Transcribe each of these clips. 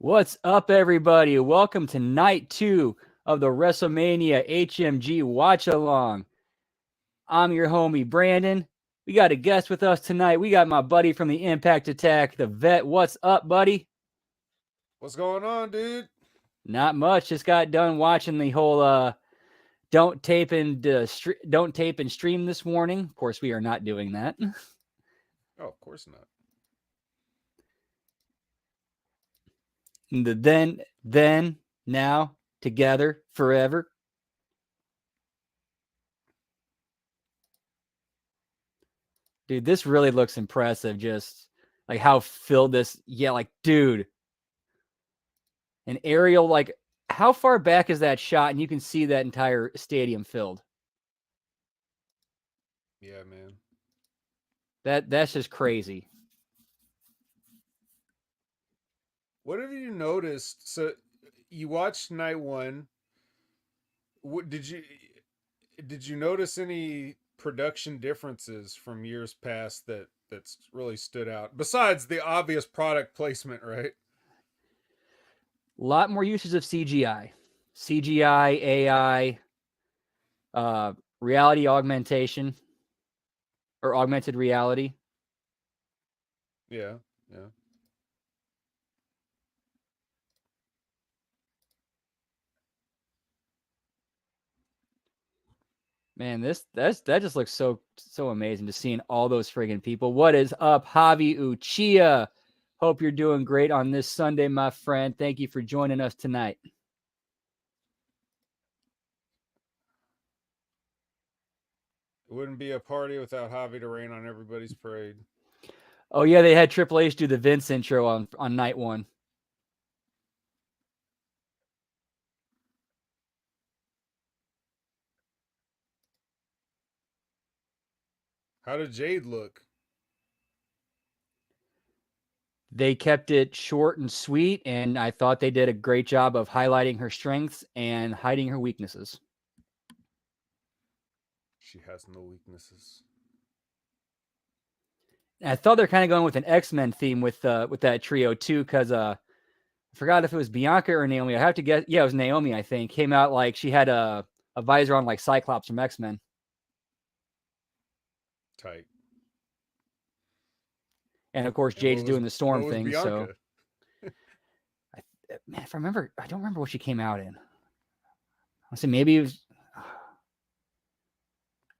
What's up, everybody? Welcome to night 2 of the WrestleMania HMG Watch Along. I'm your homie, Brandon. We got a guest with us tonight. We got my buddy from the Impact Attack, the vet. What's up, buddy? What's going on, dude? Not much. Just got done watching the whole don't tape and stream this morning. Of course, we are not doing that. Oh, of course not. The then, now, together, forever. Dude, this really looks impressive. Just like how filled this. Yeah, like, dude, an aerial, like, how far back is that shot? And you can see that entire stadium filled. Yeah, man. That's just crazy. What have you noticed? So you watched night one. What did you notice any production differences from years past that's really stood out besides the obvious product placement, right? A lot more uses of CGI, AI, reality augmentation or augmented reality. Yeah, yeah. Man, that just looks so amazing, just seeing all those friggin' people. What is up, Javi Uchiha? Hope you're doing great on this Sunday, my friend. Thank you for joining us tonight. It wouldn't be a party without Javi to rain on everybody's parade. Oh yeah, they had Triple H do the Vince intro on night one. How did Jade look? They kept it short and sweet, and I thought they did a great job of highlighting her strengths and hiding her weaknesses. She has no weaknesses. And I thought they're kind of going with an X-Men theme with that trio too, because I forgot if it was Bianca or Naomi. I have to guess. Yeah, it was Naomi. I think came out like she had a visor on like Cyclops from X-Men. Tight. And of course, And Jade's doing the storm what was thing. So, Bianca? man, if I don't remember what she came out in. I say maybe it was.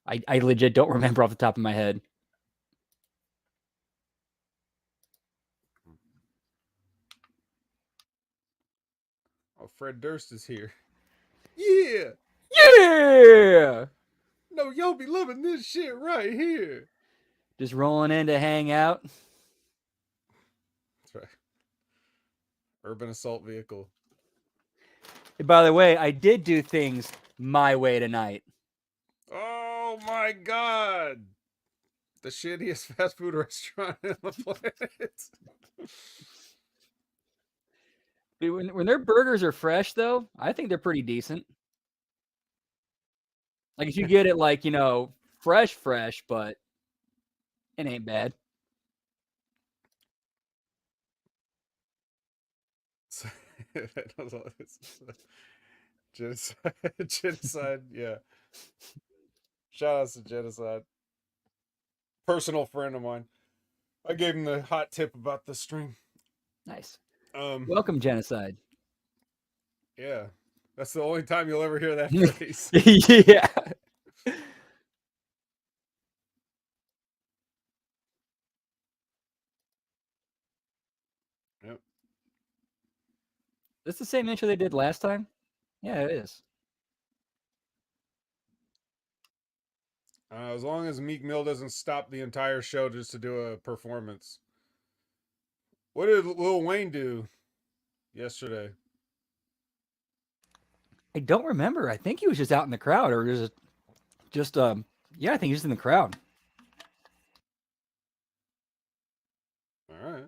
I legit don't remember off the top of my head. Oh, Fred Durst is here. Yeah. Yeah, No, y'all be loving this shit right here. just rolling in to hang out. That's right. Urban assault vehicle. By the way, I did do things my way tonight. Oh my god. The shittiest fast food restaurant on the planet. Dude, when their burgers are fresh, though, I think they're pretty decent. Like if you get it like fresh, but it ain't bad. Genocide. Genocide. Yeah. Shout out to Genocide. Personal friend of mine. I gave him the hot tip about the string. Nice. Um, Welcome, genocide. yeah. That's the only time you'll ever hear that phrase. Yeah. Yep. This the same intro they did last time? Yeah, it is. As long as Meek Mill doesn't stop the entire show just to do a performance. What did Lil Wayne do yesterday? I don't remember. I think he was just out in the crowd, or just yeah, I think he's in the crowd. All right.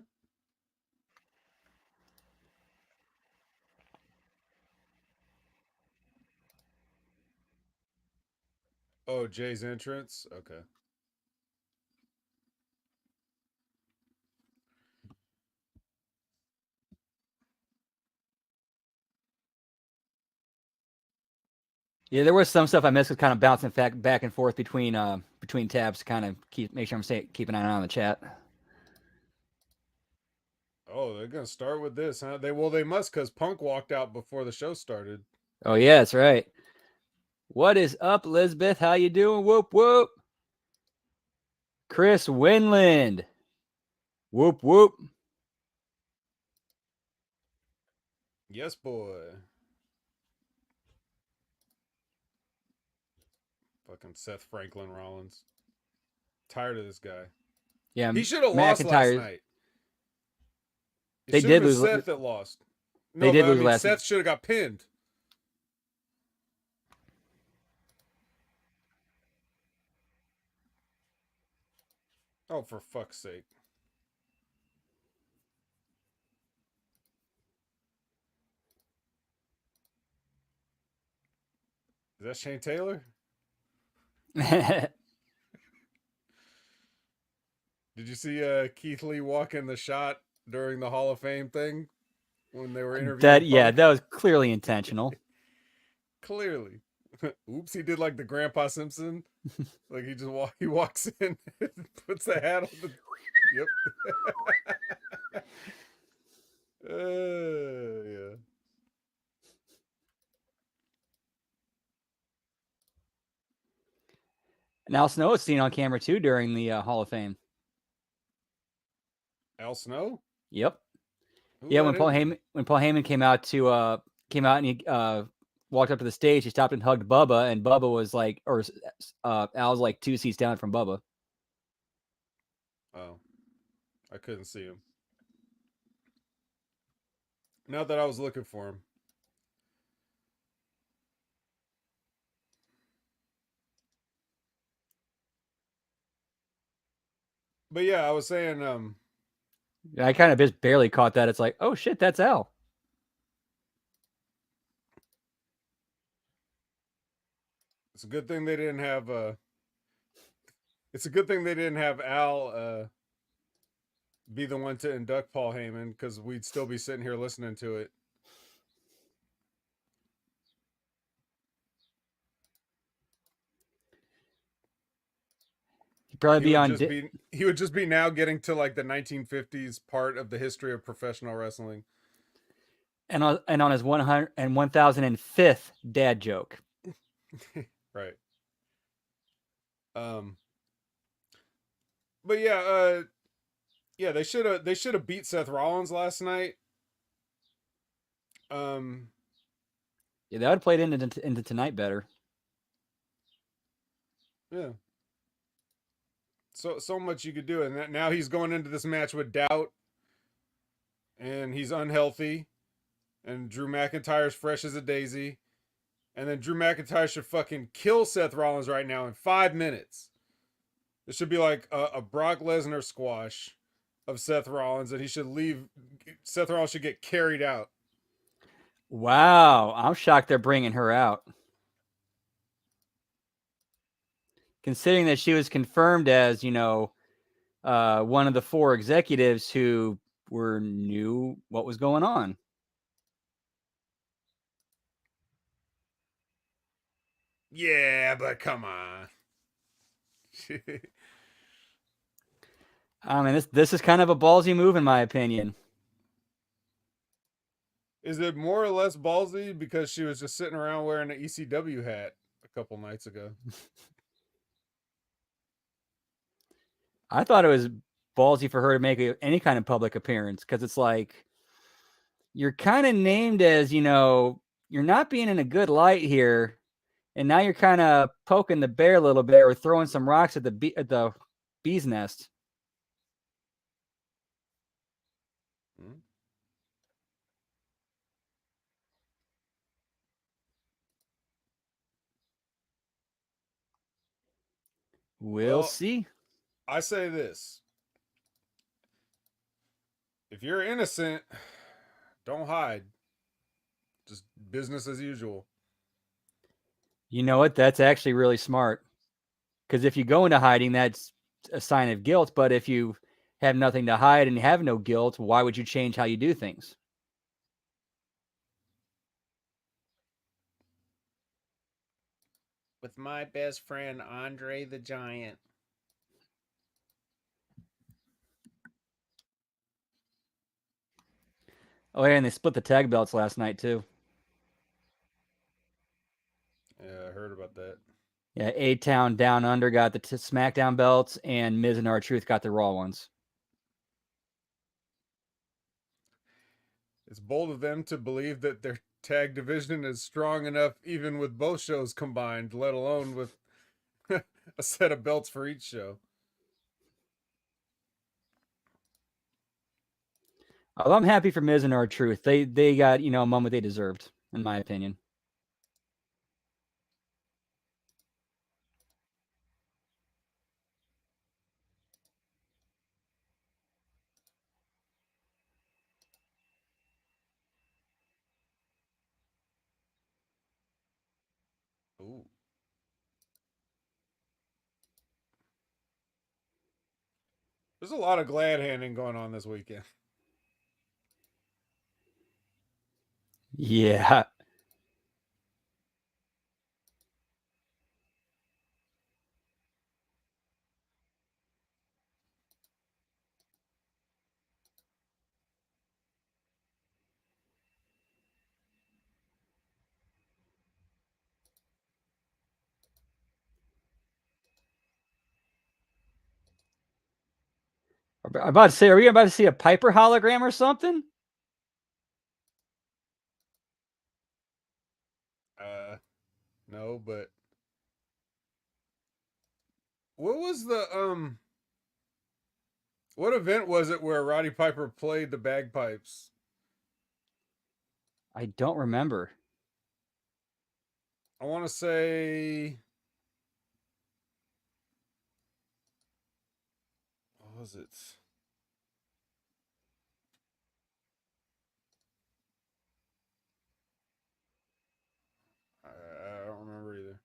Oh, Jay's entrance. Okay. Yeah, there was some stuff I missed with kind of bouncing back and forth between tabs to kind of make sure I'm keep an eye on the chat. Oh, they're gonna start with this, huh? They must, because Punk walked out before the show started. Oh yeah, that's right. What is up, Elizabeth? How you doing? Whoop whoop. Chris Winland. Whoop whoop. Yes, boy. Fucking Seth Franklin Rollins. Tired of this guy. Yeah, He should have lost last night. It They should have did been lose. Seth that lost. They No, did but I lose mean, last Seth should have got pinned. Oh, for fuck's sake. Is that Shane Taylor? Did you see Keith Lee walk in the shot during the Hall of Fame thing when they were interviewing Punk? That was clearly intentional. Clearly. Oops, he did like the Grandpa Simpson. Like he walks in and puts the hat on the. Yep. Yeah. And Al Snow was seen on camera too during the Hall of Fame. Al Snow? Yep. Yeah, when Paul Heyman came out and he walked up to the stage, he stopped and hugged Bubba, and Bubba was like, or Al's like 2 seats down from Bubba. Oh, I couldn't see him. Not that I was looking for him. But yeah, I was saying, I kind of just barely caught that. It's like, oh shit, that's Al. it's a good thing they didn't have. It's a good thing they didn't have Al be the one to induct Paul Heyman, because we'd still be sitting here listening to it. He'd probably He would just be now getting to like the 1950s part of the history of professional wrestling. And on his 100 and 1005th dad joke. Right. But yeah, they should have beat Seth Rollins last night. Yeah, that would have played into tonight better. Yeah. So much you could do, and now he's going into this match with doubt, and he's unhealthy, and Drew McIntyre's fresh as a daisy, and then Drew McIntyre should fucking kill Seth Rollins right now in 5 minutes. It should be like a Brock Lesnar squash of Seth Rollins, and he should leave. Seth Rollins should get carried out. Wow, I'm shocked they're bringing her out. Considering that she was confirmed as, one of the 4 executives who knew what was going on. Yeah, but come on. I mean, this is kind of a ballsy move, in my opinion. Is it more or less ballsy because she was just sitting around wearing an ECW hat a couple nights ago? I thought it was ballsy for her to make any kind of public appearance, because it's like, you're kind of named as, you're not being in a good light here, and now you're kind of poking the bear a little bit or throwing some rocks at the bee's nest. Hmm? We'll see. I say this. If you're innocent, don't hide. Just business as usual. You know what? That's actually really smart. Because if you go into hiding, that's a sign of guilt. But if you have nothing to hide and have no guilt, why would you change how you do things? with my best friend Andre the Giant. Oh yeah, and they split the tag belts last night too. Yeah, I heard about that. Yeah, A Town Down Under got the SmackDown belts, and Miz and R-Truth got the Raw ones. It's bold of them to believe that their tag division is strong enough, even with both shows combined, let alone with a set of belts for each show. Although I'm happy for Miz and R-Truth. They got a moment they deserved, in my opinion. Ooh. There's a lot of glad handing going on this weekend. Yeah. I'm about to say, are we about to see a Piper hologram or something? No, but what was the what event was it where Roddy Piper played the bagpipes? I don't remember. I want to say what was it? I don't remember either.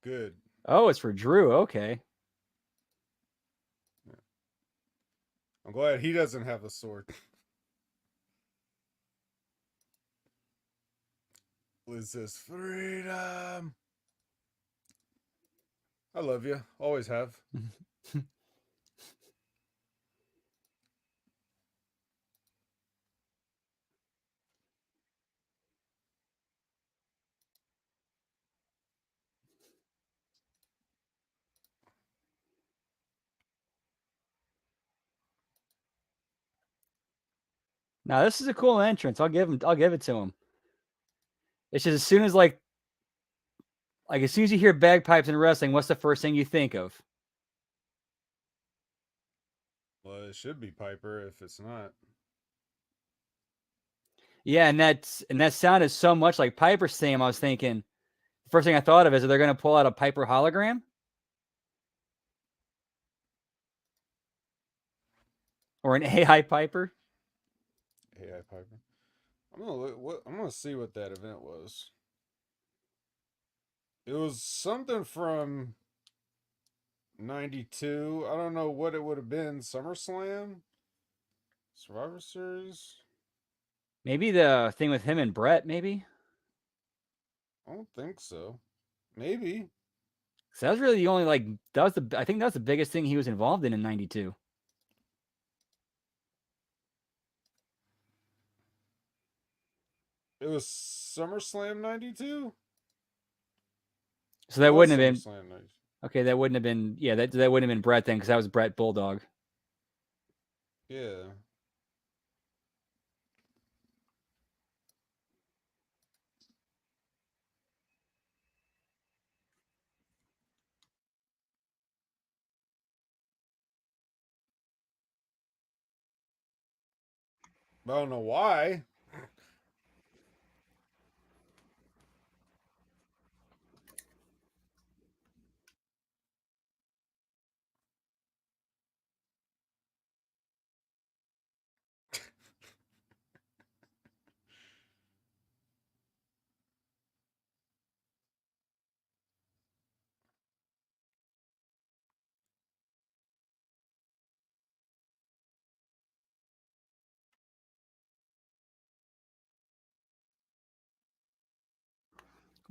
Good. Oh, it's for Drew. Okay. I'm glad he doesn't have a sword. Liz says freedom. I love you. Always have. Now this is a cool entrance. I'll give it to him. It's just as soon as like as soon as you hear bagpipes in wrestling, what's the first thing you think of? Well, it should be Piper if it's not. Yeah, and that sounded so much like Piper's theme. I was thinking the first thing I thought of is, are they going to pull out a Piper hologram or an AI Piper? AI Piper. I'm gonna see what that event was. It was something from '92. I don't know what it would have been. SummerSlam, Survivor Series. Maybe the thing with him and Brett. Maybe I don't think so. Maybe so that was really the only that was the I think that was the biggest thing he was involved in '92. it was SummerSlam '92. So It that was wouldn't have been SummerSlam '92. okay. That wouldn't have been that wouldn't have been Brett then because that was Brett Bulldog. Yeah. But I don't know why.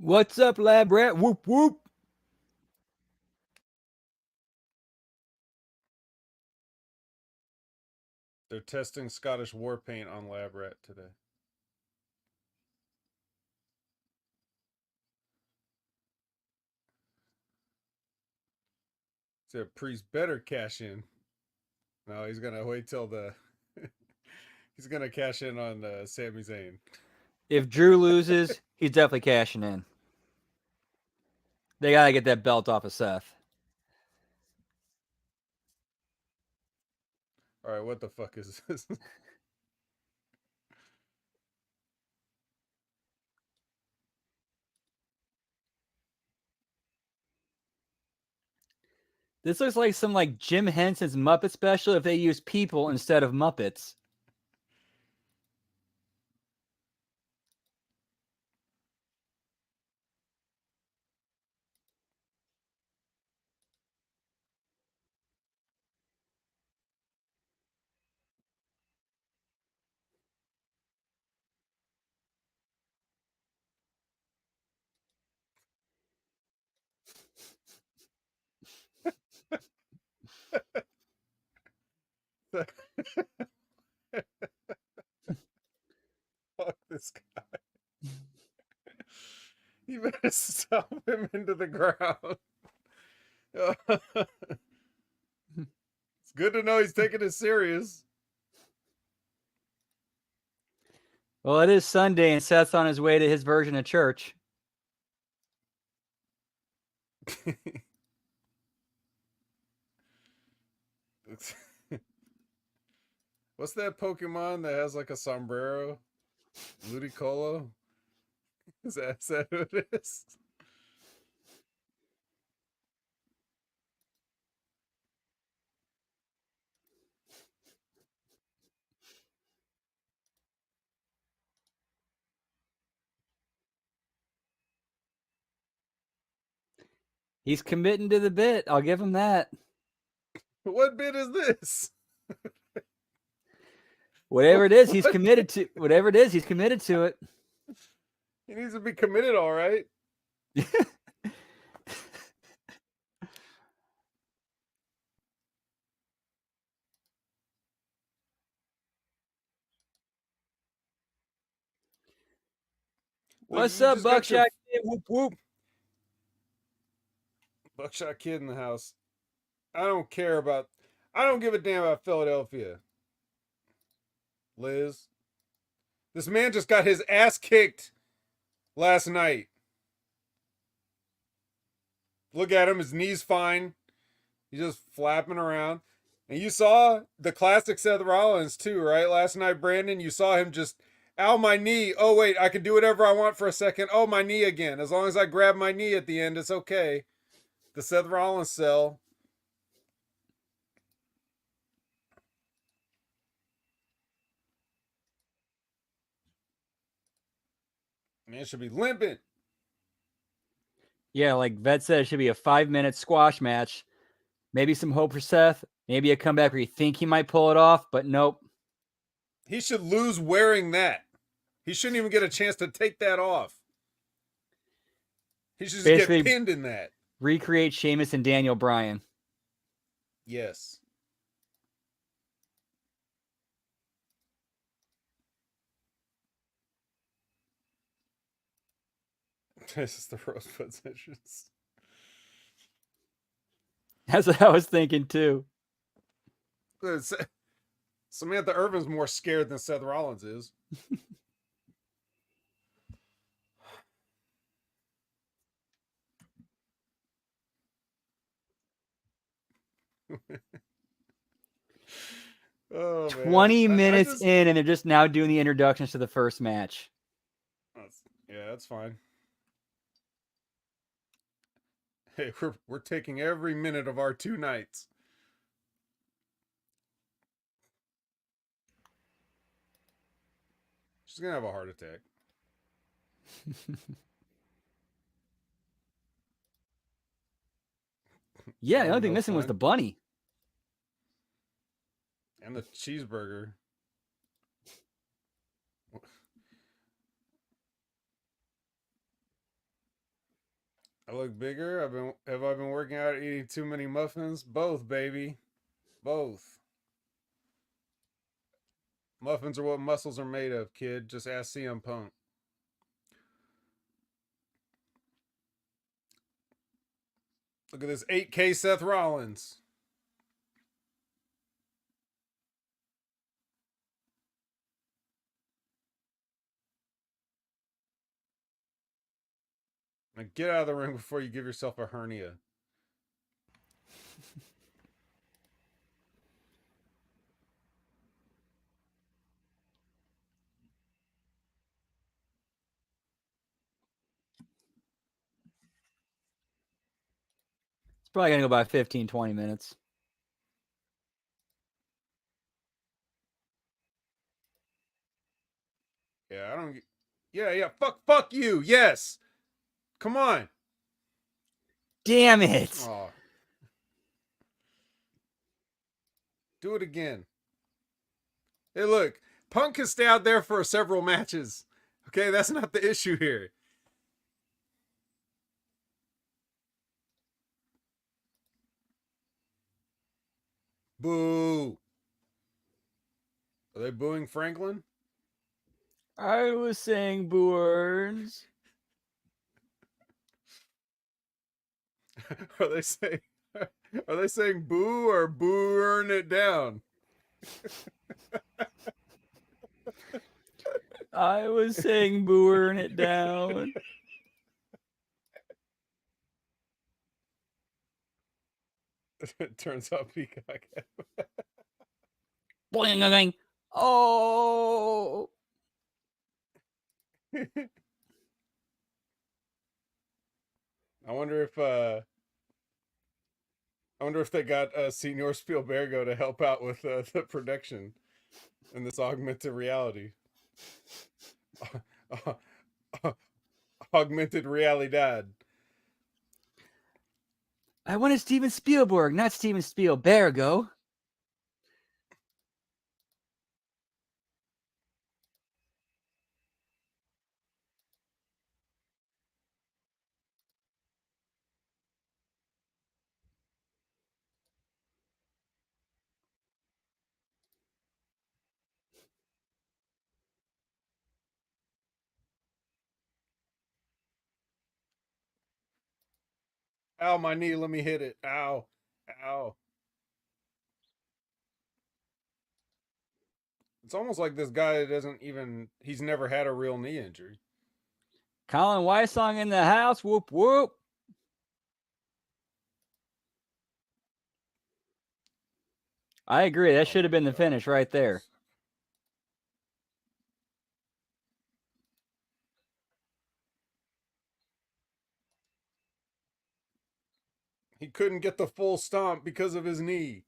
What's up, lab rat? Whoop whoop. They're testing Scottish war paint on Lab Rat today. So Priest better cash in. No, he's gonna wait till the. He's gonna cash in on Sami Zayn. If Drew loses, he's definitely cashing in. They gotta get that belt off of Seth. All right, what the fuck is this? This looks like some like Jim Henson's Muppet special if they use people instead of Muppets. Fuck this guy. You better stop him into the ground. It's good to know he's taking it serious. Well, it is Sunday and Seth's on his way to his version of church. What's that Pokemon that has like a sombrero? Ludicolo? Is that who it is? He's committing to the bit. I'll give him that. What bit is this? Whatever it is, he's What? committed to. Whatever it is, he's committed to it. He needs to be committed, all right. Look, What's you up, just got your Buckshot? Whoop whoop. Buckshot Kid in the house. I don't care about. I don't give a damn about Philadelphia. Liz. This man just got his ass kicked last night. Look at him. His knee's fine. He's just flapping around. And you saw the classic Seth Rollins too, right? Last night, Brandon, you saw him just, ow, my knee. Oh, wait, I can do whatever I want for a second. Oh, my knee again. As long as I grab my knee at the end, it's okay. The Seth Rollins sell. Man should be limping. Yeah, like Vet said, it should be a 5-minute squash match. Maybe some hope for Seth. Maybe a comeback where you think he might pull it off, but nope. He should lose wearing that. He shouldn't even get a chance to take that off. He should just Basically, get pinned in that. recreate Sheamus and Daniel Bryan. Yes. This is the Rosebud Sessions. That's what I was thinking too. Samantha Irvin's more scared than Seth Rollins is. Oh, 20 man. minutes in, and they're just now doing the introductions to the first match. Yeah, that's fine. Hey, we're taking every minute of our 2 nights. She's gonna have a heart attack. Yeah, the only thing missing was the bunny. And the cheeseburger. I look bigger. Have I been working out eating too many muffins? Both, baby. Both. Muffins are what muscles are made of, kid. Just ask CM Punk. Look at this 8K Seth Rollins. Now get out of the ring before you give yourself a hernia. It's probably going to go about 15, 20 minutes. Yeah, I don't. Yeah. Fuck you. Yes. Come on. Damn it. Oh, do it again. Hey, look. Punk can stay out there for several matches. Okay, that's not the issue here. Boo. Are they booing Franklin? I was saying Boorns. Are they saying are they saying boo or burn it down? I was saying Boorn it down. It turns out Peacock. Boing, boing, boing. Oh. I wonder if they got Senor Spielbergo to help out with the production in this augmented reality. Augmented realidad. I wanted Steven Spielberg, not Steven Spielbergo. Ow, my knee. Let me hit it. Ow. Ow. It's almost like this guy doesn't even, he's never had a real knee injury. Colin Weissong in the house. Whoop, whoop. I agree. That should have been the finish right there. He couldn't get the full stomp because of his knee.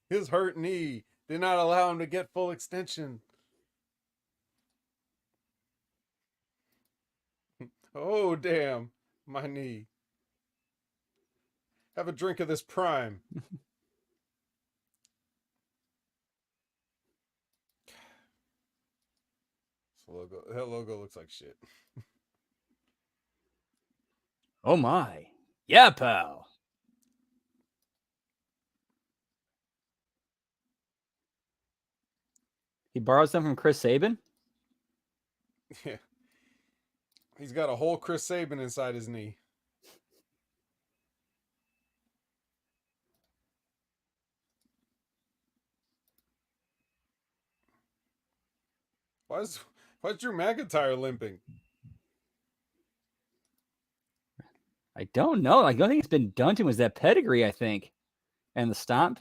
His hurt knee did not allow him to get full extension. Oh, damn. My knee. Have a drink of this prime. That logo looks like shit. Oh, my. Yeah, pal. He borrows them from Chris Sabin? Yeah. He's got a whole Chris Sabin inside his knee. Why's Drew McIntyre limping? I don't know. I don't think it's been done to him. Was that pedigree, I think. And the stomp.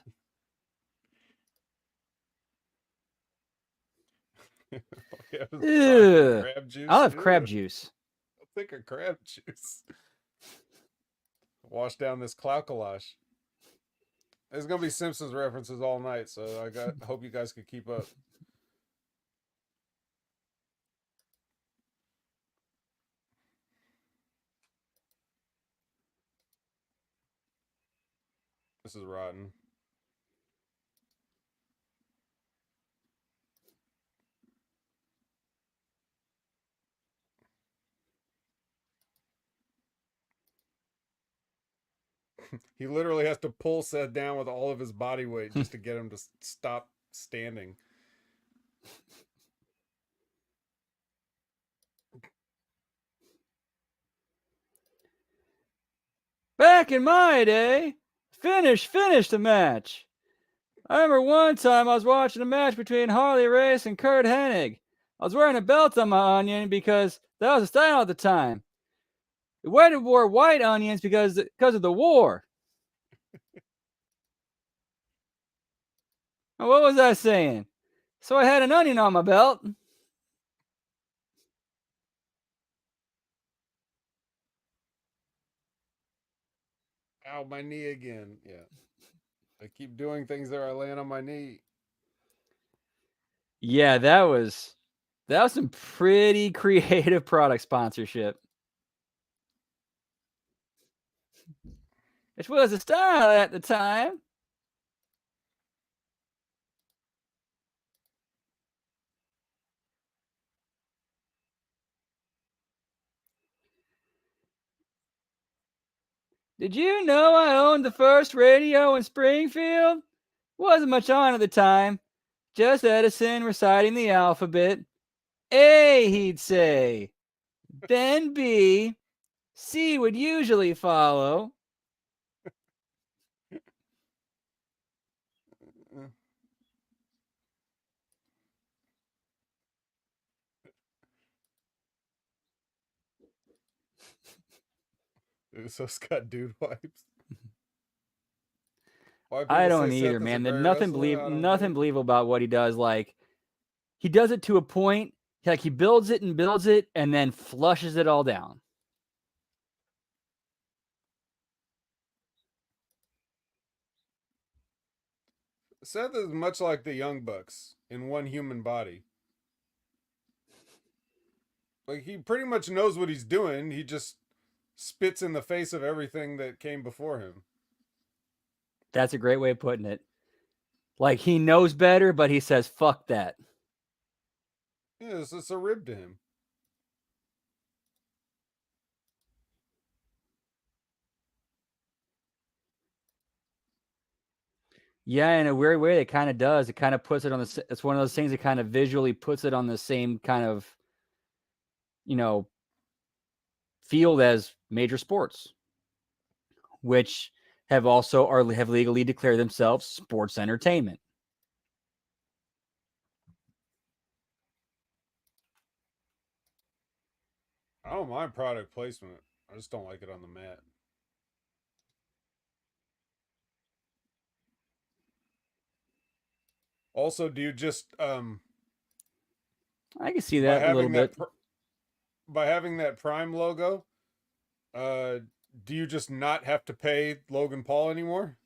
Yeah, Ew. crab juice. I'll have Ew. crab juice. I'll take a crab juice. Wash down this clout-colosh. There's gonna be Simpsons references all night, so I hope you guys can keep up. This is rotten. He literally has to pull Seth down with all of his body weight just to get him to stop standing. Back in my day, finish the match. I remember one time I was watching a match between Harley Race and Kurt Hennig. I was wearing a belt on my onion because that was the style at the time. The wedding wore white onions because of the war. What was I saying? So I had an onion on my belt. Ow, my knee again. Yeah. I keep doing things there. I land on my knee. Yeah, that was some pretty creative product sponsorship. Which was the style at the time. Did you know I owned the first radio in Springfield? Wasn't much on at the time. Just Edison reciting the alphabet. A, he'd say. Then B. C would usually follow. So Scott dude wipes. Why I people say don't either, Seth is a man. There's great wrestler, I don't get nothing it. believable about what he does. Like he does it to a point. Like he builds it, and then flushes it all down. Seth is much like the Young Bucks in one human body. Like he pretty much knows what he's doing. He just spits in the face of everything that came before him. That's a great way of putting it. Like he knows better, but he says, fuck that. Yeah, it's a rib to him. Yeah, in a weird way, it kind of does. It kind of puts it on the. It's one of those things that kind of visually puts it on the same kind of, you know, field as major sports, which have legally declared themselves sports entertainment. I don't mind product placement. I just don't like it on the mat. Also, do you just I can see by that a little having bit. that Prime logo, uh do you just not have to pay Logan Paul anymore?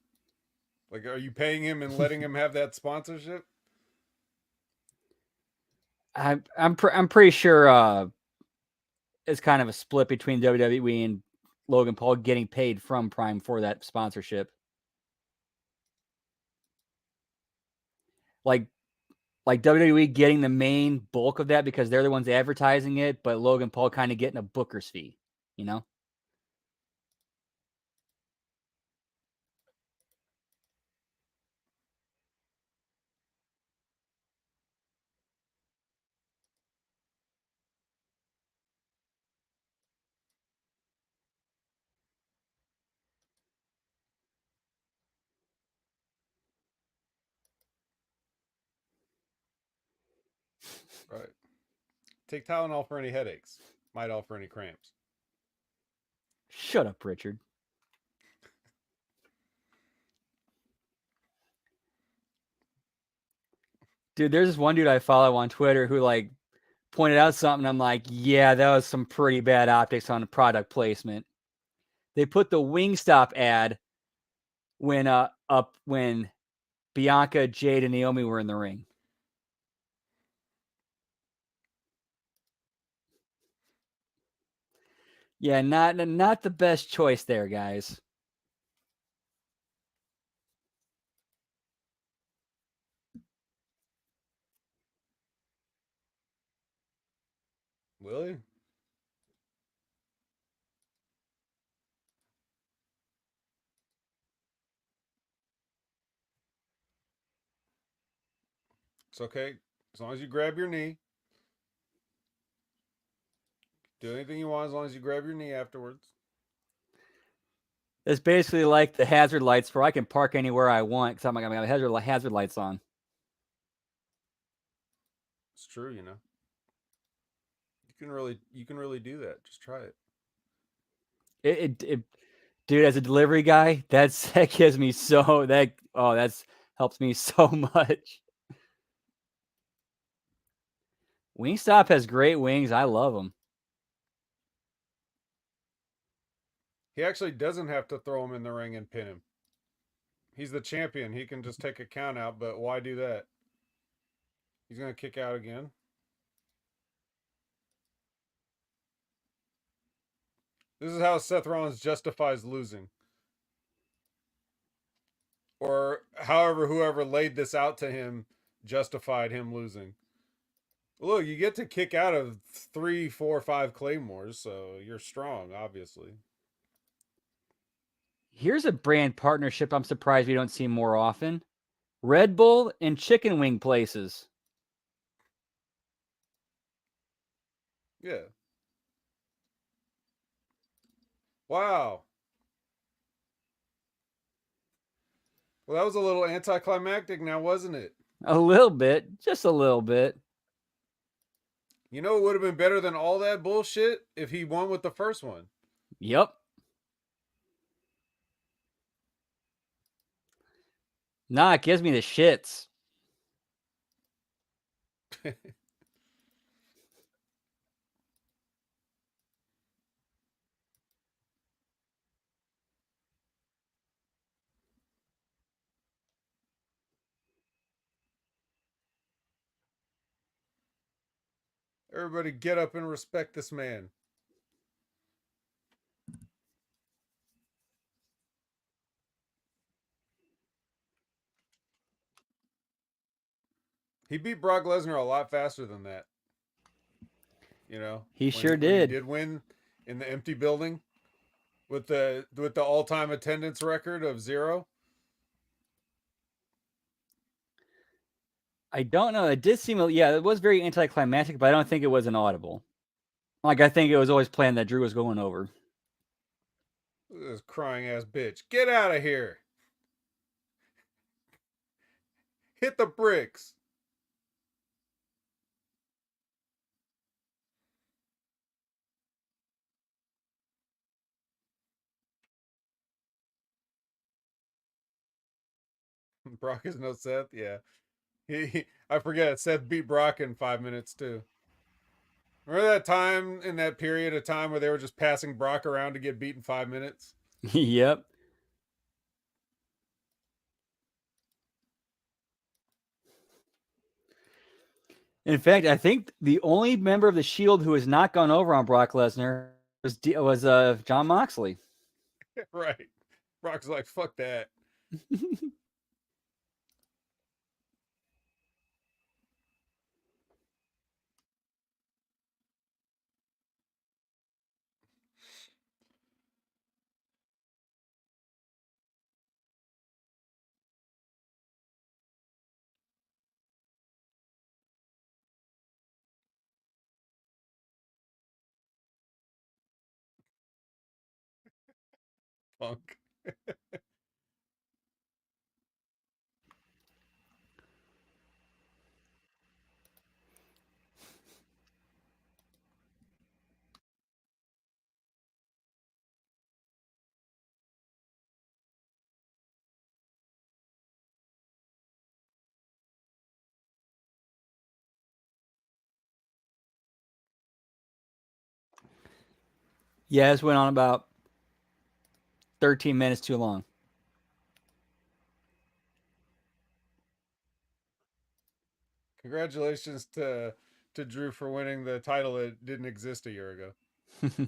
Like are you paying him and letting him have that sponsorship? I'm pretty sure it's kind of a split between WWE and Logan Paul getting paid from Prime for that sponsorship. Like WWE getting the main bulk of that because they're the ones advertising it, but Logan Paul kind of getting a booker's fee, you know? Right. Take Tylenol for any headaches. Might all for any cramps. Shut up, Richard. Dude, there's this one dude I follow on Twitter who like pointed out something. I'm like, yeah, that was some pretty bad optics on the product placement. They put the Wingstop ad when Bianca, Jade, and Naomi were in the ring. Yeah, not the best choice there, guys. Will he? It's okay. As long as you grab your knee. Do anything you want as long as you grab your knee afterwards. It's basically like the hazard lights where I can park anywhere I want because I'm like, I got hazard lights on. It's true, you know. You can really do that. Just try it. It dude, as a delivery guy, that gives me so that's helps me so much. Wingstop has great wings. I love them. He actually doesn't have to throw him in the ring and pin him. He's the champion. He can just take a count out, but why do that? He's going to kick out again. This is how Seth Rollins justifies losing. Or however, whoever laid this out to him justified him losing. Look, you get to kick out of 3, 4, 5 claymores, so you're strong, obviously. Here's a brand partnership I'm surprised we don't see more often. Red Bull and chicken wing places. Yeah. Wow. Well, that was a little anticlimactic now, wasn't it? A little bit, just a little bit. You know, it would have been better than all that bullshit if he won with the first one. Yep. Nah, it gives me the shits. Everybody get up and respect this man. He beat Brock Lesnar a lot faster than that. You know, He sure when he did. did win in the empty building with the all-time attendance record of 0. I don't know. It did seem, yeah, it was very anticlimactic, but I don't think it was inaudible. Like, I think it was always planned that Drew was going over. This crying ass bitch. Get out of here. Hit the bricks. Brock is no Seth. Yeah. I forget. Seth beat Brock in 5 minutes too. Remember that time in that period of time where they were just passing Brock around to get beat in 5 minutes? Yep. In fact, I think the only member of the Shield who has not gone over on Brock Lesnar was John Moxley. Right. Brock's like, fuck that. Punk. Yeah, this went on about 13 minutes too long. Congratulations to Drew for winning the title that didn't exist a year ago.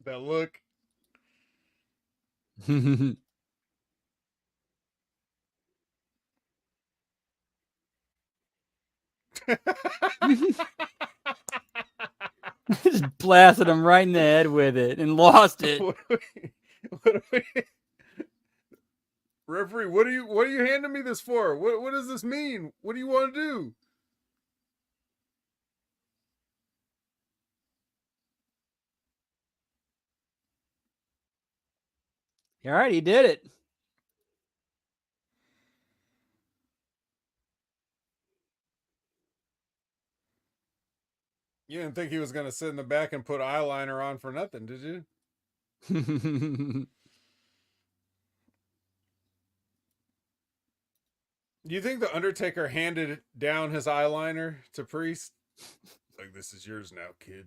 That look. Just blasted him right in the head with it and lost it. What are we, referee? What are you handing me this for? What does this mean? What do you want to do? All right, he did it. You didn't think he was going to sit in the back and put eyeliner on for nothing, did you? Do you think the Undertaker handed down his eyeliner to Priest? Like, this is yours now, kid.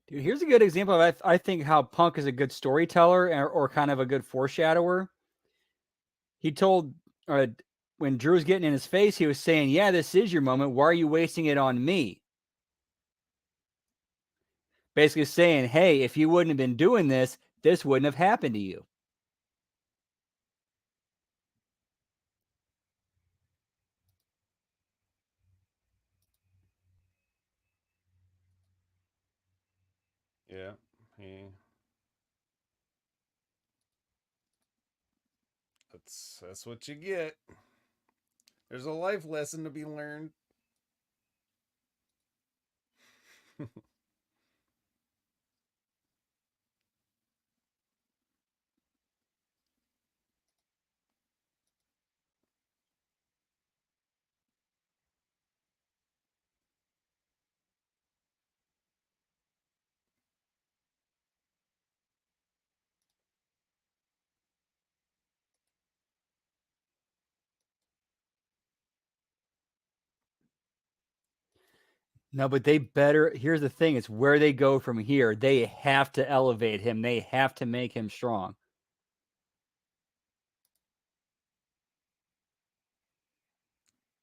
Dude, here's a good example of I think how Punk is a good storyteller or kind of a good foreshadower. He told when Drew was getting in his face, he was saying, "Yeah, this is your moment. Why are you wasting it on me?" Basically saying, "Hey, if you wouldn't have been doing this, this wouldn't have happened to you." Yeah. He, that's what you get. There's a life lesson to be learned. No, but they better. Here's the thing: it's where they go from here. They have to elevate him. They have to make him strong.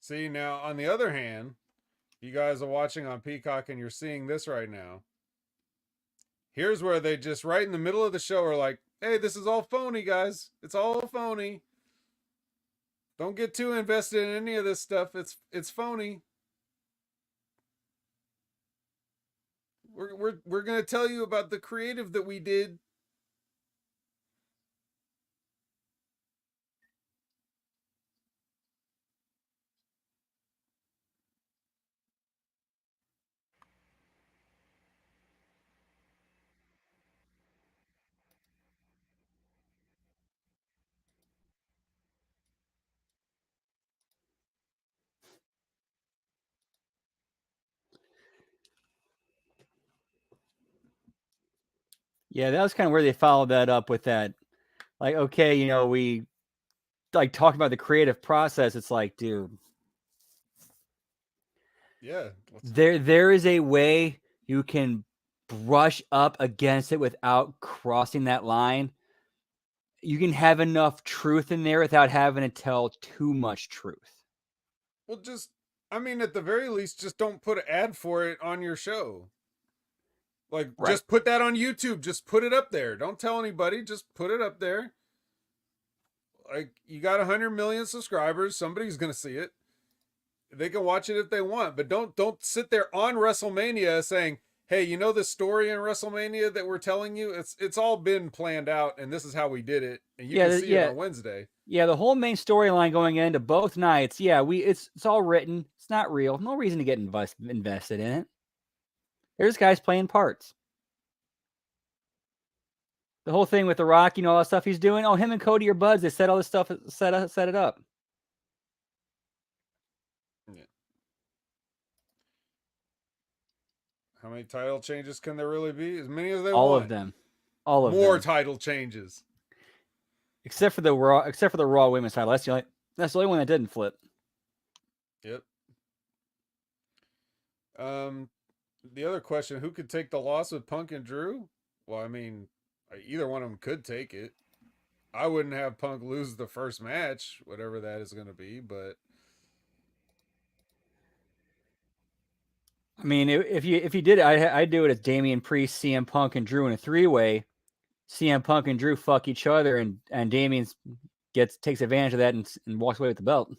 See, now, on the other hand, you guys are watching on Peacock and you're seeing this right now. Here's where they just, right in the middle of the show, are like, hey, this is all phony, guys. It's all phony. Don't get too invested in any of this stuff. It's phony. We're gonna tell you about the creative that we did. Yeah, that was kind of where they followed that up with that. Like, okay, we like talk about the creative process. It's like, dude, Yeah. there is a way you can brush up against it without crossing that line. You can have enough truth in there without having to tell too much truth. Well, just, I mean, at the very least, just don't put an ad for it on your show. Like, Right. just put that on YouTube. Just put it up there. Don't tell anybody. Just put it up there. Like, you got 100 million subscribers. Somebody's gonna see it. They can watch it if they want, but don't sit there on WrestleMania saying, hey, you know the story in WrestleMania that we're telling you? It's all been planned out, and this is how we did it, and you Yeah, can see it yeah, on Wednesday. yeah. The whole main storyline going into both nights. Yeah, it's all written. It's not real. No reason to get invested in it. There's guys playing parts. The whole thing with The Rock, all that stuff he's doing. Oh, him and Cody are buds. They set all this stuff, set it up. Yeah. How many title changes can there really be? As many as they All of want. them. All of More them. title changes. Except for the Raw Women's title. That's the only one that didn't flip. Yep. The other question: who could take the loss with Punk and Drew? Well, I mean, either one of them could take it. I wouldn't have Punk lose the first match, whatever that is going to be, but I mean, if you did it, I'd do it as Damian Priest, CM Punk, and Drew in a 3-way. CM Punk and Drew fuck each other, and Damian takes advantage of that and walks away with the belt.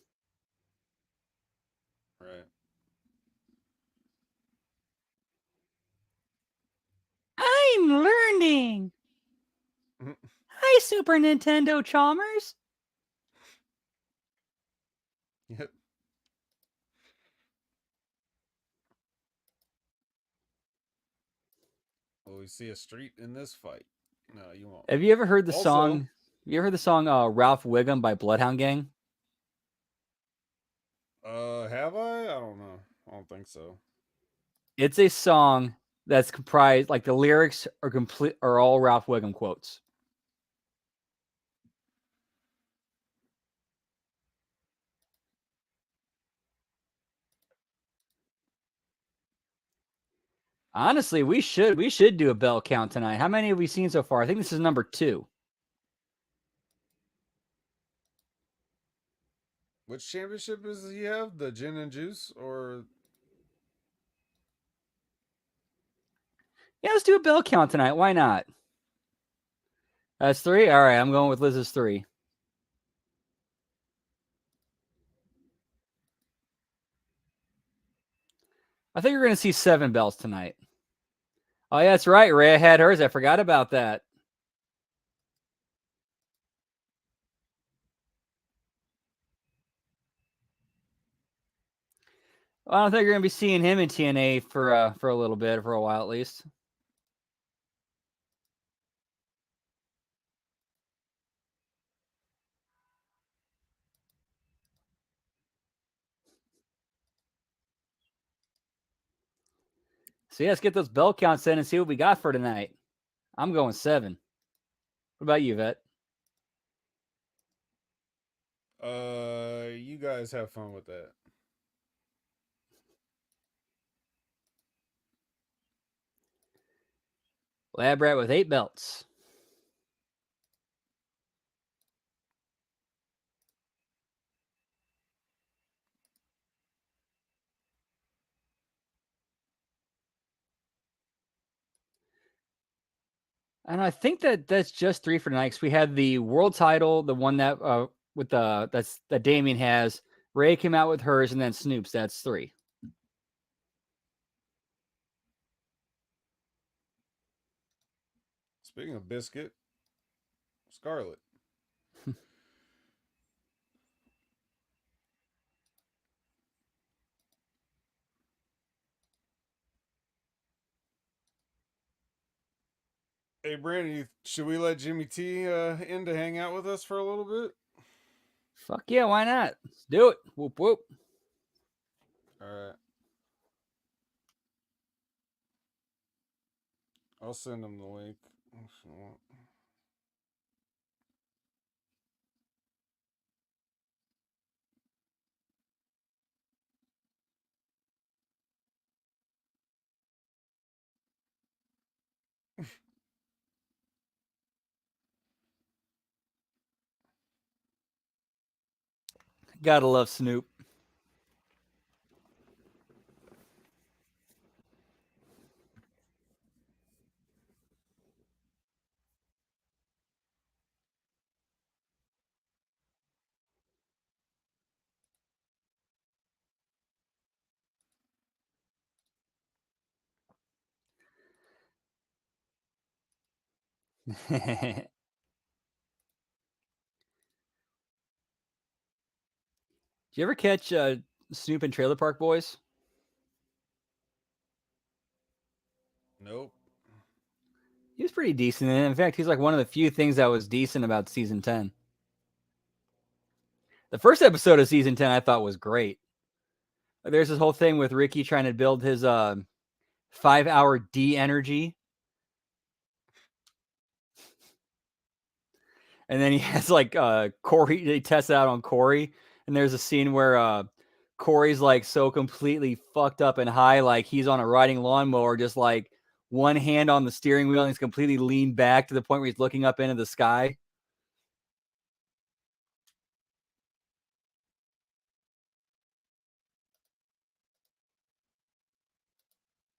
right. I'm learning. Hi, Super Nintendo Chalmers. Yep. Will we see a street in this fight? No, you won't. Have you ever heard the Also, song? You ever heard the song "Ralph Wiggum" by Bloodhound Gang? have I? I don't know. I don't think so. It's a song that's comprised, like the lyrics are all Ralph Wiggum quotes. Honestly, we should do a bell count tonight. How many have we seen so far? I think this is number 2. Which championship does he have? The gin and juice or Yeah, let's do a bell count tonight. Why not? That's 3. All right, I'm going with Liz's 3. I think we're going to see 7 bells tonight. Oh, yeah, that's right. Rhea had hers. I forgot about that. Well, I don't think you're going to be seeing him in TNA for a little bit, for a while at least. So yeah, let's get those bell counts in and see what we got for tonight. I'm going 7. What about you, Vet? you guys have fun with that. Lab Rat with 8 belts. And I think that's just 3 for tonight. Cause we had the world title, the one that with that Damien has. Ray came out with hers, and then Snoop's. That's 3. Speaking of biscuit, Scarlet. Hey, Brandon, should we let Jimmy T in to hang out with us for a little bit? Fuck yeah, why not? Let's do it. Whoop whoop. All right. I'll send him the link. Gotta love Snoop. Did you ever catch Snoop and Trailer Park Boys? Nope. He was pretty decent. And in fact, he's like one of the few things that was decent about season 10. The first episode of season 10 I thought was great. There's this whole thing with Ricky trying to build his 5-hour D energy. And then he has like Corey, they test it out on Corey. And there's a scene where Corey's like so completely fucked up and high, like he's on a riding lawnmower, just like one hand on the steering wheel, and he's completely leaned back to the point where he's looking up into the sky.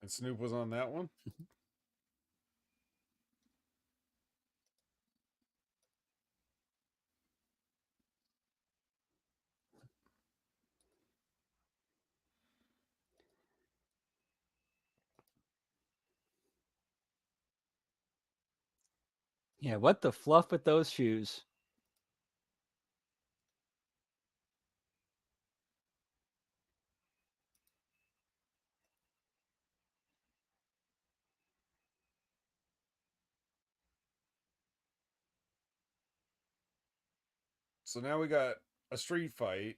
And Snoop was on that one? Yeah, what the fluff with those shoes? So now we got a street fight,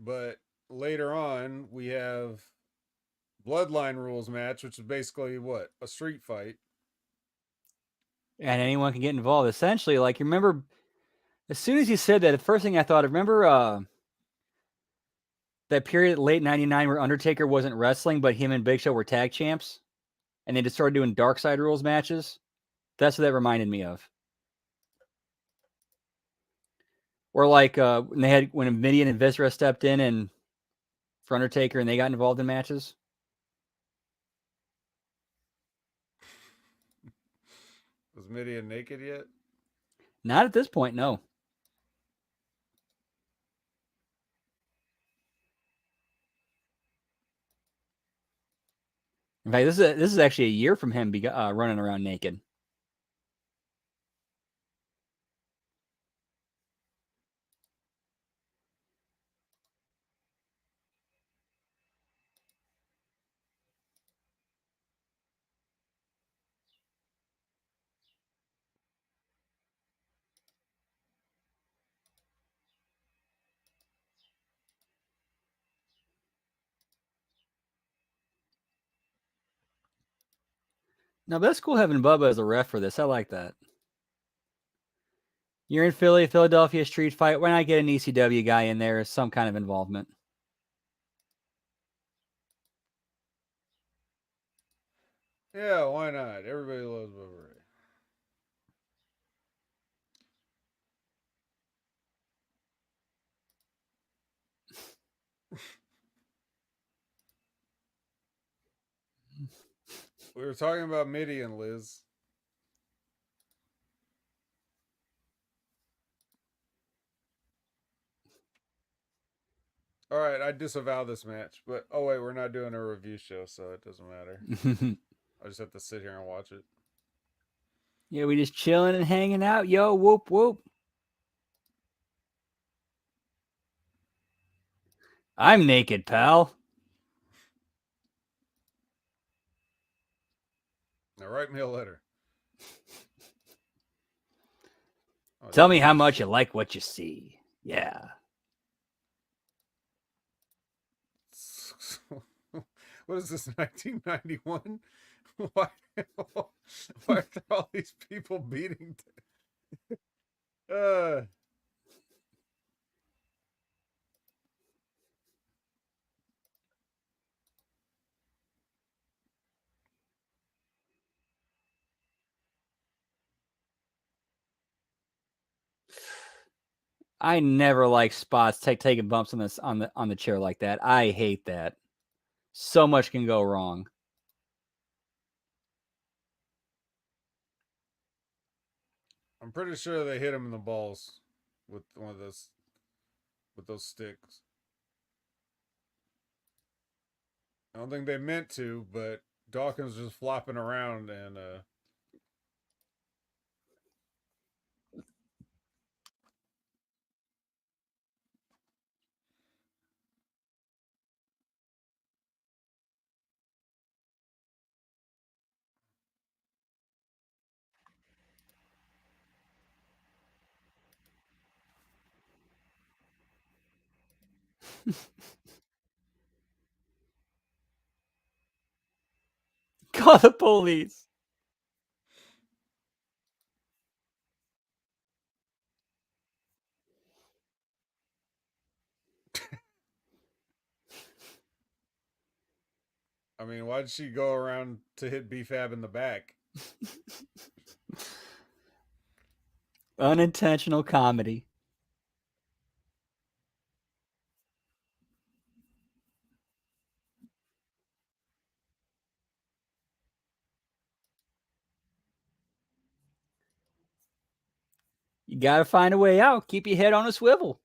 but later on we have bloodline rules match, which is basically what? A street fight. And anyone can get involved. Essentially, like, you remember, as soon as you said that, the first thing I thought, remember that period late 99 where Undertaker wasn't wrestling, but him and Big Show were tag champs? And they just started doing Dark Side rules matches? That's what that reminded me of. Or like when they had when Mideon and Viscera stepped in and for Undertaker and they got involved in matches. Was Mideon naked yet? Not at this point, no. In fact, this is actually a year from him running around naked. No, but that's cool having Bubba as a ref for this. I like that. You're in Philadelphia street fight. Why not get an ECW guy in there as some kind of involvement? Yeah, why not? Everybody loves Bubba Ray. We were talking about Mideon, Liz. All right, I disavow this match, but oh wait, we're not doing a review show, so it doesn't matter. I just have to sit here and watch it. Yeah, we just chilling and hanging out. Yo, whoop whoop. I'm naked, pal. Now write me a letter. Oh, Tell me how much you like what you see. Yeah. What is this, 1991? Why, why are there all these people beating? I never like spots taking bumps on the chair like that. I hate that. So much can go wrong. I'm pretty sure they hit him in the balls with one of those sticks. I don't think they meant to, but Dawkins was just flopping around and Call the police. I mean, why did she go around to hit B-Fab in the back? Unintentional comedy. You got to find a way out. Keep your head on a swivel.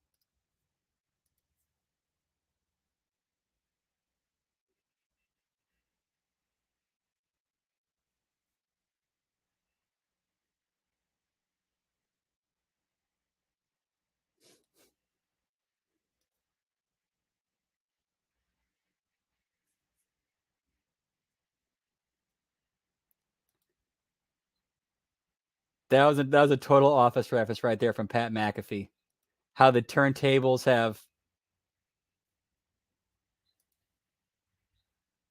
That was a total Office reference right there from Pat McAfee. How the turntables have.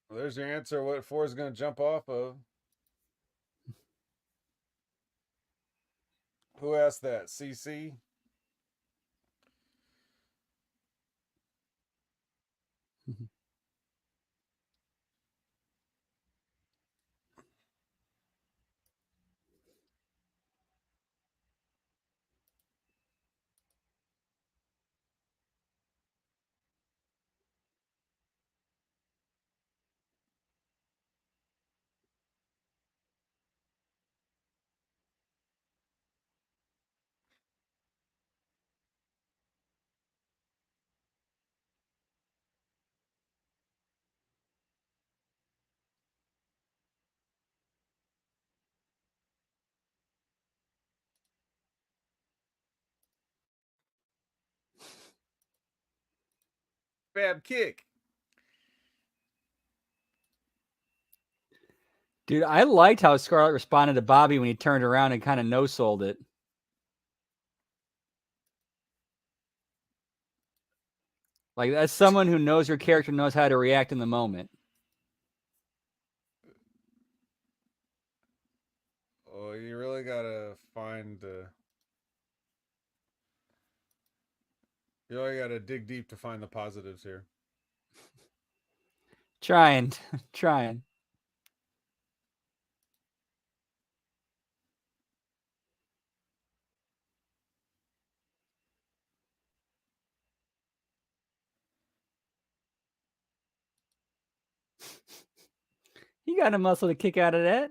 Well, there's your answer. What Ford's going to jump off of? Who asked that? CC. Fab kick. Dude, I liked how Scarlett responded to Bobby when he turned around and kind of no-sold it. Like, that's someone who knows your character knows how to react in the moment. Oh, you really got to find. You really got to dig deep to find the positives here. Trying. Trying. You got a muscle to kick out of that.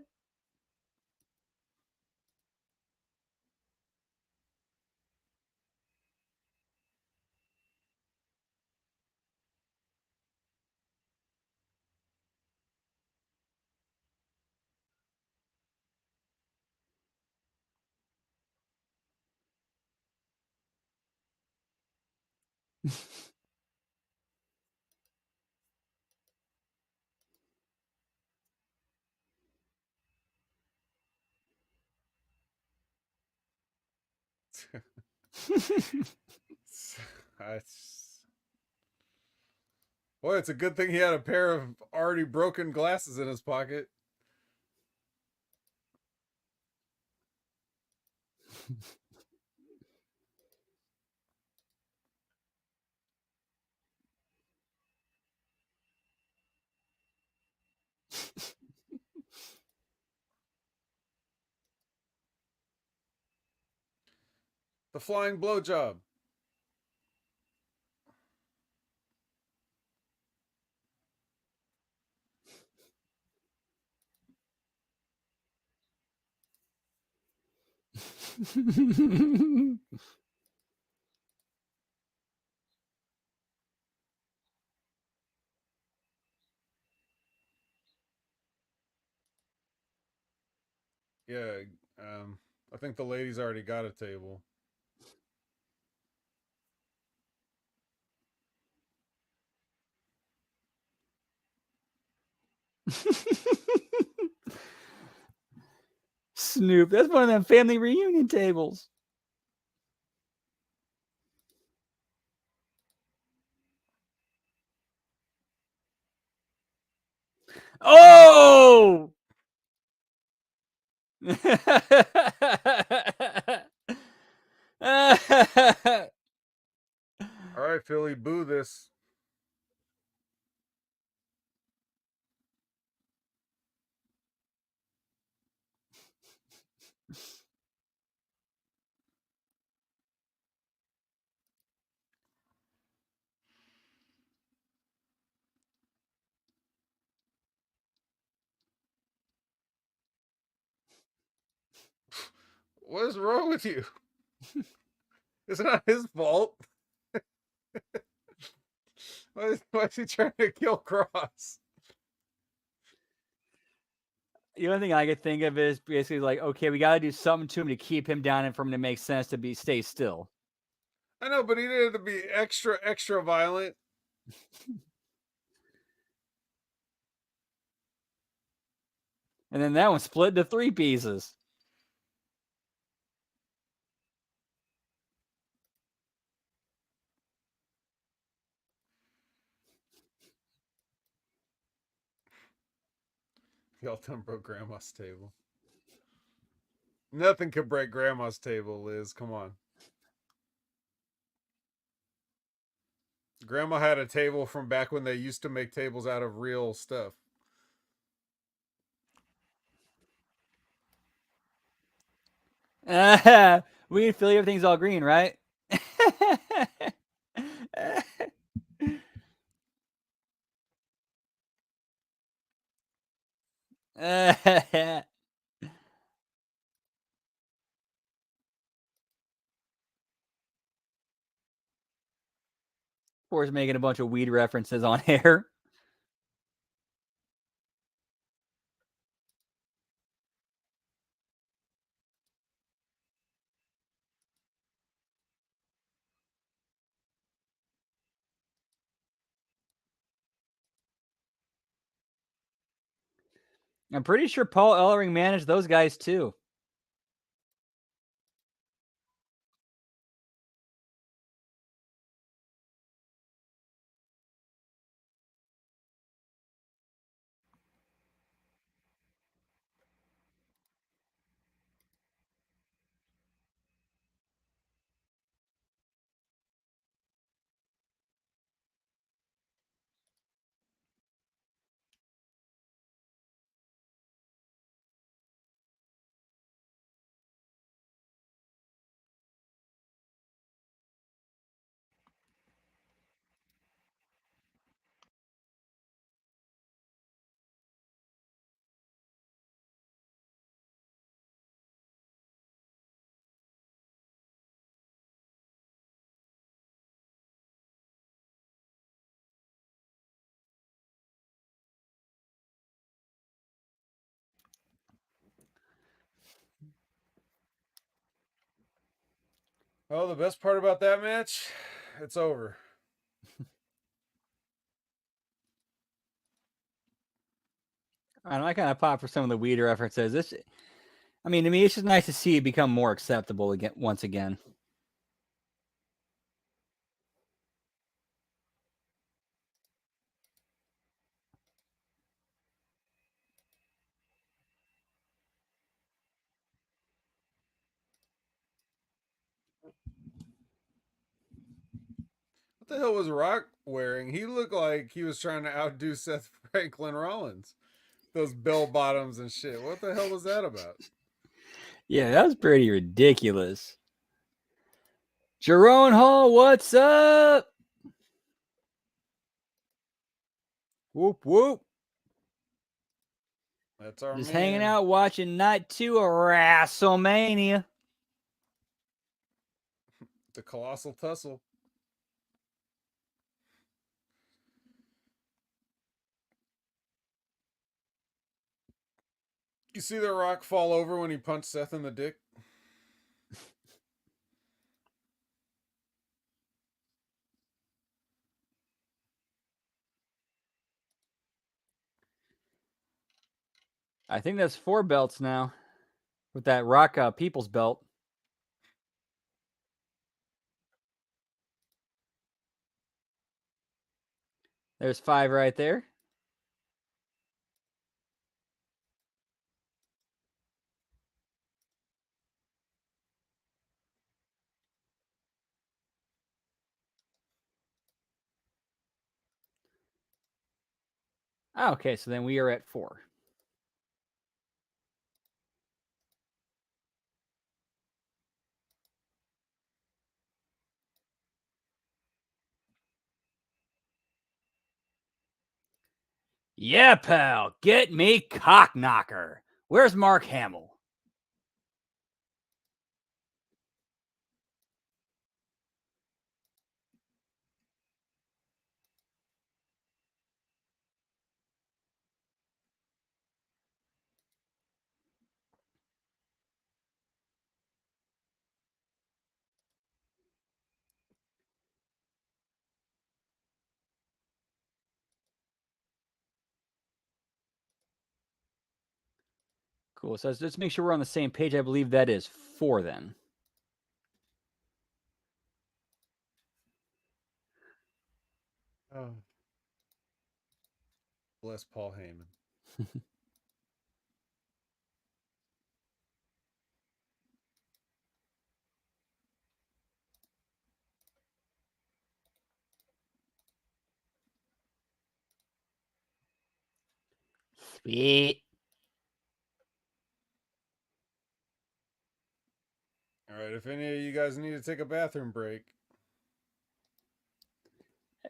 Boy, it's a good thing he had a pair of already broken glasses in his pocket. The flying blowjob. Yeah, I think the ladies already got a table. Snoop. That's one of them family reunion tables. Oh! All right, Philly, boo this. What is wrong with you? It's not his fault. Why is he trying to kill Cross? The only thing I could think of is basically like, okay, we got to do something to him to keep him down and for him to make sense to stay still. I know, but he didn't have to be extra violent. And then that one split into 3 pieces. Y'all done broke Grandma's table. Nothing could break Grandma's table, Liz. Come on. Grandma had a table from back when they used to make tables out of real stuff. We feel everything's all green, right? Course, making a bunch of weed references on air. I'm pretty sure Paul Ellering managed those guys too. Well, the best part about that match, it's over. I know I kind of pop for some of the weed references. I mean, to me, it's just nice to see it become more acceptable again once again. What the hell was Rock wearing? He looked like he was trying to outdo Seth Franklin Rollins. Those bell bottoms and shit. What the hell was that about? Yeah, that was pretty ridiculous. Jerome Hall, what's up? Whoop whoop. That's our Just man. hanging out watching night 2 of WrestleMania. The Colossal Tussle. You see the Rock fall over when he punched Seth in the dick? I think that's 4 belts now with that Rock People's belt. There's 5 right there. Okay, so then we are at 4. Yeah, pal, get me cock knocker. Where's Mark Hamill? Cool. So let's make sure we're on the same page. I believe that is 4 then. Oh. Bless Paul Heyman. Sweet. All right, if any of you guys need to take a bathroom break.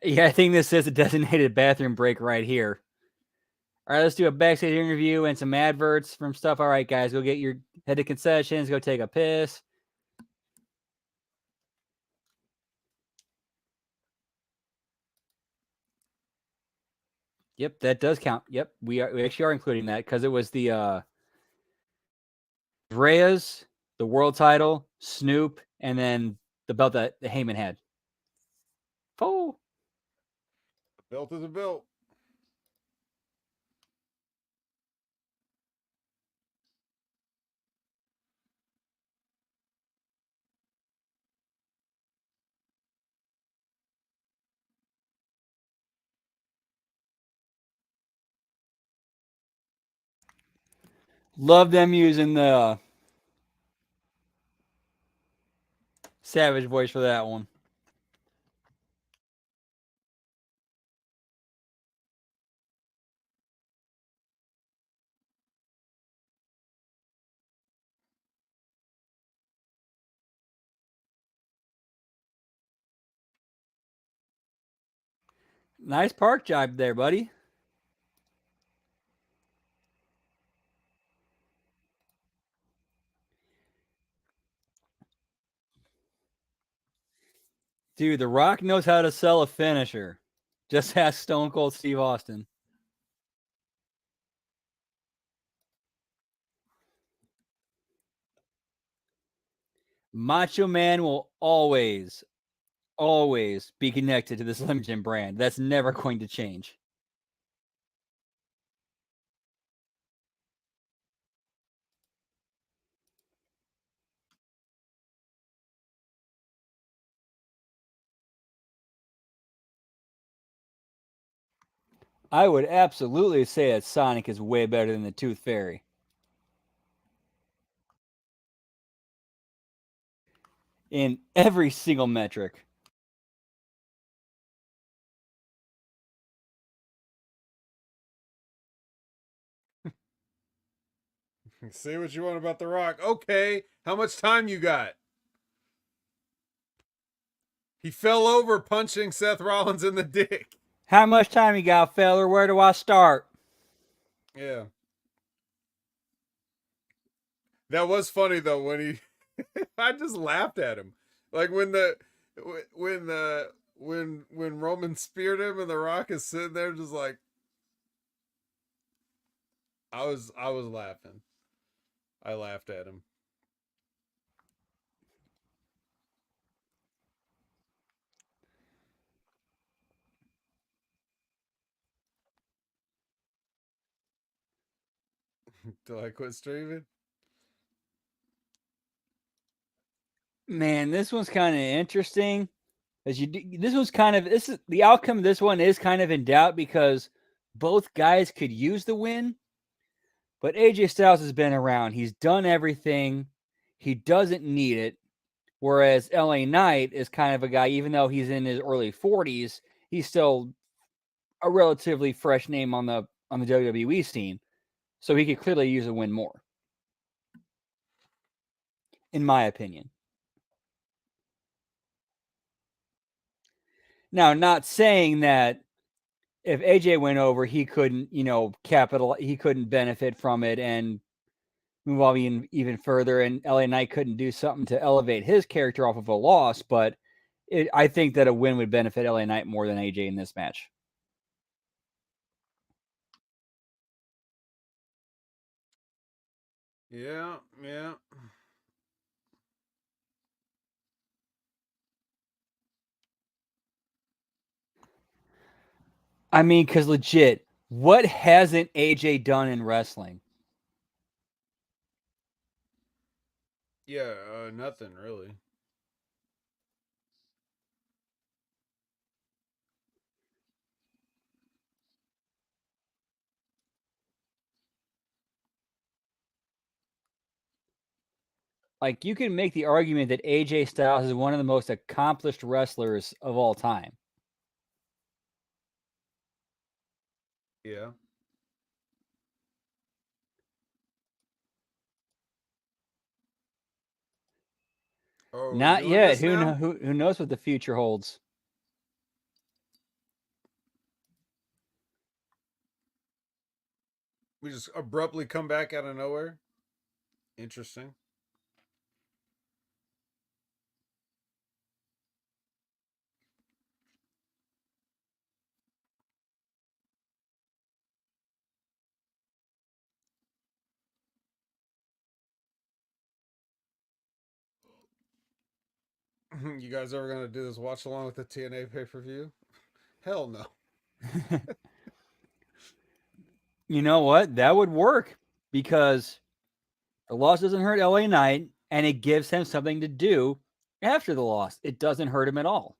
Yeah, I think this is a designated bathroom break right here. All right, let's do a backstage interview and some adverts from stuff. All right, guys, go get your head to concessions, go take a piss. Yep, that does count. Yep, we actually are including that because it was the Reyes, the world title, Snoop, and then the belt that Heyman had. Oh, Belt is a belt. love them using the Savage voice for that one. Nice park job there, buddy. Dude, The Rock knows how to sell a finisher. Just ask Stone Cold Steve Austin. Macho Man will always, always be connected to the Slim Jim brand. That's never going to change. I would absolutely say that Sonic is way better than the Tooth Fairy. In every single metric. Say what you want about The Rock. Okay, how much time you got? He fell over punching Seth Rollins in the dick. How much time you got, feller? Where do I start? Yeah. That was funny though when he I just laughed at him. Like when Roman speared him and The Rock is sitting there just like I was laughing. I laughed at him. Till I quit streaming. Man, this one's kind of interesting. This one's kind of this is the outcome of this one is kind of in doubt because both guys could use the win, but AJ Styles has been around. He's done everything. He doesn't need it. Whereas LA Knight is kind of a guy, even though he's in his early 40s, he's still a relatively fresh name on on the WWE scene, so he could clearly use a win more, in my opinion. Now, not saying that if AJ went over, he couldn't, he couldn't benefit from it and move on even further, and LA Knight couldn't do something to elevate his character off of a loss, but I think that a win would benefit LA Knight more than AJ in this match. Yeah, yeah. I mean, because legit, what hasn't AJ done in wrestling? Yeah, nothing really. Like, you can make the argument that AJ Styles is one of the most accomplished wrestlers of all time. Yeah. Oh, are we Not doing yet. this Who, now? who knows what the future holds? We just abruptly come back out of nowhere. Interesting. You guys ever gonna do this watch along with the TNA pay per view? Hell no. You know what? That would work because the loss doesn't hurt LA Knight and it gives him something to do after the loss. It doesn't hurt him at all.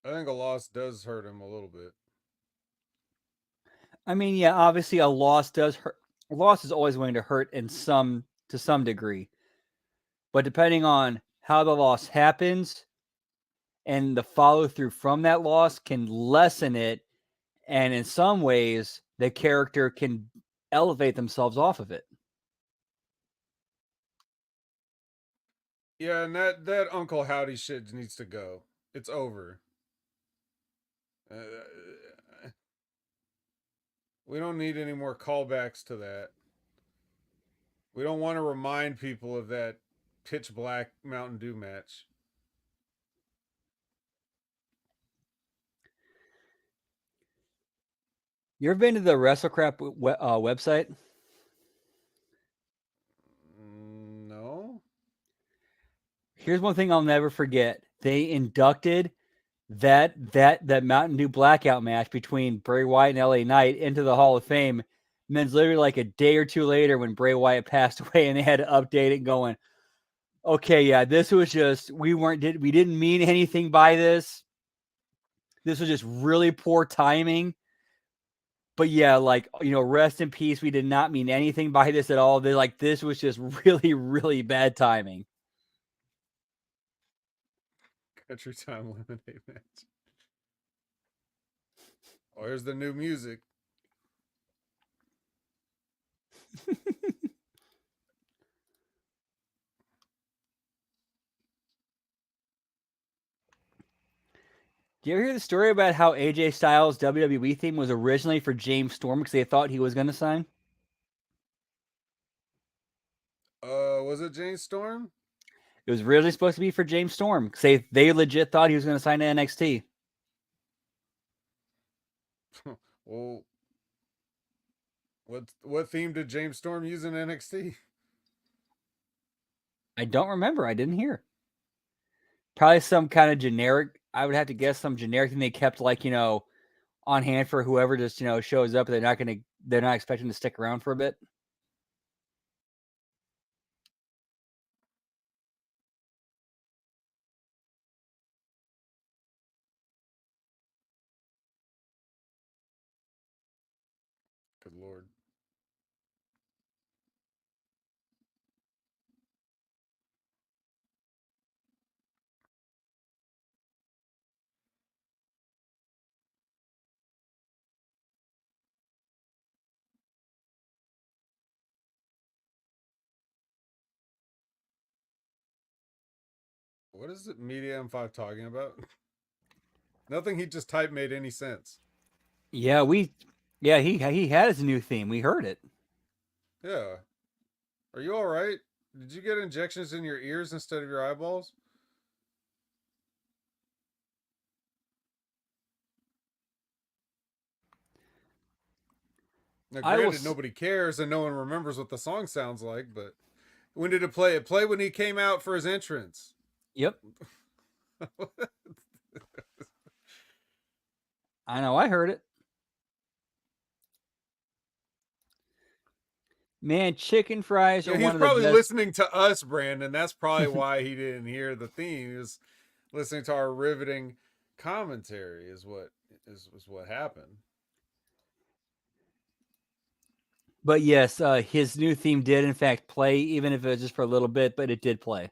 I think a loss does hurt him a little bit. I mean, yeah, obviously a loss does hurt. A loss is always going to hurt to some degree. But depending on how the loss happens and the follow through from that loss can lessen it, and in some ways the character can elevate themselves off of it. Yeah, and that Uncle Howdy shit needs to go. It's over. We don't need any more callbacks to that. We don't want to remind people of that pitch black Mountain Dew match. You ever been to the WrestleCrap website? No. Here's one thing I'll never forget. They inducted that Mountain Dew blackout match between Bray Wyatt and LA Knight into the Hall of Fame. And then it's literally like a day or two later when Bray Wyatt passed away and they had to update it going, okay, yeah, this was just we didn't mean anything by this. This was just really poor timing. But yeah, like, rest in peace. We did not mean anything by this at all. They're like, this was just really, really bad timing. Country Time Lemonade match. Oh, here's the new music. Do you ever hear the story about how AJ Styles' WWE theme was originally for James Storm because they thought he was going to sign? Was it Jane Storm? It was originally supposed to be for James Storm because they legit thought he was going to sign to NXT. Well, what theme did James Storm use in NXT? I don't remember. I didn't hear. Probably some kind of generic. I would have to guess some generic thing they kept on hand for whoever just shows up. They're not expecting to stick around for a bit. Good lord. What is it Media M5 talking about? Nothing he just typed made any sense. Yeah, he had his new theme. We heard it. Yeah. Are you all right? Did you get injections in your ears instead of your eyeballs? Now, I will. granted, nobody cares and no one remembers what the song sounds like, but when did it play? It played when he came out for his entrance. Yep, I know. I heard it. Man, chicken fries are Yeah, he's one of the probably best. listening to us, Brandon. That's probably why he didn't hear the theme. He was listening to our riveting commentary. Is what happened. But yes, his new theme did in fact play, even if it was just for a little bit. But it did play.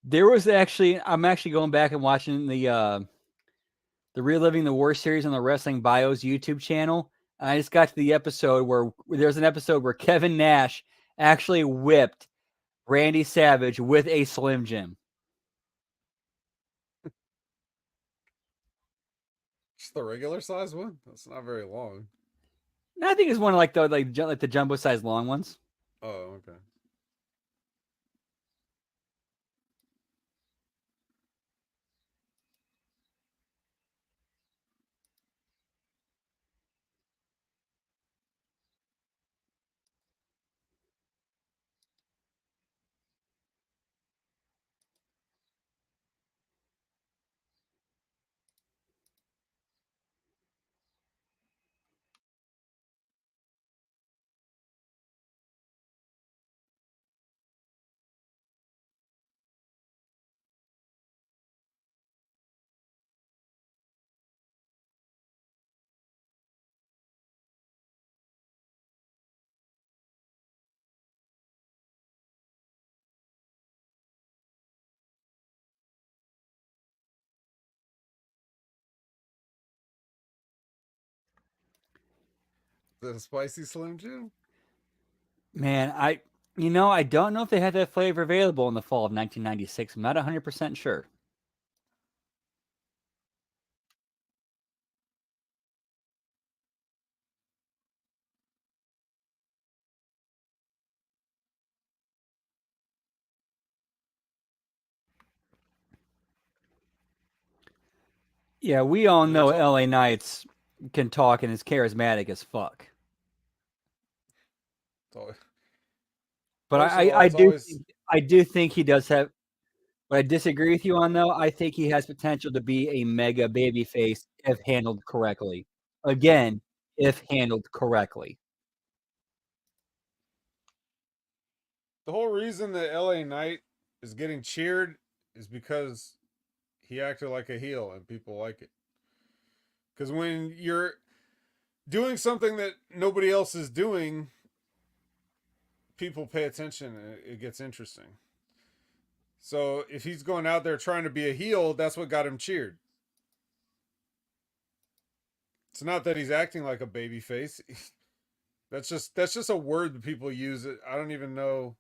There was actually, I'm actually going back and watching the Reliving the War series on the Wrestling Bios YouTube channel. And I just got to the episode where there's an episode where Kevin Nash actually whipped Randy Savage with a Slim Jim. Just the regular size one. That's not very long. And I think it's one of like the jumbo size long ones. Oh, okay. Is that a spicy Slim Jim? Man, I don't know if they had that flavor available in the fall of 1996. I'm not 100% sure. Yeah, we all And they know told. LA Knights can talk and is charismatic as fuck. But First of all, it's always I do think he does have. What I disagree with you on though, I think he has potential to be a mega baby face if handled correctly. Again, if handled correctly. the whole reason that LA Knight is getting cheered is because he acted like a heel and people like it. Because when you're doing something that nobody else is doing, people pay attention and it gets interesting. So if he's going out there trying to be a heel, that's what got him cheered. It's not that he's acting like a baby face. That's just a word that people use. I don't even know.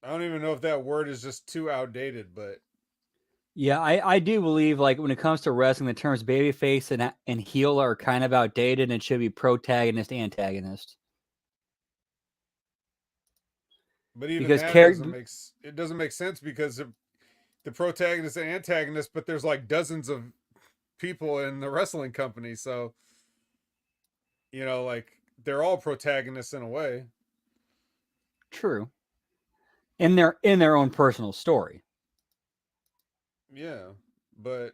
I don't even know if that word is just too outdated, but Yeah, I do believe like when it comes to wrestling, the terms babyface and heel are kind of outdated and should be protagonist antagonist even because that doesn't make sense because the protagonist and antagonist, but there's like dozens of people in the wrestling company, so like they're all protagonists in a way. true in their own personal story. Yeah, but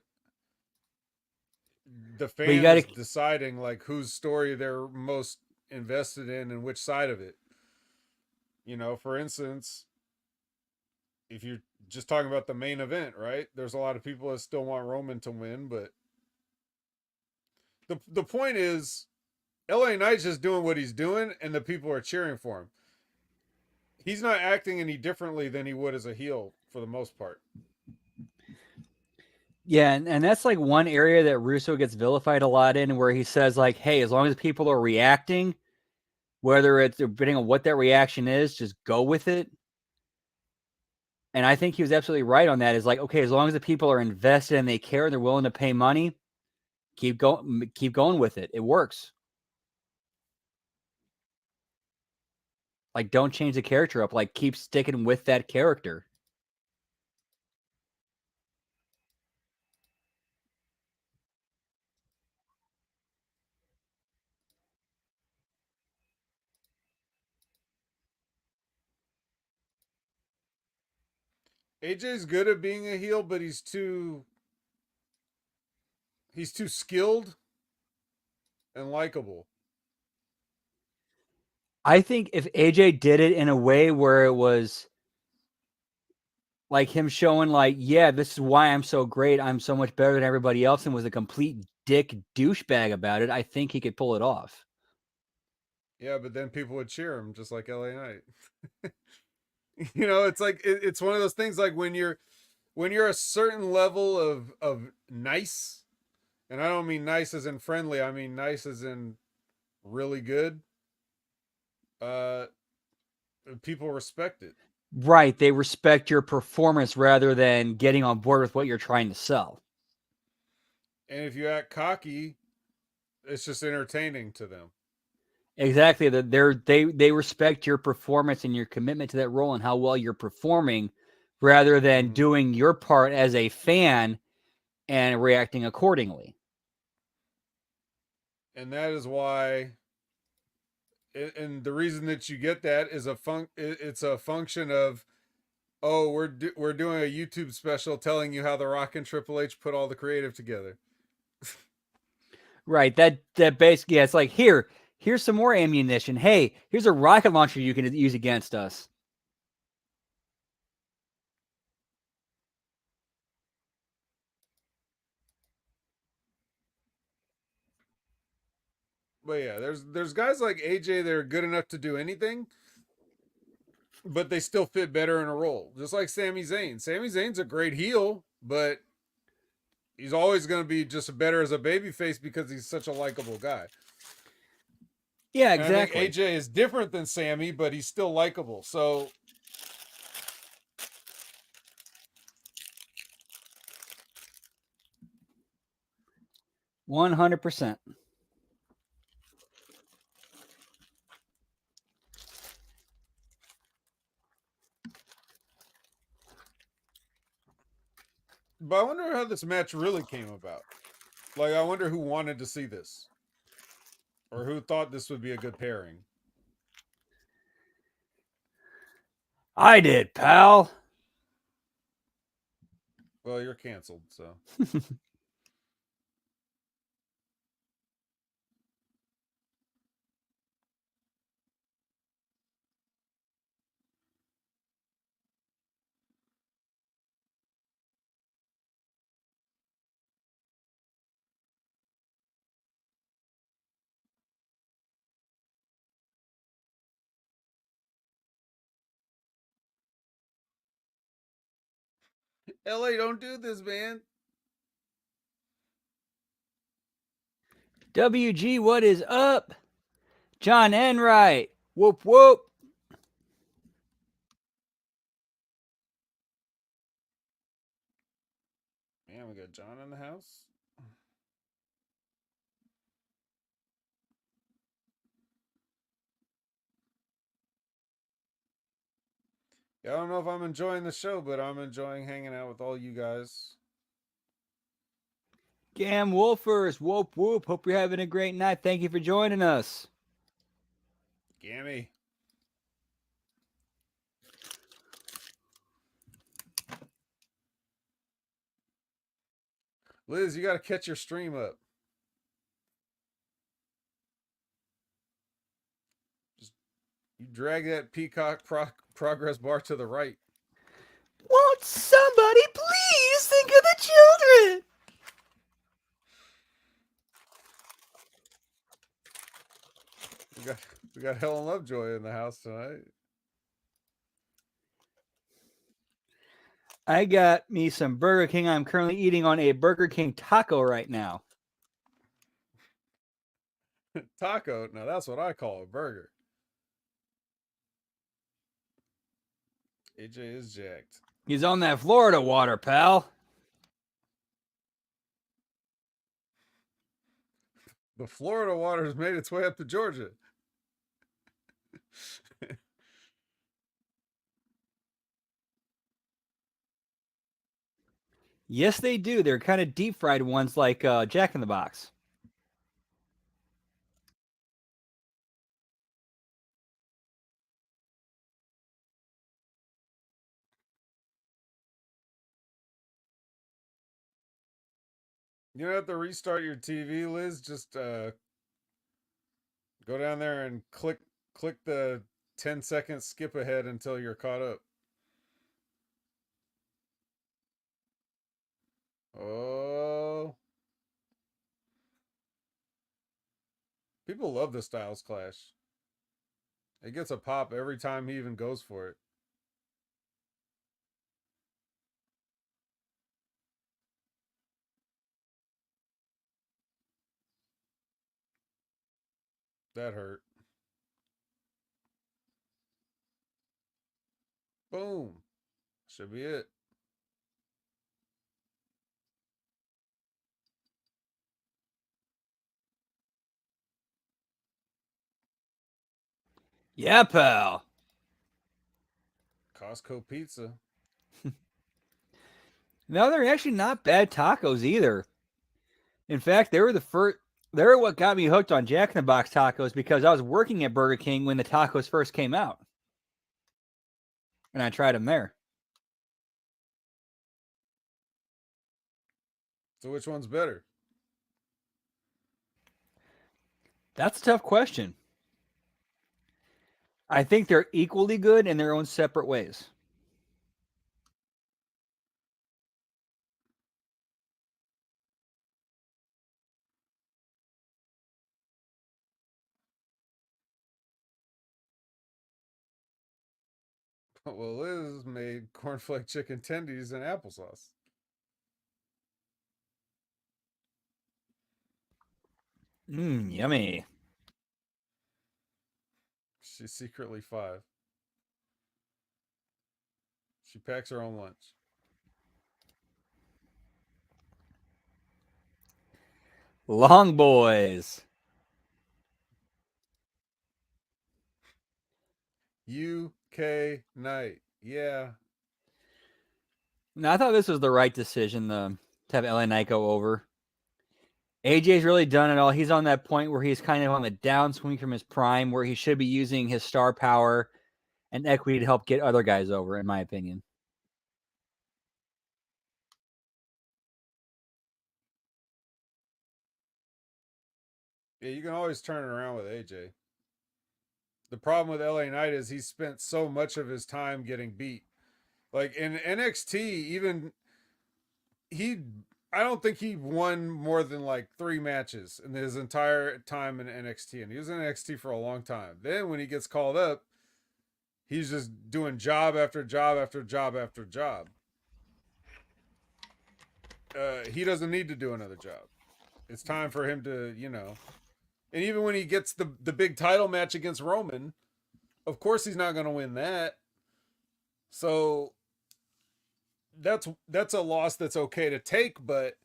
the But you fan got to is deciding like whose story they're most invested in and which side of it. For instance, if you're just talking about the main event, right? There's a lot of people that still want Roman to win, but the point is LA Knight's just doing what he's doing, and the people are cheering for him. He's not acting any differently than he would as a heel for the most part. Yeah, and that's like one area that Russo gets vilified a lot in, where he says like, "Hey, as long as people are reacting, whether it's depending on what that reaction is, just go with it." And I think he was absolutely right on that. Is like, okay, as long as the people are invested and they care and they're willing to pay money, keep going with it. It works. Like, don't change the character up. Like, keep sticking with that character. AJ's good at being a heel, but he's too skilled and likable. I think if AJ did it in a way where it was like him showing like, yeah, this is why I'm so great. I'm so much better than everybody else, and was a complete dick douchebag about it, I think he could pull it off. Yeah, but then people would cheer him just like LA Knight. It's like it's one of those things like when you're a certain level of nice, and I don't mean nice as in friendly, I mean nice as in really good. Uh People respect it. Right. They respect your performance rather than getting on board with what you're trying to sell. And if you act cocky, it's just entertaining to them. Exactly. They respect your performance and your commitment to that role and how well you're performing rather than Mm-hmm. doing your part as a fan and reacting accordingly. And that is why and the reason that you get that is it's a function of, oh, we're doing a YouTube special telling you how The Rock and Triple H put all the creative together. Right. That basically, yeah, it's like, here's some more ammunition. Hey, here's a rocket launcher you can use against us. But yeah, there's guys like AJ that are good enough to do anything, but they still fit better in a role. Just like Sami Zayn. Sami Zayn's a great heel, but he's always going to be just better as a babyface because he's such a likable guy. Yeah, And I think exactly. AJ is different than Sammy, but he's still likable. So 100%. but I wonder how this match really came about. Like, I wonder who wanted to see this or who thought this would be a good pairing. I did, pal. Well, you're canceled, so. LA, don't do this, man. WG, what is up? John Enright. Whoop, whoop. Man, we got John in the house. Yeah, I don't know if I'm enjoying the show, but I'm enjoying hanging out with all you guys. Gam Wolfers. Whoop, whoop. Hope you're having a great night. Thank you for joining us. Gammy. Liz, you got to catch your stream up. Just you drag that peacock progress bar to the right. Won't somebody please think of the children? We got we got Helen Lovejoy in the house tonight. I got me some Burger King. I'm currently eating on a Burger King taco right now. Taco. Now that's what I call a burger. AJ is jacked. He's on that Florida water, pal. The Florida water has made its way up to Georgia. Yes, they do. They're kind of deep fried ones like Jack in the Box. You don't have to restart your TV, Liz. Just go down there and click the 10-second skip ahead until you're caught up. Oh, people love the Styles Clash. It gets a pop every time he even goes for it. That hurt. Boom. Should be it. Yeah, pal. Costco pizza. No, they're actually not bad tacos either. In fact, they were the first. They're what got me hooked on Jack in the Box tacos because I was working at Burger King when the tacos first came out, and I tried them there. So which one's better? That's a tough question. I think they're equally good in their own separate ways. Well, Liz made cornflake chicken tendies and applesauce. Yummy. She's secretly 5. She packs her own lunch. Long boys. UK night. Yeah. Now, I thought this was the right decision to have LA Knight go over. AJ's really done it all. He's on that point where he's kind of on the downswing from his prime, where he should be using his star power and equity to help get other guys over, in my opinion. Yeah, you can always turn it around with AJ. The problem with LA Knight is he spent so much of his time getting beat. Like in NXT, even he I don't think he won more than like 3 matches in his entire time in NXT. And he was in NXT for a long time. Then when he gets called up, he's just doing job after job after job after job. He doesn't need to do another job. It's time for him to, And even when he gets the big title match against Roman, of course he's not going to win that. So that's a loss that's okay to take, but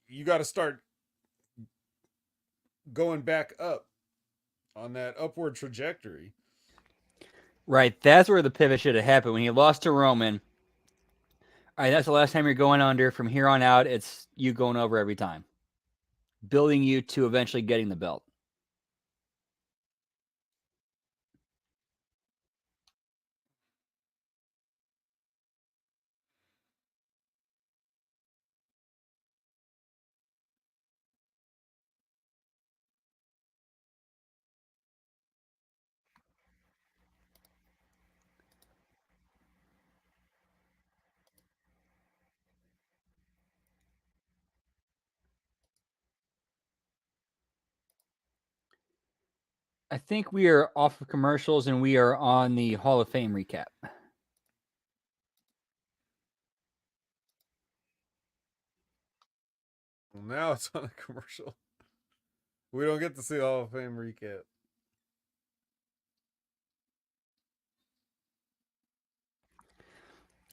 you got to start going back up on that upward trajectory. Right. That's where the pivot should have happened. When he lost to Roman, all right, that's the last time you're going under. From here on out, it's you going over every time, building you to eventually getting the belt. I think we are off of commercials and we are on the Hall of Fame recap. Well, now it's on a commercial. We don't get to see the Hall of Fame recap.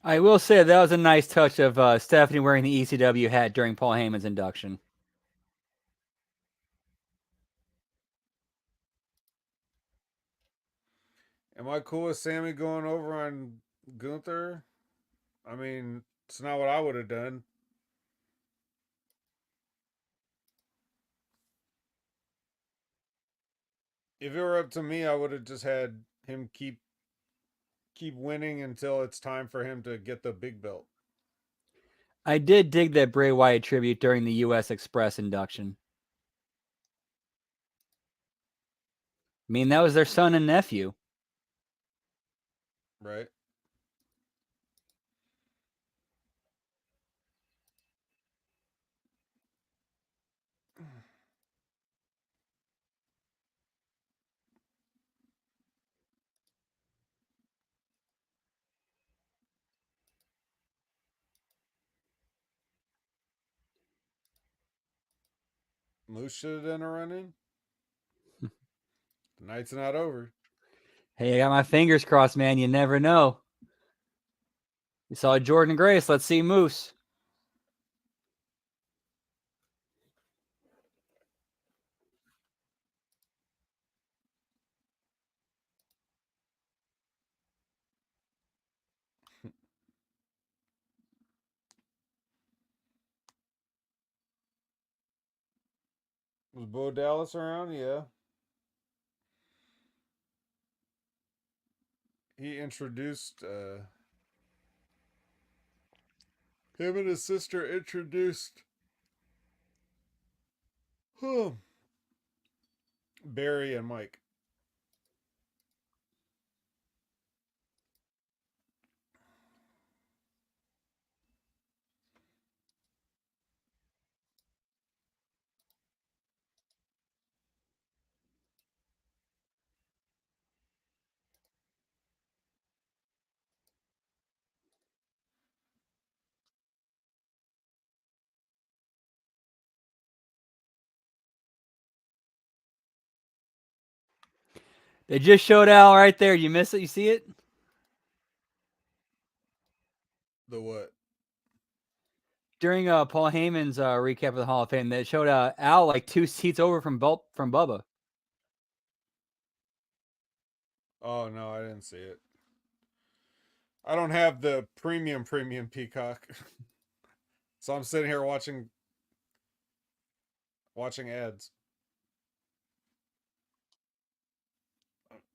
I will say that was a nice touch of Stephanie wearing the ECW hat during Paul Heyman's induction. Am I cool with Sammy going over on Gunther? I mean, it's not what I would have done. If it were up to me, I would have just had him keep winning until it's time for him to get the big belt. I did dig that Bray Wyatt tribute during the U.S. Express induction. I mean, that was their son and nephew. Right? Moose should have done a run in. The night's not over. Hey, I got my fingers crossed, man. You never know. You saw Jordan Grace. Let's see Moose. Was Bo Dallas around? Yeah. He introduced him and his sister introduced Barry and Mike. They just showed Al right there. You miss it? You see it? The what? During Paul Heyman's recap of the Hall of Fame, they showed Al like 2 seats over from Bubba. Oh no, I didn't see it. I don't have the premium Peacock. So I'm sitting here watching ads.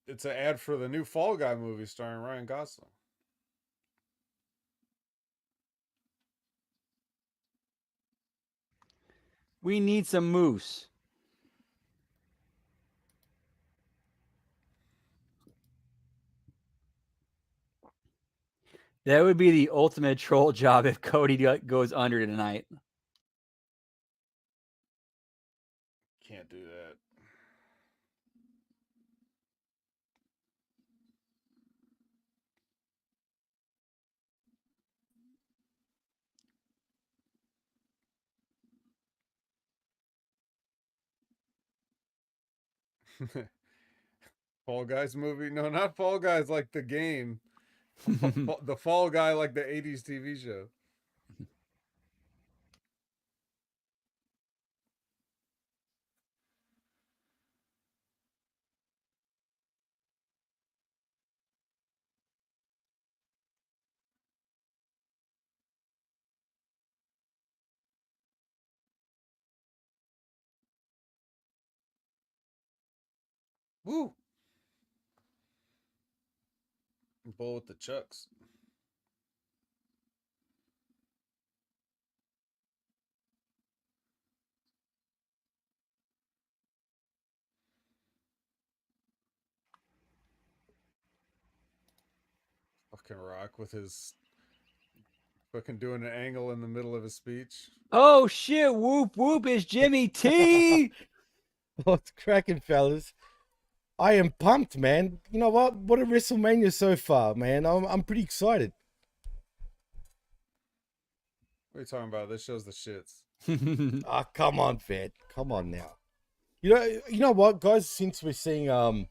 It's an ad for the new Fall Guy movie starring Ryan Gosling. We need some Moose. That would be the ultimate troll job if Cody goes under tonight. Can't do that. Fall Guys movie? No, not Fall Guys like the game. The Fall Guy like the 80s TV show. Woo! Bull with the chucks. Fucking Rock with his fucking doing an angle in the middle of his speech. Oh shit! Whoop whoop is Jimmy T. What's cracking, fellas? I am pumped, man. You know what? What a WrestleMania so far, man. I'm pretty excited. What are you talking about? This shows the shits. Ah, come on, Vet. Come on now. You know what, guys? Since we're seeing the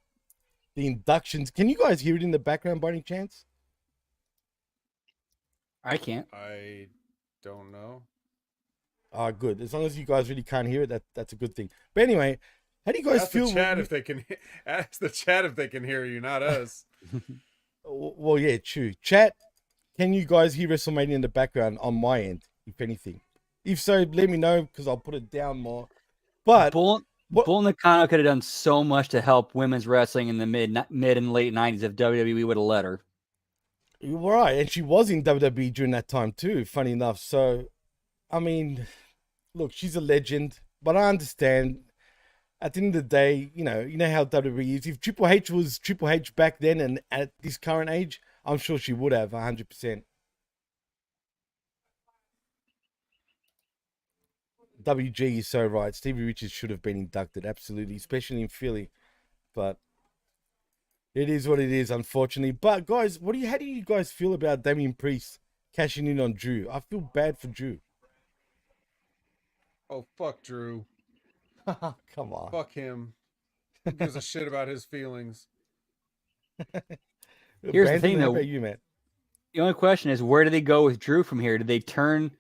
inductions, can you guys hear it in the background by any chance? I can't. I don't know. Ah, good. As long as you guys really can't hear it, that's a good thing. But anyway, how do you guys Ask the feel? chat if they can. Ask the chat if they can hear you, not us. Well, yeah, true. Chat, can you guys hear WrestleMania in the background on my end, if anything? If so, let me know because I'll put it down more. But Bull what? Bull Nakano could have done so much to help women's wrestling in the mid and late 90s if WWE would have let her. You're right, and she was in WWE during that time too. Funny enough. So, I mean, look, she's a legend, but I understand. At the end of the day, you know how WWE is. If Triple H was Triple H back then and at this current age, I'm sure she would have 100%. WG is so right. Stevie Richards should have been inducted, absolutely, especially in Philly. But it is what it is, unfortunately. But guys, how do you guys feel about Damian Priest cashing in on Drew? I feel bad for Drew. Oh fuck Drew. Come on. Fuck him. Who gives a shit about his feelings? Here's the Brandon, thing, how though. about you, man? The only question is, where do they go with Drew from here? Do they turn,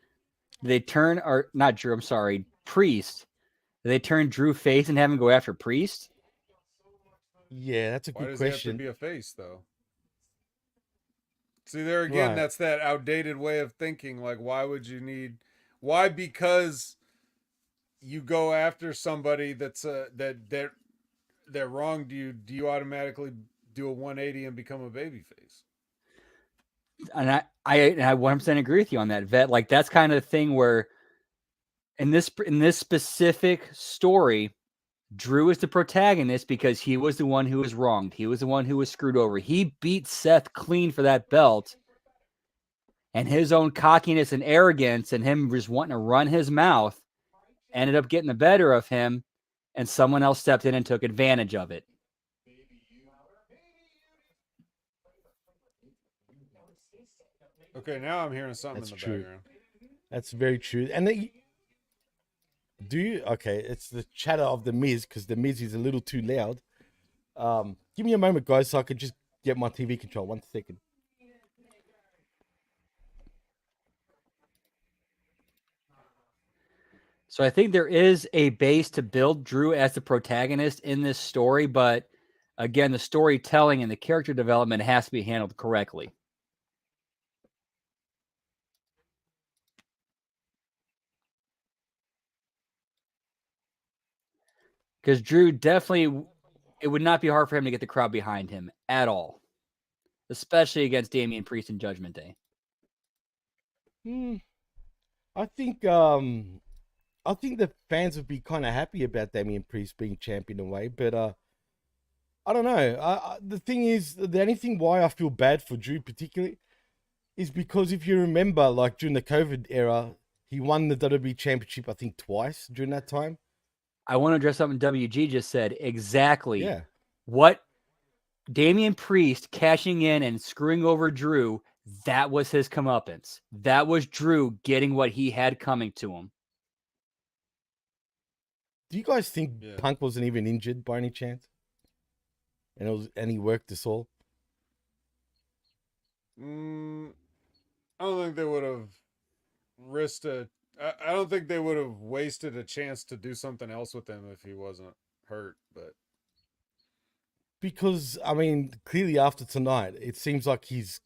or not Drew, I'm sorry, Priest? Do they turn Drew face and have him go after Priest? Yeah, that's a Why good does he have to question. be a face though? See, there again, Right. that's that outdated way of thinking. Like, why would you need? Why? Because you go after somebody that wronged you. Do you automatically do a 180 and become a babyface? And I 100% agree with you on that, Vet. Like, that's kind of the thing where in this specific story, Drew is the protagonist because he was the one who was wronged. He was the one who was screwed over. He beat Seth clean for that belt, and his own cockiness and arrogance and him just wanting to run his mouth ended up getting the better of him, and someone else stepped in and took advantage of it. Okay, now I'm hearing something in That's the true. background. That's very true. And do you? Okay, it's the chatter of the Miz because the Miz is a little too loud. Give me a moment, guys, so I could just get my TV control. 1 second. So I think there is a base to build Drew as the protagonist in this story, but again, the storytelling and the character development has to be handled correctly. Because Drew definitely, it would not be hard for him to get the crowd behind him at all, especially against Damian Priest in Judgment Day. Hmm. I think I think the fans would be kind of happy about Damian Priest being champion in a way, but I don't know. The thing is, the only thing why I feel bad for Drew particularly is because if you remember, like during the COVID era, he won the WWE Championship I think twice during that time. I want to address something WG just said. Exactly Yeah. what Damian Priest cashing in and screwing over Drew, that was his comeuppance. That was Drew getting what he had coming to him. Do you guys think Yeah. Punk wasn't even injured by any chance? And he worked this all? I don't think they would have risked a. I don't think they would have wasted a chance to do something else with him if he wasn't hurt. But Because I mean, clearly after tonight, it seems like he's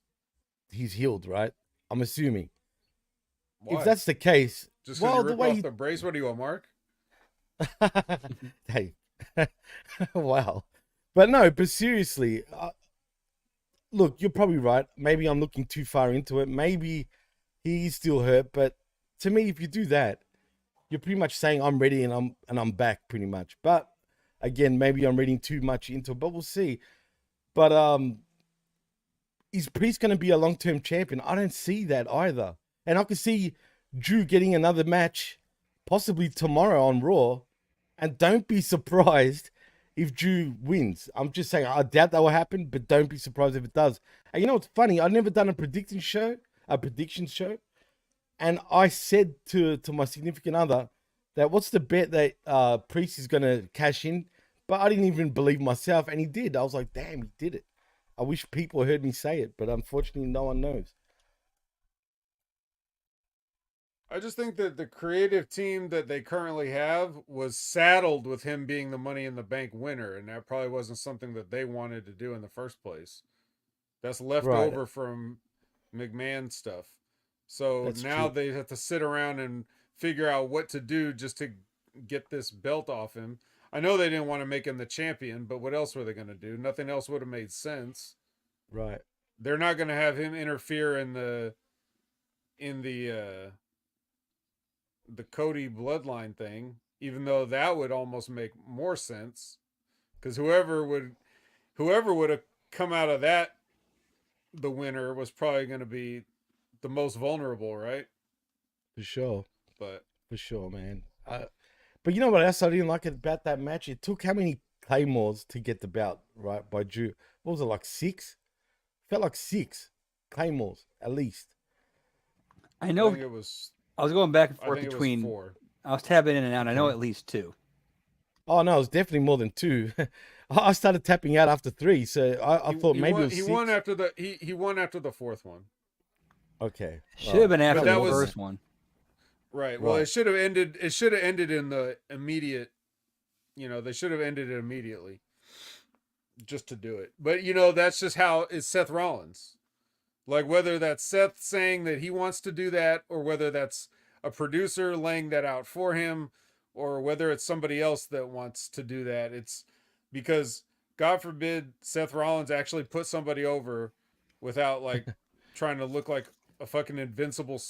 healed, right? I'm assuming. If why? that's the case, Just because you well, the ripped way off the brace? What are you, a Mark? hey, wow. But no, but seriously, look, you're probably right. Maybe I'm looking too far into it. Maybe he's still hurt, but to me, if you do that, you're pretty much saying I'm ready and I'm back pretty much. But again, maybe I'm reading too much into it, but we'll see. But is Priest going to be a long-term champion? I don't see that either. And I could see Drew getting another match possibly tomorrow on Raw. And don't be surprised if Drew wins. I'm just saying I doubt that will happen, but don't be surprised if it does. And you know what's funny? I've never done a prediction show, and I said to my significant other that what's the bet that Priest is gonna cash in, but I didn't even believe myself, and he did. I was like, damn, he did it. I wish people heard me say it, but unfortunately, no one knows. I just think that the creative team that they currently have was saddled with him being the Money in the Bank winner, and that probably wasn't something that they wanted to do in the first place. That's left Right. over from McMahon stuff. So That's now true. they have to sit around and figure out what to do just to get this belt off him. I know they didn't want to make him the champion, but what else were they going to do? Nothing else would have made sense. Right. They're not going to have him interfere in the Cody bloodline thing, even though that would almost make more sense because whoever would have come out of that the winner was probably going to be the most vulnerable, right? For sure. But For sure, man. But you know what else I didn't like about that match? It took how many claymores to get the belt, right? By Drew. What was it, like 6? Felt like 6 claymores, at least. I I know. think it was. I was going back and I forth think it was between. 4. I was tapping in and out. I know Okay. at least 2. Oh, no, it was definitely more than 2. I started tapping out after 3, so I thought maybe it was 6. He won after he won after the 4th one. Okay. Should have been after that the was- first one. Right. Well, Right. it should have ended. It should have ended in the immediate. They should have ended it immediately, just to do it. But that's just how it's Seth Rollins. Like whether that's Seth saying that he wants to do that, or whether that's a producer laying that out for him, or whether it's somebody else that wants to do that. It's because God forbid Seth Rollins actually put somebody over without like trying to look like a fucking invincible,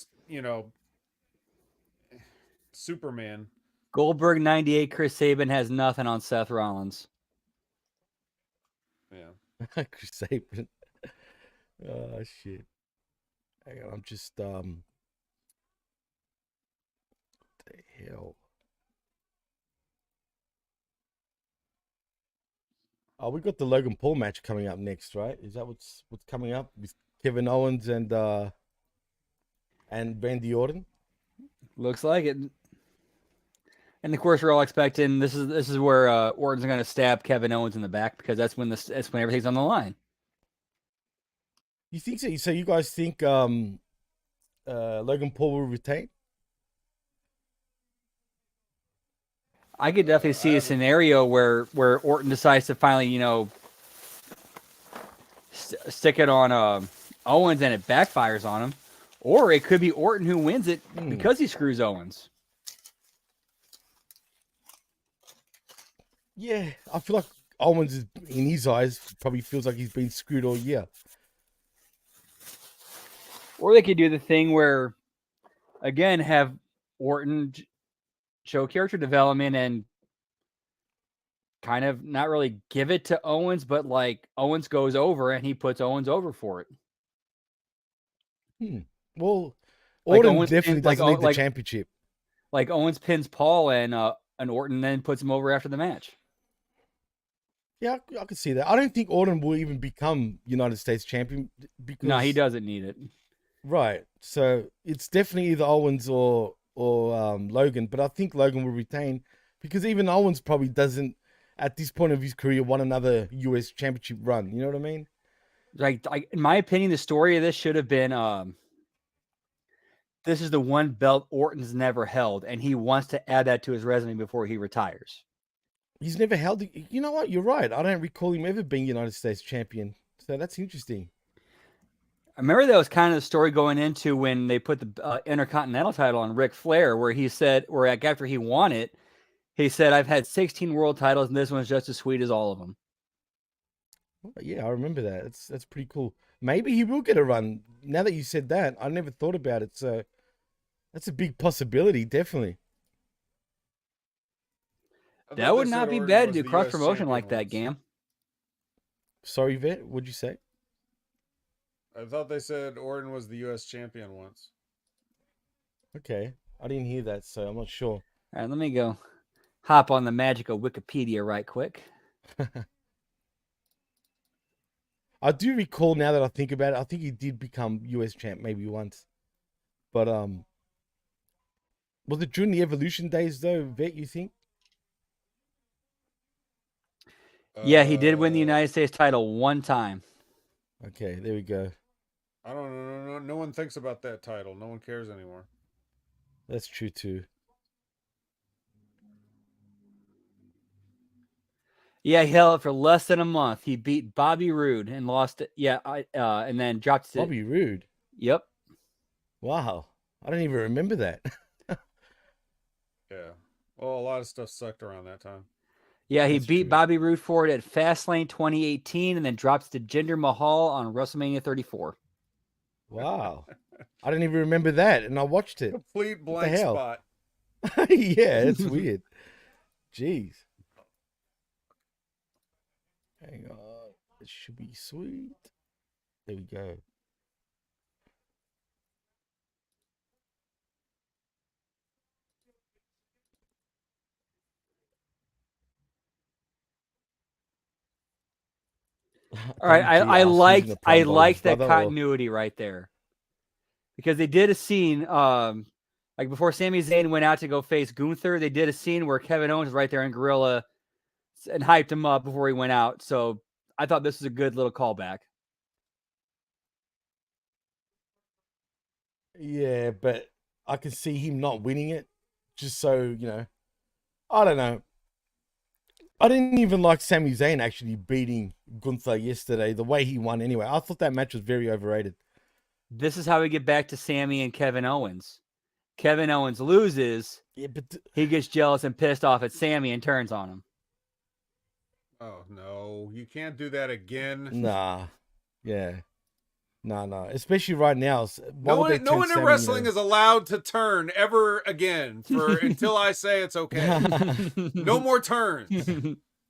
Superman. Goldberg 98. Chris Sabin has nothing on Seth Rollins. Yeah. Chris Sabin. Oh, shit. Hang on, I'm just, what the hell? Oh, we got the Logan Paul match coming up next, right? Is that what's coming up with Kevin Owens and Randy Orton? Looks like it. And of course, we're all expecting this is where Orton's going to stab Kevin Owens in the back because that's when everything's on the line. You think so? So you guys think Logan Paul will retain? I could definitely see a scenario where Orton decides to finally, stick it on Owens and it backfires on him, or it could be Orton who wins it because he screws Owens. Yeah, I feel like Owens is, in his eyes, probably feels like he's been screwed all year. Or they could do the thing where, again, have Orton show character development and kind of not really give it to Owens, but like Owens goes over and he puts Owens over for it. Well, Like Orton Owens definitely pins- doesn't need the championship. Like Owens pins Paul and Orton then puts him over after the match. Yeah, I can see that. I don't think Orton will even become United States champion because No, he doesn't need it. Right. So it's definitely either Owens or Logan, but I think Logan will retain because even Owens probably doesn't, at this point of his career, want another US championship run. You know what I mean? Like in my opinion, the story of this should have been this is the one belt Orton's never held, and he wants to add that to his resume before he retires. He's never held it. You know what? You're right. I don't recall him ever being United States champion. So that's interesting. I remember that was kind of the story going into when they put the Intercontinental title on Ric Flair, where he said, or like after he won it, he said, "I've had 16 world titles, and this one's just as sweet as all of them." Yeah, I remember that. That's pretty cool. Maybe he will get a run. Now that you said that, I never thought about it. So that's a big possibility, definitely. That would not be bad to do cross promotion like that, Gam. Sorry, Vet. What'd you say? I thought they said Orton was the U.S. champion once. Okay, I didn't hear that, so I'm not sure. All right, let me go hop on the magic of Wikipedia right quick. I do recall now that I think about it. I think he did become US champ maybe once, but was it during the Evolution days though? Vet, you think? Yeah, he did win the Uh, United States title one time. Okay, there we go. I don't know. No one thinks about that title. No one cares anymore. That's true too. Yeah, he held it for less than a month. He beat Bobby Roode and lost it. Yeah, and then dropped it. Bobby Roode. Yep. Wow, I don't even remember that. Yeah. Well, a lot of stuff sucked around that time. Yeah, he That's beat true. Bobby Roode for it at Fastlane 2018 and then drops to Jinder Mahal on WrestleMania 34. Wow, I didn't even remember that, and I watched it. Complete What the blank hell? spot. Yeah, it's weird. Jeez. Hang on, it should be sweet. There we go. All right, I WGR using liked the prom by his that brother, or continuity right there because they did a scene like before Sami Zayn went out to go face Gunther. They did a scene where Kevin Owens was right there in Gorilla and hyped him up before he went out. So I thought this was a good little callback. yeah, but I can see him not winning it, just so I don't know. I didn't even like Sami Zayn actually beating Gunther yesterday. The way he won, anyway, I thought that match was very overrated. This is how we get back to Sami and Kevin Owens. Kevin Owens loses. Yeah, but He gets jealous and pissed off at Sami and turns on him. Oh no, you can't do that again. nah, yeah, nah. Especially right now. Why No would they one, no turn one in Sami, wrestling is allowed to turn ever again for until I say it's okay. No more turns.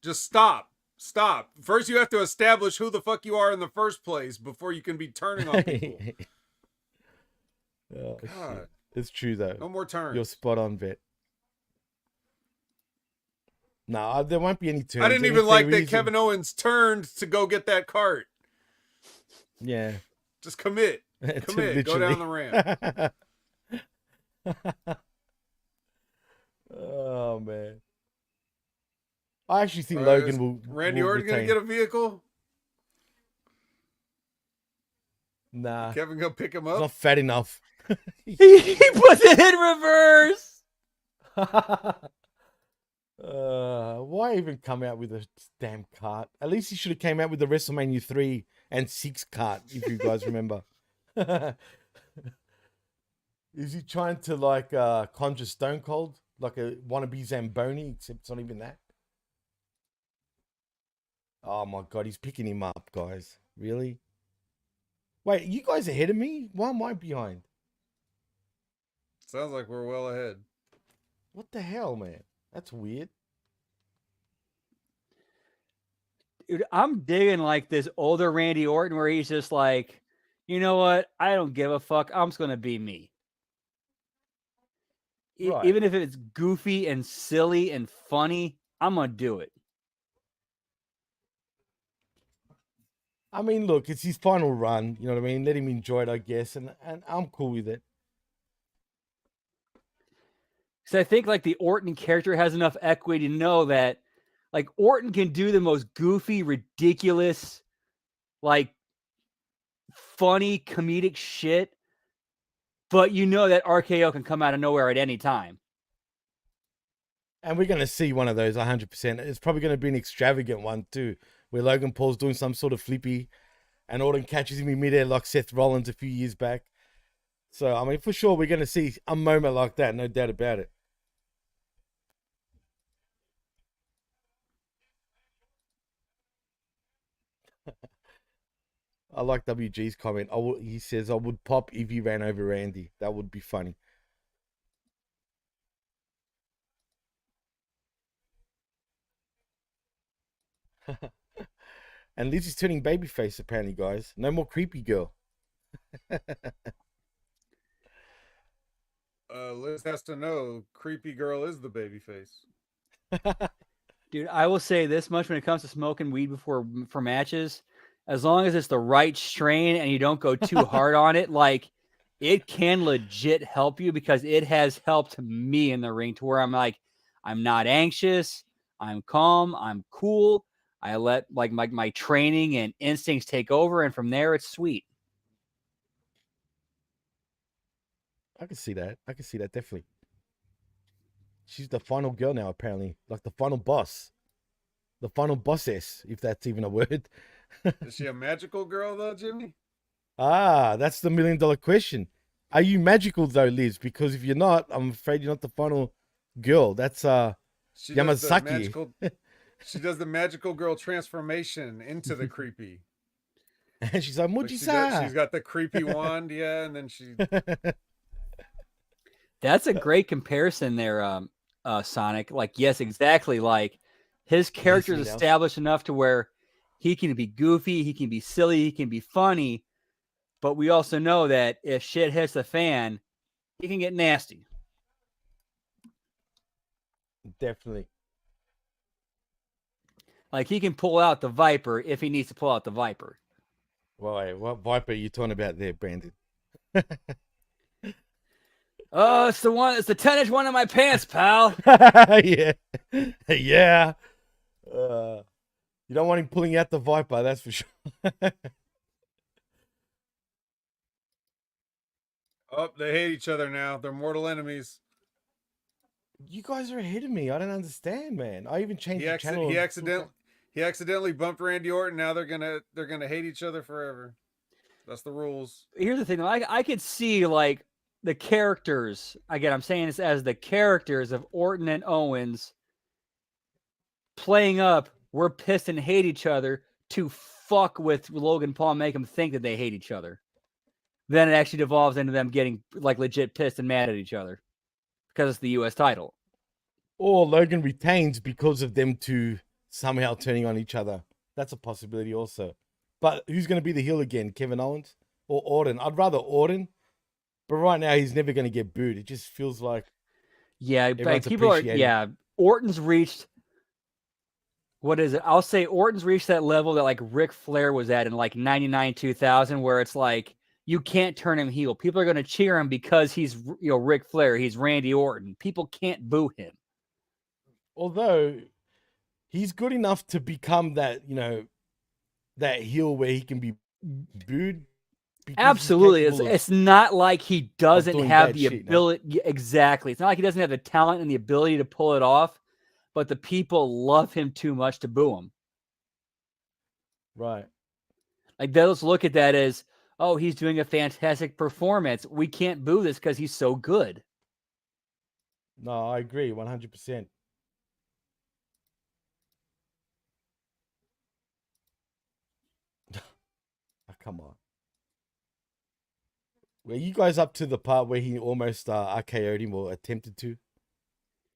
Just stop. Stop. First, you have to establish who the fuck you are in the first place before you can be turning on people. Oh, God. shit. It's true though. No more turns. You're spot on, Vet. No, there won't be any turns. I didn't And even if like there that is, Kevin Owens turned to go get that cart. Yeah. Just commit. Commit. Go down the ramp. Oh man. I actually think Logan will. Randy will Orton gonna retain. get a vehicle? Nah. Kevin gonna pick him He's up? not fat enough. He puts it in reverse. Why even come out with a damn cart? At least he should have came out with the WrestleMania 3 and 6 cart, if you guys remember. Is he trying to like conjure Stone Cold? Like a wannabe Zamboni, except it's not even that? Oh my god, he's picking him up, guys. Really? Wait, you guys ahead of me? Why am I behind? Sounds like we're well ahead. What the hell, man? That's weird. Dude, I'm digging like this older Randy Orton where he's just like, you know what? I don't give a fuck. I'm just gonna be me. Right. Even if it's goofy and silly and funny, I'm gonna do it. I mean, look, it's his final run. You know what I mean? Let him enjoy it, I guess, and I'm cool with it. So I think like the Orton character has enough equity to know that like Orton can do the most goofy, ridiculous, like funny, comedic shit, but you know that RKO can come out of nowhere at any time. And we're going to see one of those 100%. It's probably going to be an extravagant one too, where Logan Paul's doing some sort of flippy and Orton catches him in midair like Seth Rollins a few years back. So, I mean, for sure, we're going to see a moment like that, no doubt about it. I like WG's comment. He says, I would pop if he ran over Randy. That would be funny. And Liz is turning babyface, apparently, guys. No more creepy girl. Liz has to know creepy girl is the babyface. Dude, I will say this much when it comes to smoking weed for matches, as long as it's the right strain and you don't go too hard on it, like it can legit help you because it has helped me in the ring to where I'm like, I'm not anxious, I'm calm, I'm cool. I let like my training and instincts take over, and from there it's sweet. I can see that. I can see that definitely. She's the final girl now, apparently, like the final boss, the final bossess, if that's even a word. Is she a magical girl though, Jimmy? That's the $1,000,000 question. Are you magical though, Liz? Because if you're not, I'm afraid you're not the final girl. That's She does the Yamazaki. magical. She does the magical girl transformation into the creepy. And she's like, Like she's Muji-sa. got the creepy wand, yeah, and then she. That's a great comparison there, Sonic. Like, yes, exactly. Like his character is Anything else? established enough to where he can be goofy, he can be silly, he can be funny, but we also know that if shit hits the fan, he can get nasty. Definitely. Like he can pull out the Viper if he needs to pull out the Viper. Why? What Viper are you talking about there, Brandon? Oh, it's the one. It's the 10-inch one in my pants, pal. Yeah. Yeah. You don't want him pulling out the Viper, that's for sure. Oh, they hate each other now. They're mortal enemies. You guys are ahead of me. I don't understand, man. I even changed He the channel. he accidentally bumped Randy Orton. Now they're gonna hate each other forever. That's the rules. Here's the thing. I could see like the characters. Again, I'm saying this as the characters of Orton and Owens playing up. We're pissed and hate each other to fuck with Logan Paul, and make them think that they hate each other. Then it actually devolves into them getting like legit pissed and mad at each other because it's the U.S. title. Or Logan retains because of them two somehow turning on each other. That's a possibility also. But who's going to be the heel again? Kevin Owens or Orton? I'd rather Orton. But right now, he's never going to get booed. It just feels like Yeah, but everyone's people are. appreciating. Yeah, Orton's reached. What is it? I'll say Orton's reached that level that like Ric Flair was at in like 99, 2000, where it's like you can't turn him heel. People are going to cheer him because he's Ric Flair. He's Randy Orton. People can't boo him. Although he's good enough to become that, that heel where he can be booed. because he's Absolutely. capable of- It's not like he doesn't doing have bad the shit, no? ability. Yeah, exactly. It's not like he doesn't have the talent and the ability to pull it off, but the people love him too much to boo him. Right. Like they'll just look at that as, oh, he's doing a fantastic performance. We can't boo this because he's so good. No, I agree 100%. Oh, come on. Were you guys up to the part where he almost RKO'd him or attempted to?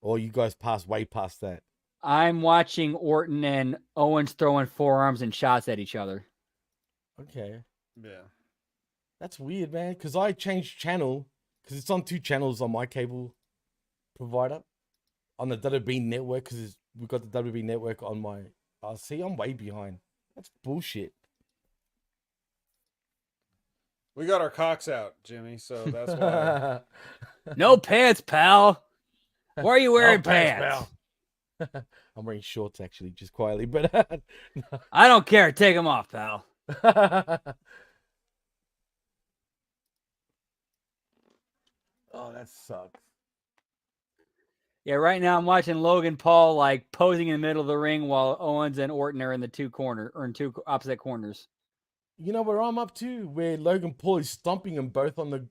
Or you guys passed way past that? I'm watching Orton and Owens throwing forearms and shots at each other. Okay. Yeah. That's weird, man. Because I changed channel. Because it's on 2 channels on my cable provider. On the WB network. Because we've got the WB network on my... Oh, see, I'm way behind. That's bullshit. We got our cocks out, Jimmy, so that's why. No pants, pal. Why are you wearing No pants, pants? I'm wearing shorts, actually, just quietly. But I don't care. Take them off, pal. Oh, that sucks. Yeah, right now I'm watching Logan Paul like posing in the middle of the ring while Owens and Orton are in the two opposite corners. You know where I'm up to? Where Logan Paul is stomping them both on the,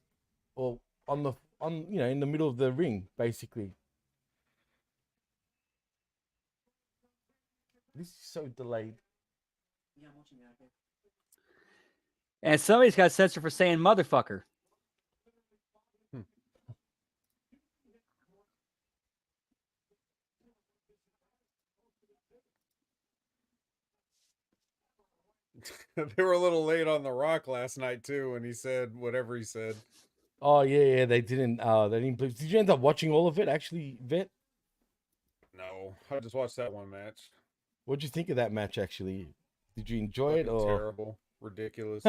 in the middle of the ring, basically. This is so delayed. Yeah, I'm watching that. And somebody's got censored for saying motherfucker. They were a little late on The Rock last night too, when he said whatever he said. Oh yeah, they didn't. Did you end up watching all of it? Actually, Vet? know. I just watched that one match. What'd you think of that match? Actually, did you enjoy it Fucking or? terrible, ridiculous.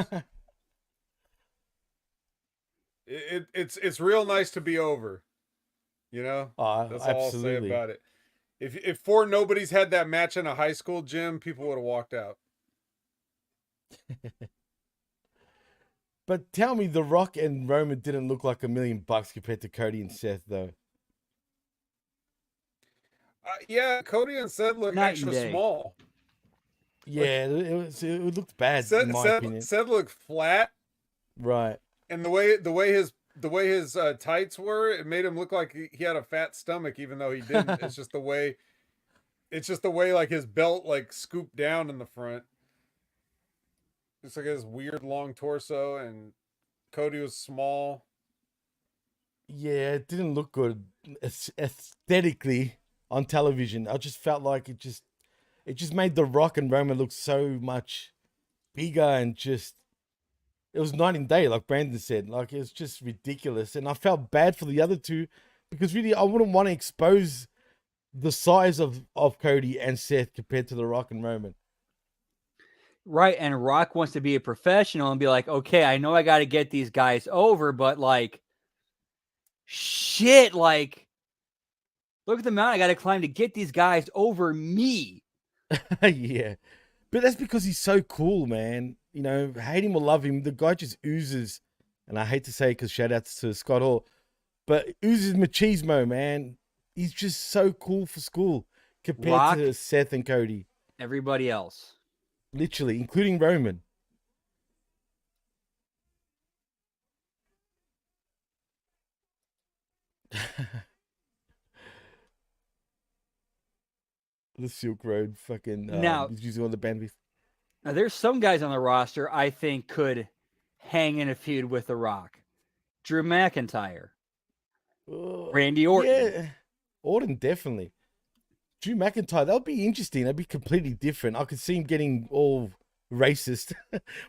It's real nice to be over. You know, Oh, that's all I'll say absolutely. about it. If four nobodies had that match in a high school gym, people would have walked out. But tell me, The Rock and Roman didn't look like $1 million compared to Cody and Seth, though. Yeah, Cody and Seth look Night and extra day. small. Like Yeah, it looked bad in my opinion. Seth looked flat, Right. and the way his tights were, it made him look like he had a fat stomach, even though he didn't. It's just the way like his belt like scooped down in the front. It's like his weird long torso, and Cody was small. Yeah, it didn't look good aesthetically on television. I just felt like it just made The Rock and Roman look so much bigger and just it was night and day, like Brandon said. Like it was just ridiculous, and I felt bad for the other two because really I wouldn't want to expose the size of Cody and Seth compared to The Rock and Roman. Right. And Rock wants to be a professional and be like, okay, I know I got to get these guys over, but like, shit, like, look at the mountain I got to climb to get these guys over me. Yeah, but that's because he's so cool, man. You know, hate him or love him, the guy just oozes. And I hate to say, because shout outs to Scott Hall, but oozes machismo, man. He's just so cool for school compared Rock, to Seth and Cody, everybody else. literally, including Roman. The Silk Road, fucking, Now, he's using all the band. now, there's some guys on the roster I think could hang in a feud with The Rock. Drew McIntyre, Randy Orton. Yeah, Orton definitely. Drew McIntyre, that would be interesting. That'd be completely different. I could see him getting all racist.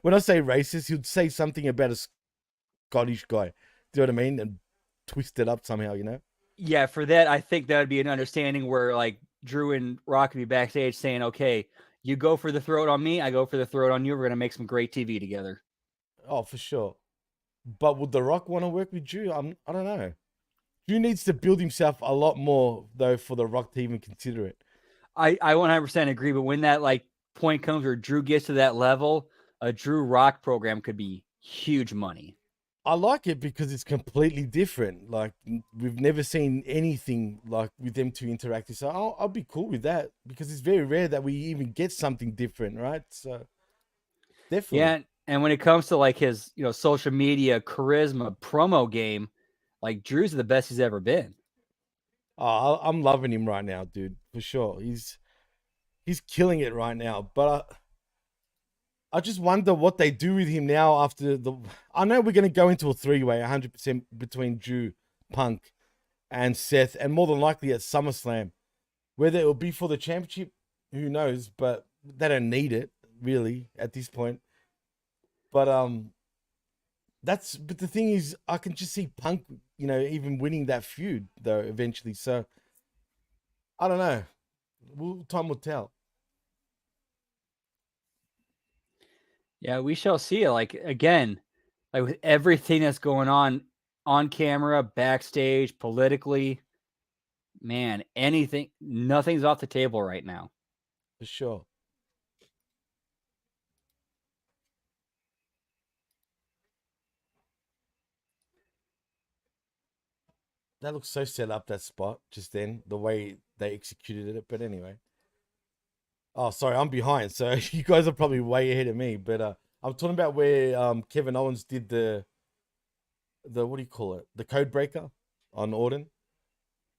When I say racist, he'd say something about a Scottish guy. Do you know what I mean? And twist it up somehow, you know? Yeah, for that, I think that would be an understanding where like Drew and Rock would be backstage saying, okay, you go for the throat on me, I go for the throat on you. We're going to make some great TV together. Oh, for sure. But would The Rock want to work with Drew? I don't know. Drew needs to build himself a lot more, though, for The Rock to even consider it. I 100% agree. But when that like point comes where Drew gets to that level, a Drew Rock program could be huge money. I like it because it's completely different. Like we've never seen anything like with them two interacting. So I'll be cool with that because it's very rare that we even get something different, right? So definitely. Yeah, and when it comes to like his social media charisma promo game, like Drew's the best he's ever been. Oh, I'm loving him right now, dude, for sure. He's killing it right now. But I just wonder what they do with him now after the. I know we're going to go into a three-way, 100% between Drew, Punk, and Seth, and more than likely at SummerSlam. Whether it will be for the championship, who knows? But they don't need it really at this point. But but the thing is, I can just see Punk, even winning that feud though eventually. So I don't know. Time will tell. Yeah, we shall see. Like again, like with everything that's going on camera, backstage, politically, man, nothing's off the table right now. For sure. That looks so set up, that spot just then, the way they executed it. But anyway. Oh, sorry, I'm behind. So you guys are probably way ahead of me. But I'm talking about where Kevin Owens did the what do you call it? The code breaker on Orton.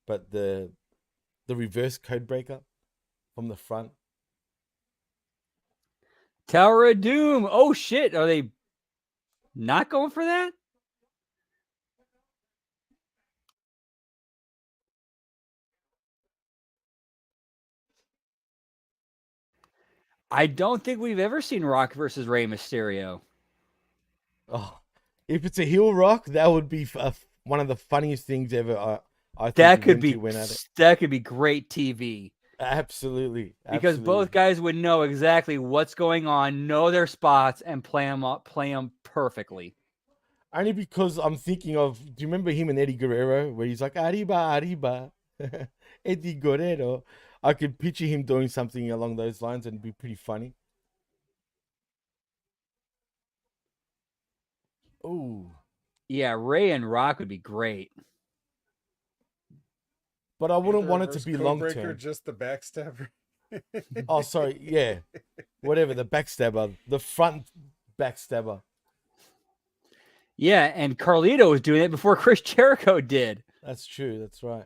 But the reverse code breaker from the front. Tower of Doom. Oh shit, are they not going for that? I don't think we've ever seen Rock versus Rey Mysterio. Oh, if it's a heel Rock, that would be one of the funniest things ever. I think That if could them be two went at it. that could be great TV. Absolutely. Because both guys would know exactly what's going on, know their spots, and play them perfectly. Only because I'm thinking of, do you remember him and Eddie Guerrero, where he's like, Arriba, Arriba, Eddie Guerrero? I could picture him doing something along those lines and it'd be pretty funny. Oh, Yeah, Ray and Rock would be great. but I Ain't wouldn't the want it to reverse be code long breaker term. just the backstabber? Oh, sorry, yeah, whatever, the backstabber, the front backstabber. Yeah, and Carlito was doing it before Chris Jericho did. That's true. That's right.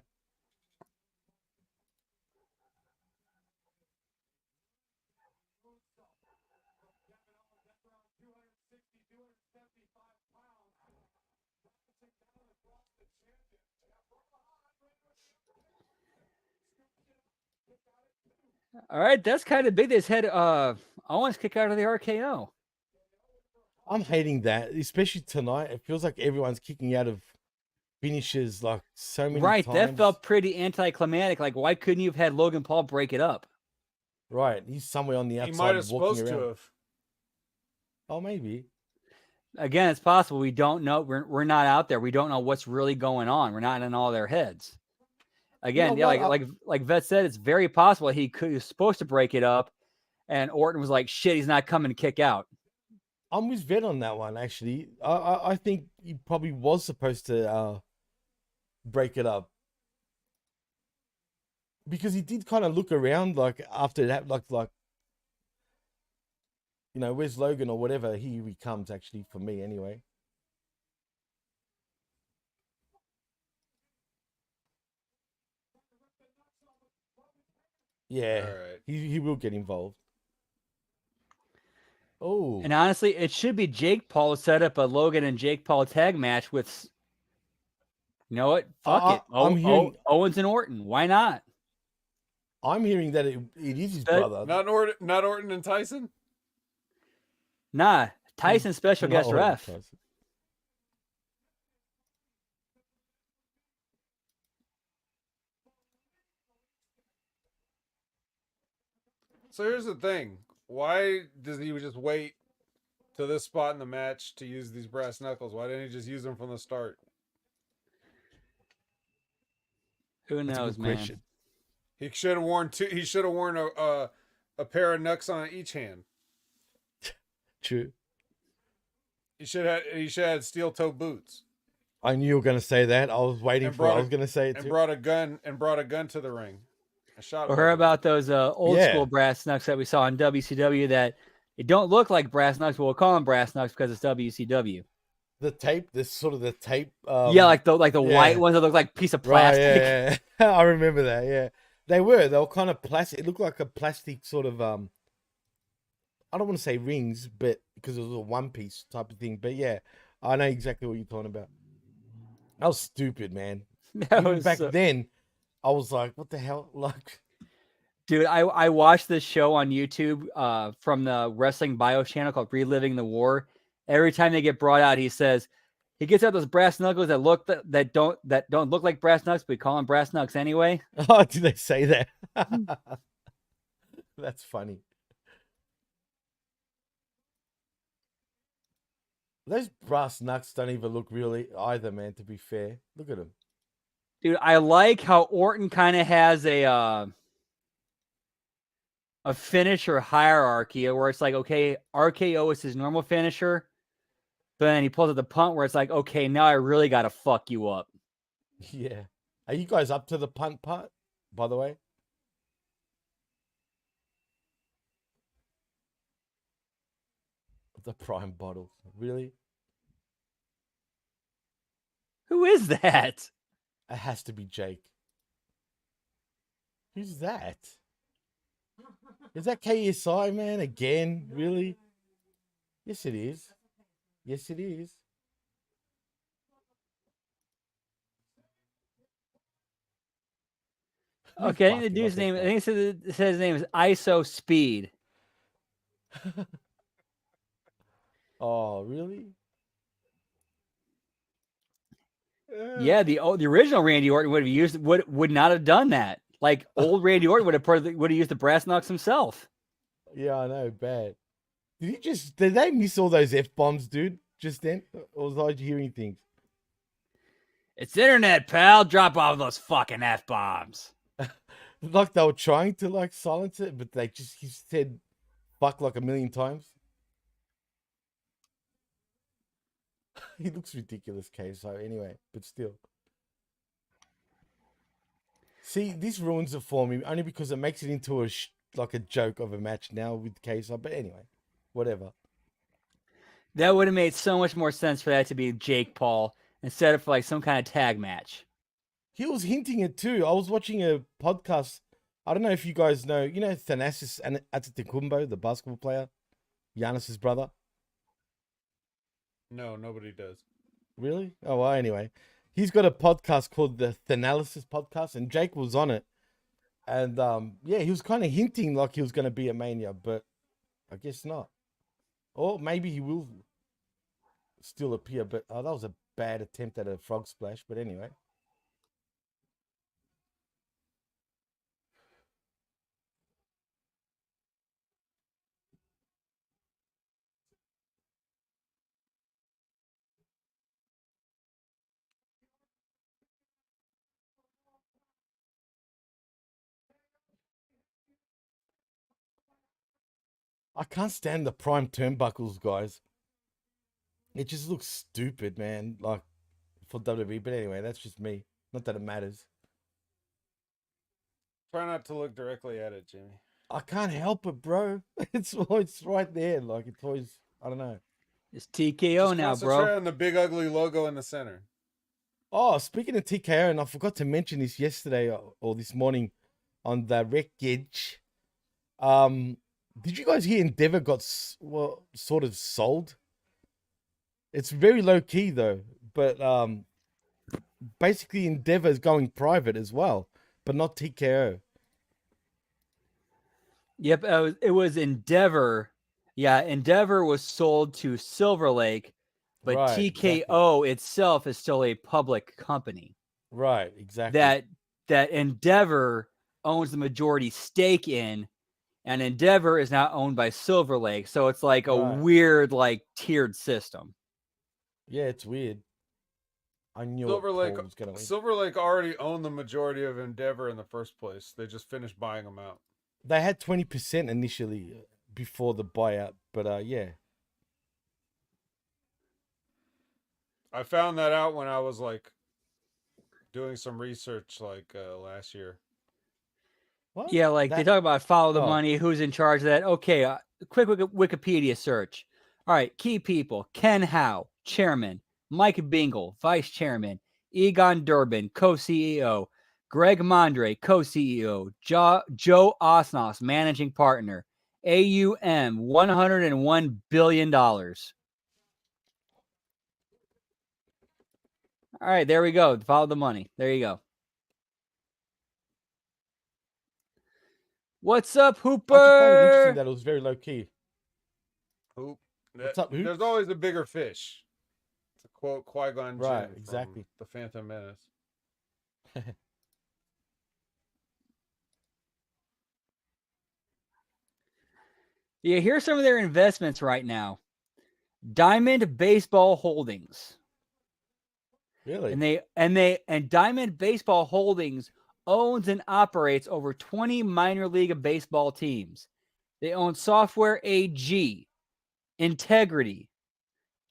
All right, that's kind of big. This head Owens kick out of the RKO. I'm hating that, especially tonight. It feels like everyone's kicking out of finishes like so many Right, times. that felt pretty anticlimactic. Like, why couldn't you have had Logan Paul break it up? Right, he's somewhere on the He outside might have walking supposed around. to have. Oh, maybe. Again, it's possible. We don't know. We're not out there. We don't know what's really going on. We're not in all their heads. Again, You know yeah, what? like Vet said, it's very possible he was supposed to break it up, and Orton was like, "Shit, he's not coming to kick out." I'm with Vet on that one. Actually, I think he probably was supposed to break it up because he did kind of look around like after that, like you know, where's Logan or whatever. Here he comes. Actually, for me anyway. Yeah, All right. he will get involved. Oh, And honestly, it should be Jake Paul set up a Logan and Jake Paul tag match with, you know what? Fuck it. I'm hearing Owens and Orton. Why not? I'm hearing that it is his But- brother. Not Orton and Tyson? Nah, Tyson special Not guest Orton ref. Tyson. So here's the thing. Why does he just wait to this spot in the match to use these brass knuckles? Why didn't he just use them from the start? Who That's a knows, good man? question. He should have worn two. He should have worn a pair of knucks on each hand. True. He should have had steel toe boots. I knew you were going to say that. I was waiting And for it. I brought was going to say it And too. brought a gun to the ring. A shot. Or heard about those old Yeah. school brass knucks that we saw in WCW that it don't look like brass knucks, but we'll call them brass knucks because it's WCW. The tape, this sort of the tape. Yeah, like the yeah. white ones that look like a piece of Right, plastic. yeah. I remember that. Yeah, they were kind of plastic. It looked like a plastic sort of I don't want to say rings, but because it was a one piece type of thing. But yeah, I know exactly what you're talking about. That was stupid, man. That Even was back so- then, I was like, what the hell? Like, Dude, I watched this show on YouTube from the Wrestling Bio channel called Reliving the War. Every time they get brought out, he says he gets out those brass knuckles that don't look like brass knucks, but we call them brass knucks anyway. oh, did they say that? That's funny. Those brass knucks don't even look really either, man, to be fair. Look at them. Dude, I like how Orton kind of has a finisher hierarchy where it's like, okay, RKO is his normal finisher, but then he pulls at the punt where it's like, okay, now I really got to fuck you up. Yeah. Are you guys up to the punt part, by the way? The prime bottle. Really? Who is that? It has to be Jake. Who's that? Is that KSI, man? Again? Really? Yes, it is. Yes, it is. Okay, I think the Fucking dude's like name. that I think it says his name is ISO Speed. guy. Oh, really? Yeah, the original Randy Orton would not have done that. Like old Randy Orton would have used the brass knucks himself. Yeah, I know, bad. Did they miss all those F-bombs, dude, just then? Or was I hearing things? It's internet, pal. Drop off those fucking F-bombs. Like they were trying to like silence it, but he said fuck like a million times. He looks ridiculous, KSO, anyway, but still. See, this ruins it for me only because it makes it into like a joke of a match now with KSO. But anyway, whatever. That would have made so much more sense for that to be Jake Paul instead of like some kind of tag match. He was hinting it too. I was watching a podcast. I don't know if you guys know, Thanasis Antetokounmpo, the basketball player, Giannis's brother. No, nobody does. Really? Oh, well, anyway. He's got a podcast called the Thanalysis Podcast, and Jake was on it. And, yeah, he was kind of hinting like he was going to be a Mania, but I guess not. Or maybe he will still appear, but that was a bad attempt at a frog splash, but anyway. I can't stand the prime turnbuckles, guys. It just looks stupid, man. Like for WWE. But anyway, that's just me. Not that it matters. Try not to look directly at it, Jimmy. I can't help it, bro. It's right there. Like it's always, I don't know. It's TKO Just now, concentrate bro. on the big ugly logo in the center. Oh, speaking of TKO, and I forgot to mention this yesterday or this morning on the wreckage. Did you guys hear Endeavor got sort of sold? It's very low key though, but basically Endeavor is going private as well, but not TKO. Yep, it was Endeavor. Yeah, Endeavor was sold to Silver Lake, but Right, TKO itself is still a public company. Right, exactly. That Endeavor owns the majority stake in, and Endeavor is now owned by Silver Lake. So it's like a weird, like tiered system. Yeah, it's weird. I knew Silver Lake was gonna win. Silver Lake already owned the majority of Endeavor in the first place. They just finished buying them out. They had 20% initially before the buyout, but yeah. I found that out when I was like doing some research like last year. What? Yeah, like they talk about follow the money, who's in charge of that. Okay, quick Wikipedia search. All right, key people: Ken Howe, chairman; Mike Bingle, vice chairman; Egon Durbin, co-CEO; Greg Mondre, co-CEO; Joe Osnos, managing partner; AUM, $101 billion. All right, there we go. Follow the money. There you go. What's up, Hooper? I just find it interesting that it was very low key. Hoop. What's up, Hoops? There's always a bigger fish. To quote Qui-Gon Jinn Right, exactly. from The Phantom Menace. Yeah, here's some of their investments right now. Diamond Baseball Holdings. Really? And Diamond Baseball Holdings owns and operates over 20 minor league baseball teams. They own Software AG, Integrity,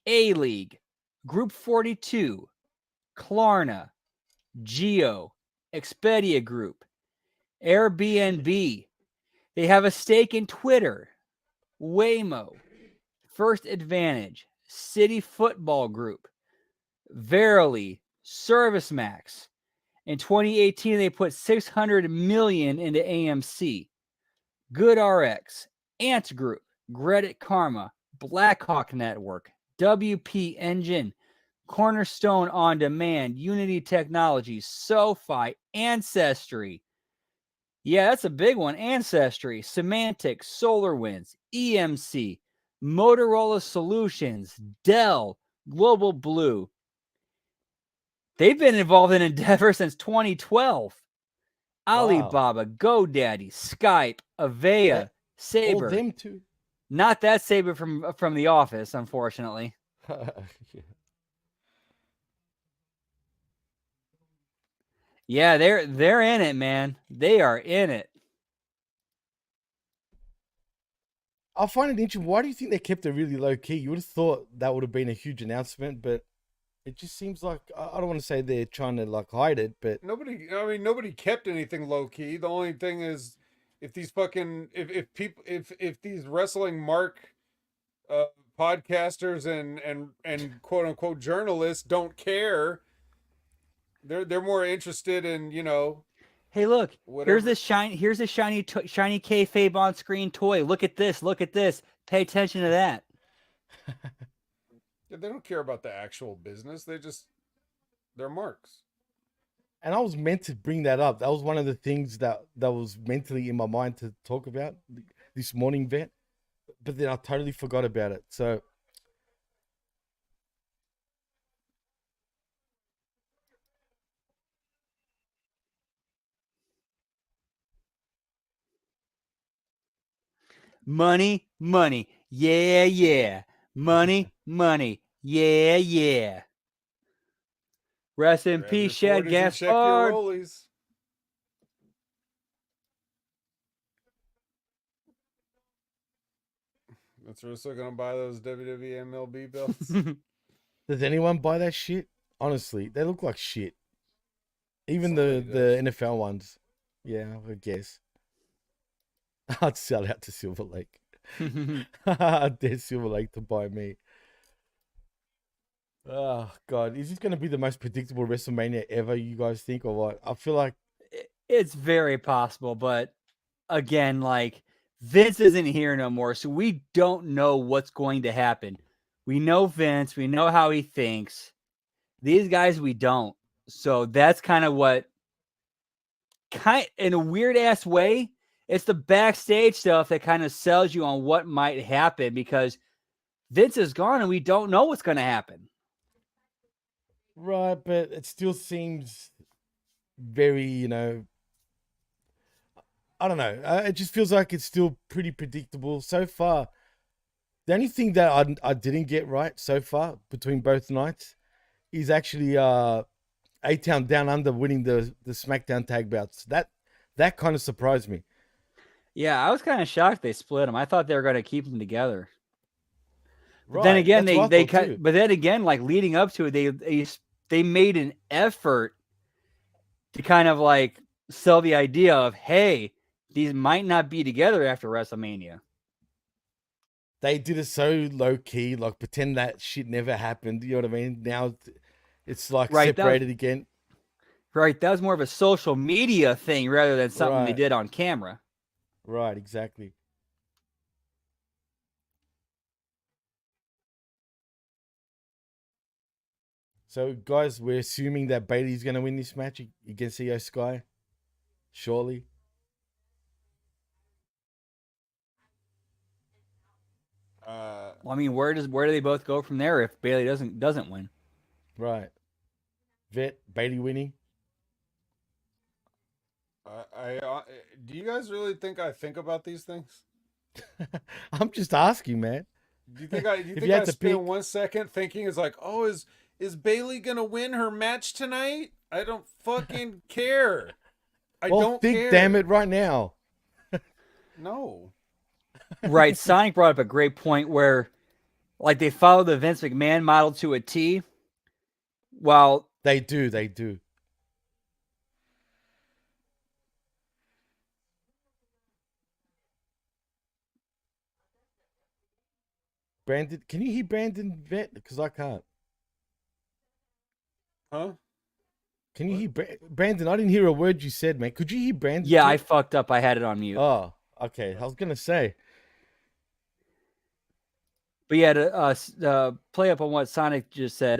A-League, Group 42, Klarna, Geo, Expedia Group, Airbnb. They have a stake in Twitter, Waymo, First Advantage, City Football Group, Verily, ServiceMax. In 2018, they put $600 million into AMC, GoodRx, Ant Group, Credit Karma, Blackhawk Network, WP Engine, Cornerstone On Demand, Unity Technologies, SoFi, Ancestry. Yeah, that's a big one. Ancestry, Symantec, SolarWinds, EMC, Motorola Solutions, Dell, Global Blue. They've been involved in Endeavor since 2012. Wow. Alibaba, GoDaddy, Skype, Avaya, All Sabre. them too. Not that Sabre from The Office, unfortunately. Yeah, they're in it, man. They are in it. I find it interesting. Why do you think they kept it really low key? You would have thought that would have been a huge announcement, but it just seems like I don't want to say they're trying to like hide it, but nobody kept anything low key. The only thing is, if these fucking if these wrestling mark podcasters and quote unquote journalists don't care, they're more interested in Hey, look! whatever. Here's this shiny shiny kayfabe on screen toy. Look at this! Look at this! Pay attention to that. They don't care about the actual business. They're marks. and I was meant to bring that up. That was one of the things that was mentally in my mind to talk about this morning, Vet. But then I totally forgot about it. So Money, money, yeah, yeah. Money, money, yeah, yeah. Rest in Grab your peace, Shad 40s and check your Gaspard. rollies. That's we're still gonna buy those WWE MLB belts. does anyone buy that shit? Honestly, they look like shit. Even the Somebody does. NFL ones. Yeah, I guess. I'd sell out to Silver Lake. I'd dare Silver Lake to buy me. Oh God, is this going to be the most predictable WrestleMania ever? You guys think, or what? I feel like It's very possible, but again, like Vince isn't here no more, so we don't know what's going to happen. We know Vince, we know how he thinks. These guys, we don't. So that's kind of what, in a weird ass way, it's the backstage stuff that kind of sells you on what might happen because Vince is gone and we don't know what's going to happen. right, but it still seems very, I don't know. It just feels like it's still pretty predictable so far. The only thing that I didn't get right so far between both nights is actually A-Town Down Under winning the SmackDown tag bouts. That kind of surprised me. Yeah, I was kind of shocked they split them. I thought they were going to keep them together. But Right. then again, that's what I they thought cut. too. But then again, like leading up to it, they made an effort to kind of like sell the idea of, hey, these might not be together after WrestleMania. They did it so low key, like pretend that shit never happened. You know what I mean? Now it's like Right, separated again. Right, that was more of a social media thing rather than something they Right. did on camera. Right, exactly. So, guys, we're assuming that Bailey's going to win this match against Io Sky. Surely. Uh, Well, I mean, where do they both go from there if Bailey doesn't win? Right. Vet, Bailey winning. do you guys really think I think about these things? I'm just asking, man. Do you think I If you had to spend pick- 1 second thinking is like, oh, is Bailey gonna win her match tonight? I don't fucking care. I Well, don't think, care. damn it, right now. No. Right, Sonic brought up a great point where, like, they follow the Vince McMahon model to a T. While They do. Brandon, can you hear Brandon, Vet? Because I can't. Huh? Can you hear Brandon? I didn't hear a word you said, man. Could you hear Brandon? yeah, too? I fucked up. I had it on mute. Oh, okay. I was gonna say. But yeah, to play up on what Sonic just said,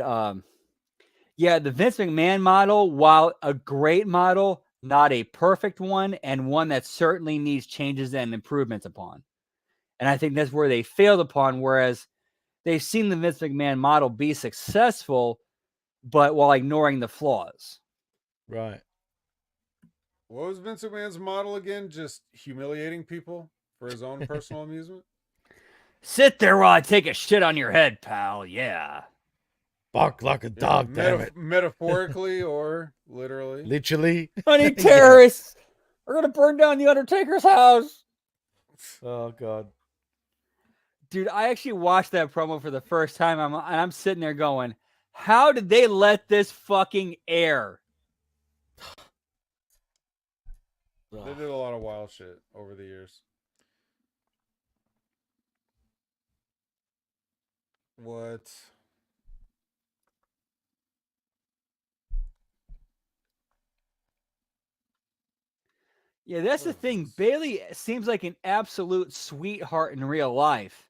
yeah, the Vince McMahon model, while a great model, not a perfect one, and one that certainly needs changes and improvements upon. And I think that's where they failed upon, whereas they've seen the Vince McMahon model be successful but while ignoring the flaws. Right. What was Vince McMahon's model again? Just humiliating people for his own personal amusement? Sit there while I take a shit on your head, pal. Yeah. Bark like a dog, damn it. Metaphorically or literally? Literally. Honey, terrorists are going to burn down the Undertaker's house. Oh, God. Dude, I actually watched that promo for the first time. I'm sitting there going, how did they let this fucking air? They did a lot of wild shit over the years. What? Yeah, that's the thing. Bailey seems like an absolute sweetheart in real life.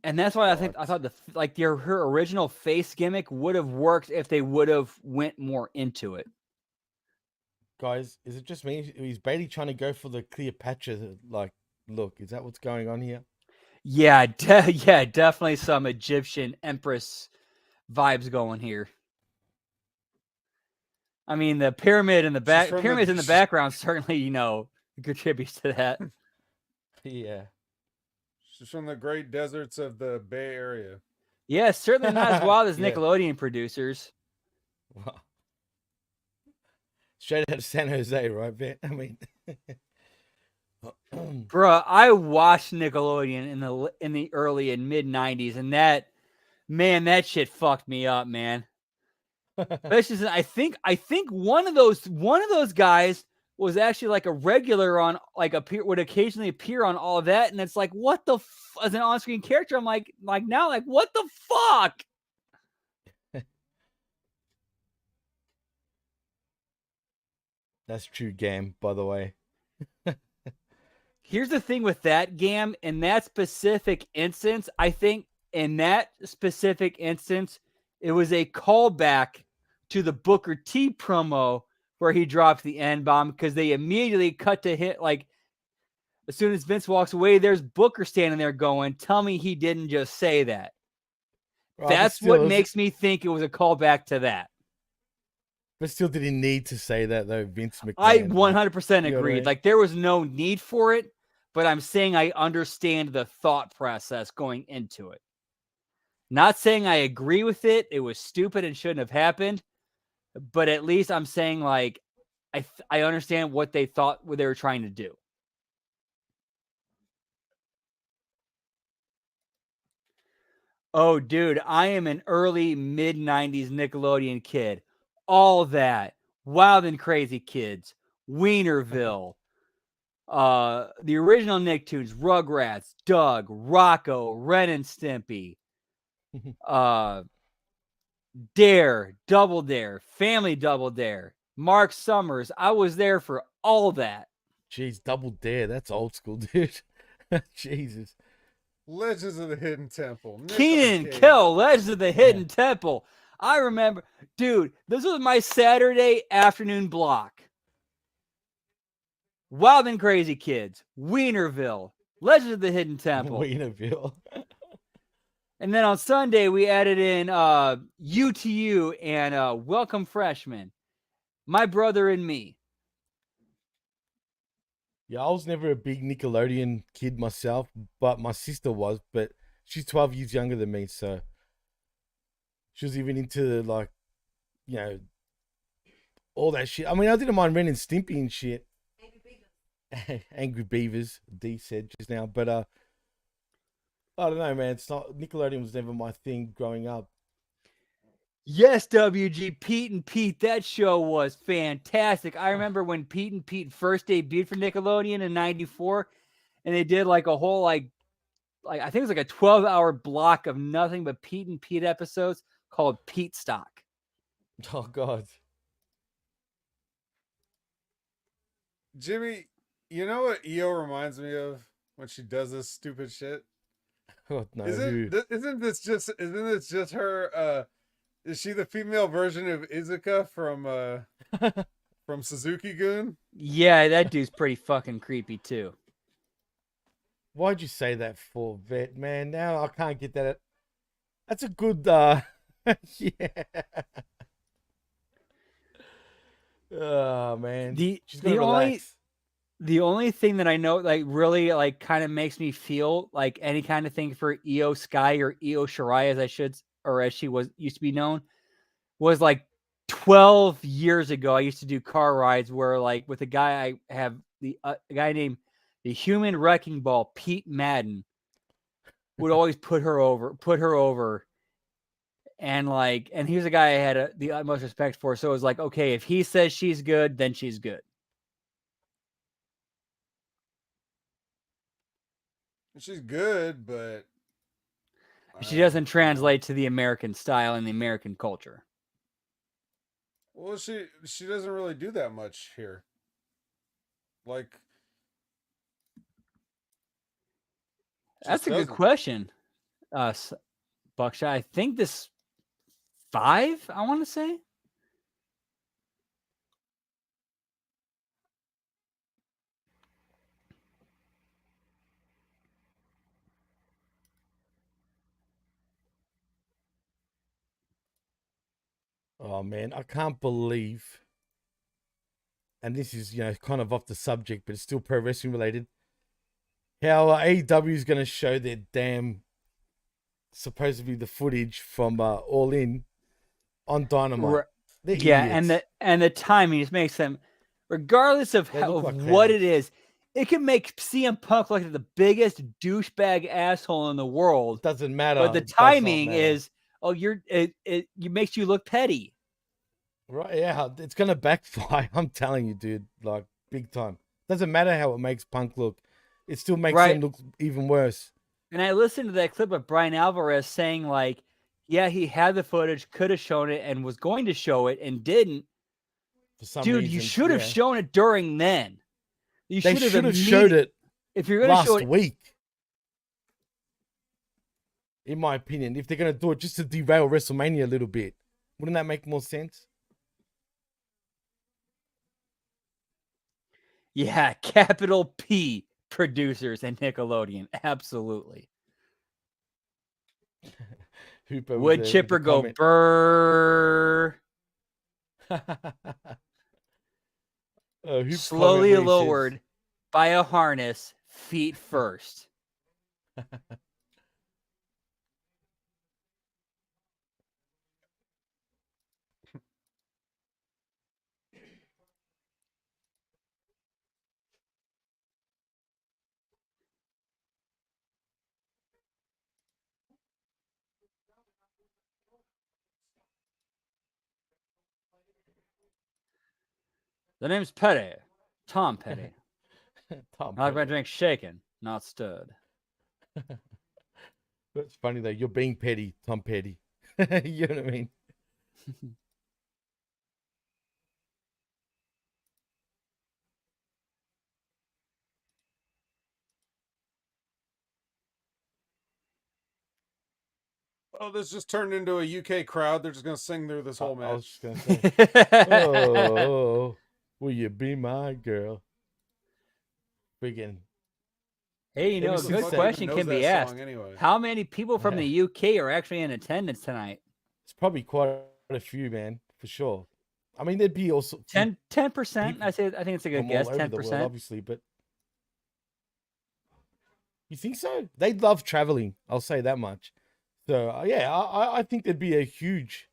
And that's why I thought her original face gimmick would have worked if they would have went more into it. Guys, is it just me? Is Bailey trying to go for the Cleopatra look? Is that what's going on here? Yeah, yeah, definitely some Egyptian empress vibes going here. I mean, the pyramid in the pyramids in the background certainly, contributes to that. Yeah. She's from the great deserts of the Bay Area. Yeah, certainly not as wild as Yeah. Nickelodeon producers. Wow. Straight out of San Jose, right, Ben? I mean, bruh, I watched Nickelodeon in the early and mid '90s, and that shit fucked me up, man. Especially, I think one of those guys was actually like a regular on would occasionally appear on all of that, and it's like, what the as an on-screen character, I'm like now what the fuck? That's true game, by the way. Here's the thing with that game, in that specific instance, I think in that specific instance, it was a callback to the Booker T promo where he drops the N-bomb, because they immediately cut to hit, as soon as Vince walks away, there's Booker standing there going, tell me he didn't just say that. Right, That's what makes me think it was a callback to that. But still, did he need to say that, though, Vince McMahon? I 100% agreed. You know what I mean? There was no need for it, but I'm saying I understand the thought process going into it. Not saying I agree with it. It was stupid and shouldn't have happened. But at least I'm saying, I understand what they thought, what they were trying to do. Oh, dude, I am an early mid-90s Nickelodeon kid. All that. Wild and Crazy Kids. Wienerville. The original Nicktoons. Rugrats. Doug. Rocco. Ren and Stimpy. Dare. Double Dare. Family Double Dare. Mark Summers. I was there for all that. Jeez, Double Dare. That's old school, dude. Jesus. Legends of the Hidden Temple. Keenan and Kel, Legends of the Hidden Temple. I remember, dude, this was my Saturday afternoon block. Wild and Crazy Kids, Wienerville, Legends of the Hidden Temple. Wienerville. And then on Sunday, we added in UTU and Welcome Freshmen, My Brother and Me. Yeah, I was never a big Nickelodeon kid myself, but my sister was. But she's 12 years younger than me, so she was even into all that shit. I mean, I didn't mind Ren and Stimpy and shit. Angry Beavers, D said just now, but I don't know, man. It's not Nickelodeon was never my thing growing up. Yes, WG, Pete and Pete. That show was fantastic. I remember when Pete and Pete first debuted for Nickelodeon in '94, and they did a whole I think it was a 12-hour block of nothing but Pete and Pete episodes called Pete Stock. Oh God, Jimmy, you know what EO reminds me of when she does this stupid shit? oh, no, Isn't this just her? Is she the female version of Izuka from Suzuki Gun? Yeah, that dude's pretty fucking creepy too. Why'd you say that for, vet, man? Now I can't get that. That's a good, yeah. Oh, man. The She's got to the only relax. the only thing that I know, like, really, like, kind of makes me feel like any kind of thing for Io Sky or Io Shirai, as I should, or as she was used to be known, was like 12 years ago. I used to do car rides where, like, with a guy I have a guy named the Human Wrecking Ball, Pete Madden, would always put her over, and like, and he was a guy I had the utmost respect for. So it was like, okay, if he says she's good, then she's good. She's good, but She doesn't you know. translate to the American style and the American culture. Well, she doesn't really do that much here. Like, just That's a good doesn't. question, Buckshot. I think this 5. I want to say. Oh, man. I can't believe, and this is, kind of off the subject, but it's still pro wrestling related, how AEW is going to show their damn, supposedly the footage from All In on Dynamite. They're Yeah, idiots. and the timing just makes them, regardless of They look like what it clowns. is, it can make CM Punk look like the biggest douchebag asshole in the world. Doesn't matter. But the It does not timing matter. is, it makes you look petty. Right, yeah, it's gonna backfire. I'm telling you, dude, like big time. Doesn't matter how it makes Punk look, it still makes Right. them look even worse. And I listened to that clip of Brian Alvarez saying, like, yeah, he had the footage, could have shown it, and was going to show it, and didn't. For some Dude, reason, you should have shown it during then. You They should should have immediately. showed it If you're going to show last it, week, in my opinion. If they're gonna do it just to derail WrestleMania a little bit, wouldn't that make more sense? yeah, capital P producers and Nickelodeon, absolutely. Hooper Would with Chipper the go comment. burr? Hoop Slowly comment where he lowered by a harness, feet first. says, The name's Petty. Tom Petty. Tom I like my Petty. drink shaken, not stirred. That's funny though. You're being petty, Tom Petty. You know what I mean? Oh, this just turned into a UK crowd. They're just gonna sing through this whole I was match. just gonna say, oh, will you be my girl? Friggin' Hey, Who a the good fuck question even knows can be that asked. song anyway? How many people from the UK are actually in attendance tonight? it's probably quite a few, man, for sure. I mean, there'd be also 10%. people I think it's a good from guess. all over the world, 10%. obviously, but you think so? They love traveling. I'll say that much. So yeah, I think there'd be a huge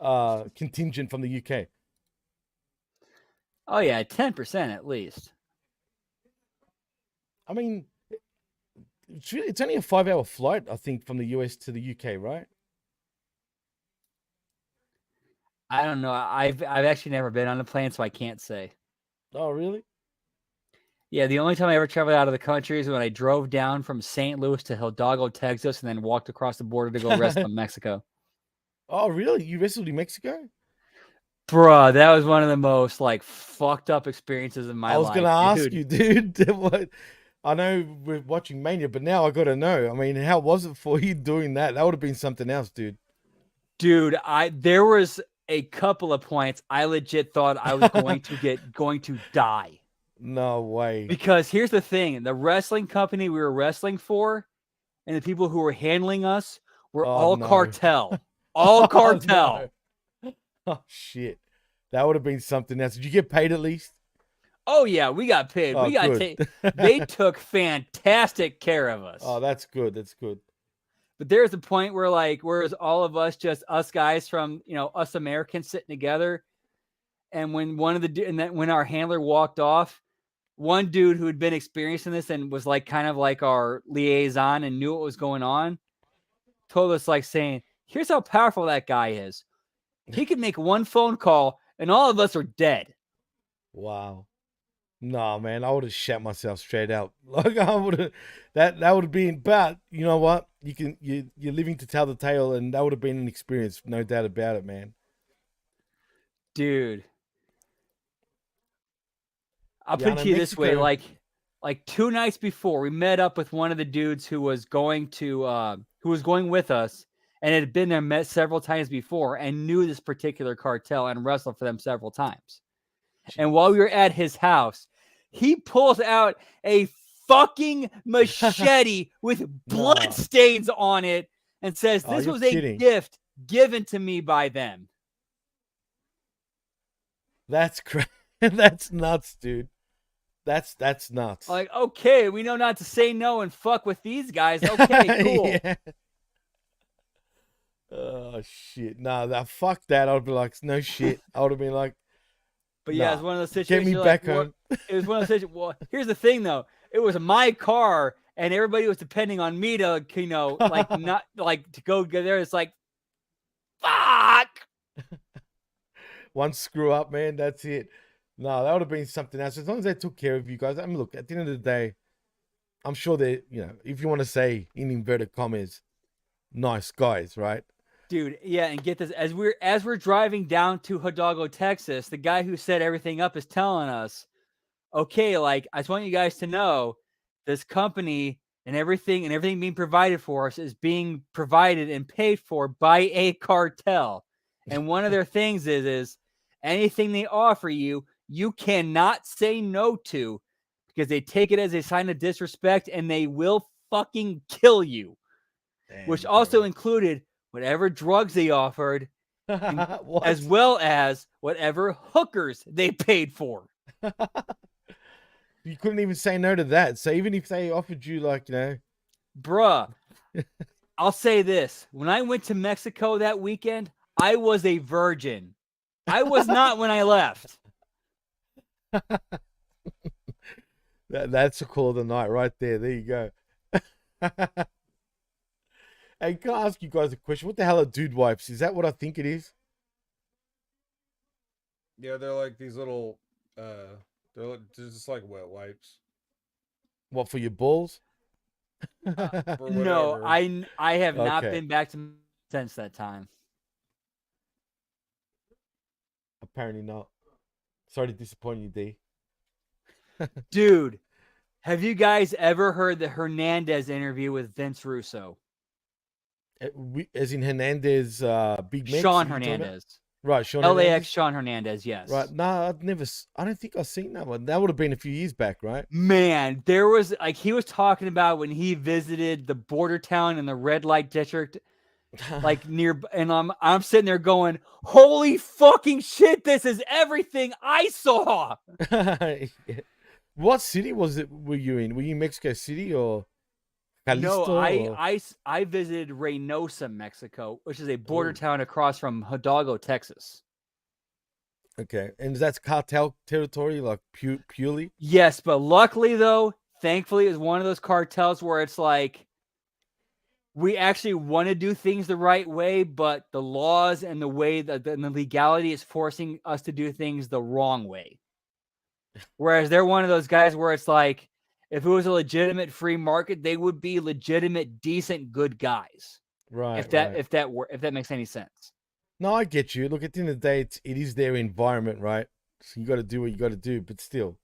contingent from the UK. Oh yeah, 10% at least. I mean, it's only a 5-hour flight, I think, from the US to the UK, right? I don't know. I've actually never been on a plane, so I can't say. Oh, really? Yeah, the only time I ever traveled out of the country is when I drove down from St. Louis to Hidalgo, Texas, and then walked across the border to go wrestle in Mexico. Oh, really? You wrestled in Mexico? Bruh, that was one of the most like fucked up experiences in my I was life, gonna ask dude. you, dude. What? I know we're watching Mania, but now I gotta know. I mean, how was it for you doing that? That would have been something else, dude. Dude, there was a couple of points I legit thought I was going to die. No way. Because here's the thing: the wrestling company we were wrestling for, and the people who were handling us were Oh all no. cartel, all Oh cartel. no. Oh shit. That would have been something else. Did you get paid at least? Oh yeah, we got paid. Oh, We got good. They took fantastic care of us. Oh, that's good. That's good. But there's a point where whereas all of us, just us guys from us Americans sitting together, and when when our handler walked off, one dude who had been experiencing this and was kind of like our liaison and knew what was going on, told us saying, "Here's how powerful that guy is. He could make one phone call and all of us are dead." Wow. No, man, I would have shat myself straight out. Like I would have that would have been, but you know what? You're living to tell the tale, and that would have been an experience, no doubt about it, man. Dude, I'll Yeah, I put it know to you this way, Mexico. like 2 nights before, we met up with one of the dudes who was going with us, and had been there, met several times before, and knew this particular cartel and wrestled for them several times. And while we were at his house, he pulls out a fucking machete with blood No. stains on it and says, Oh, "This you're was a kidding. gift given to me by them." That's crazy. That's nuts, dude. That's nuts. Like, okay, we know not to say no and fuck with these guys. Okay, cool. Yeah. Oh shit. Nah, fuck that. I'd be like, no shit. I would have been like, But yeah, nah, it's one of those get situations. me back home. It was one of those situations. Well, here's the thing, though. It was my car, and everybody was depending on me to, not to go there. It's like, fuck. One screw up, man. That's it. No, that would have been something else. As long as they took care of you guys. I mean, look, at the end of the day, I'm sure they, if you want to say in inverted commas, nice guys, right? Dude, yeah, and get this: as we're driving down to Hidalgo, Texas, the guy who set everything up is telling us, "Okay, I just want you guys to know, this company and everything being provided for us is being provided and paid for by a cartel, and one of their things is anything they offer you, you cannot say no to, because they take it as a sign of disrespect and they will fucking kill you." Which Damn, also bro. included whatever drugs they offered, as What? well as whatever hookers they paid for. You couldn't even say no to that. So even if they offered you, Bruh, I'll say this. When I went to Mexico that weekend, I was a virgin. I was not when I left. that's a call of the night right there. There you go. Hey, can I ask you guys a question? What the hell are dude wipes? Is that what I think it is? Yeah, they're like these little they're just like wet wipes What, for your balls? or No, whatever. I have not Okay. been back to since that time. Apparently not. Sorry to disappoint you, D. Dude, have you guys ever heard the Hernandez interview with Vince Russo? As in Hernandez, Big Mex. Sean You're talking about? Hernandez. Right, Sean LAX Hernandez. Sean Hernandez, yes. Right. No, I don't think I've seen that one. That would have been a few years back, right? Man, there was he was talking about when he visited the border town in the red light district, near, and I'm sitting there going, "Holy fucking shit, this is everything I saw." What city was it? Were you in? Were you in Mexico City or No, Jalisco? Or... I visited Reynosa, Mexico, which is a border Oh, town across from Hidalgo, Texas. okay, and that's cartel territory, like purely. Yes, but luckily though, thankfully, it's one of those cartels where it's like, we actually want to do things the right way, but the laws and the way that the legality is forcing us to do things the wrong way. Whereas they're one of those guys where it's like, if it was a legitimate free market, they would be legitimate, decent, good guys. Right, If right. that makes any sense. No, I get you. Look, at the end of the day, it is their environment, right? So you got to do what you got to do, but still.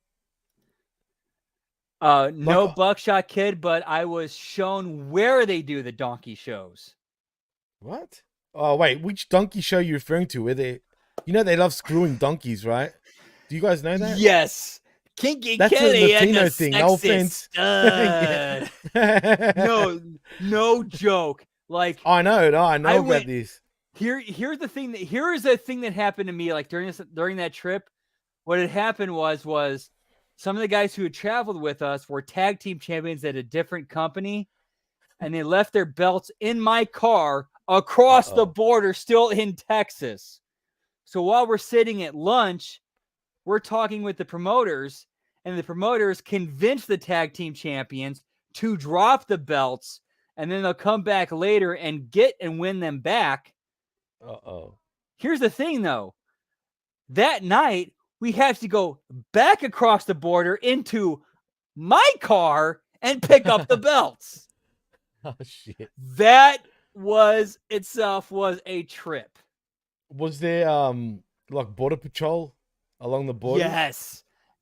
No Buckshot Kid, but I was shown where they do the donkey shows. What? Oh, wait, which donkey show are you referring to? Where they love screwing donkeys, right? Do you guys know that? Yes. Kinky That's a Kelly and the Latino thing. No sexy offense. stud. No joke. Like I know about went- this. Here's the thing that happened to me like during that trip. What had happened was some of the guys who had traveled with us were tag team champions at a different company, and they left their belts in my car across the border, still in Texas. So while we're sitting at lunch, we're talking with the promoters, and the promoters convince the tag team champions to drop the belts, and then they'll come back later and get and win them back. Here's the thing, though. That night, we have to go back across the border into my car and pick up the belts. Oh, shit. That was a trip. Was there like border patrol along the border?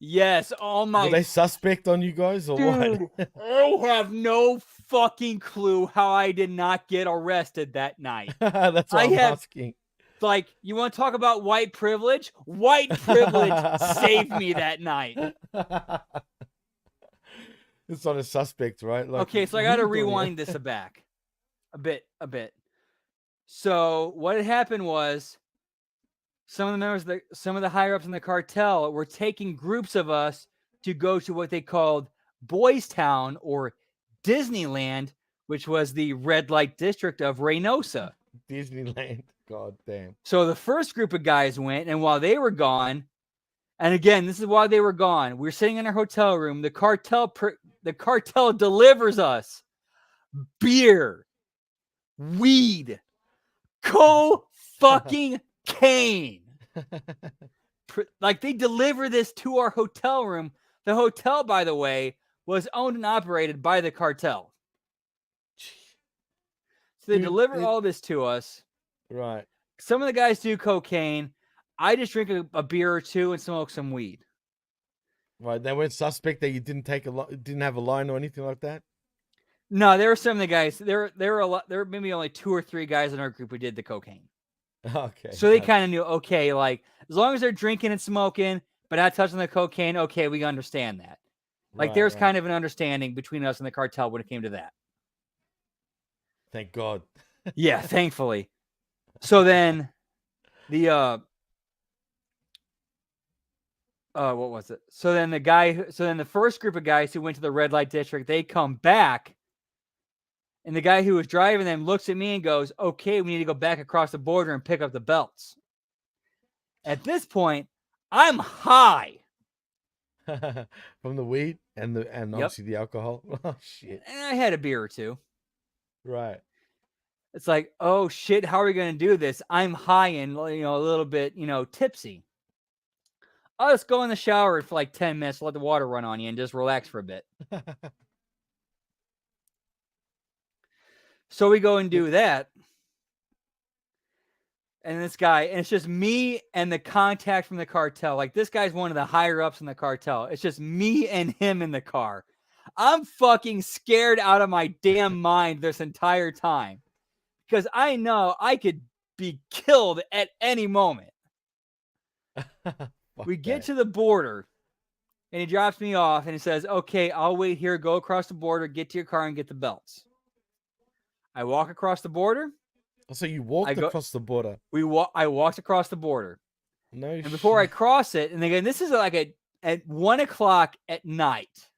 Yes. Oh my! Were they suspect on you guys or Dude, what? I have no fucking clue how I did not get arrested that night. That's what I'm asking. Like, you want to talk about white privilege? White privilege saved me that night. It's not a suspect, right? Like, okay, so I got to rewind this back a bit. So what had happened was some of the higher ups in the cartel were taking groups of us to go to what they called Boys Town or Disneyland, which was the red light district of Reynosa. Disneyland. God damn. So the first group of guys went, and while they were gone, and again, this is why they were gone. We're sitting in our hotel room. The cartel delivers us beer, weed, fucking cane. Like, they deliver this to our hotel room. The hotel, by the way, was owned and operated by the cartel. So they deliver all this to us. Right. Some of the guys do cocaine. I just drink a beer or two and smoke some weed. Right. They weren't suspect that you didn't have a line or anything like that? No, there were some of the guys. There were maybe only 2 or 3 guys in our group who did the cocaine. Okay. So they kind of knew, okay, like, as long as they're drinking and smoking, but not touching the cocaine, okay, we understand that. Like, there's kind of an understanding between us and the cartel when it came to that. Thank God. Yeah, thankfully. So then what was it? So then the first group of guys who went to the red light district, they come back, and the guy who was driving them looks at me and goes, okay, we need to go back across the border and pick up the belts. At this point, I'm high. From the weed and obviously the alcohol. Oh, shit. And I had a beer or two. Right. It's like, oh, shit, how are we going to do this? I'm high and, a little bit, tipsy. I'll just go in the shower for like 10 minutes, let the water run on you, and just relax for a bit. So we go and do that. And this guy, and it's just me and the contact from the cartel. Like, this guy's one of the higher ups in the cartel. It's just me and him in the car. I'm fucking scared out of my damn mind this entire time. Because I know I could be killed at any moment. We get to the border, and he drops me off, and he says, okay, I'll wait here, go across the border, get to your car, and get the belts. I walk across the border. So you walked across the border? I walked across the border. No and before I cross it, and again, this is like at 1 o'clock at night.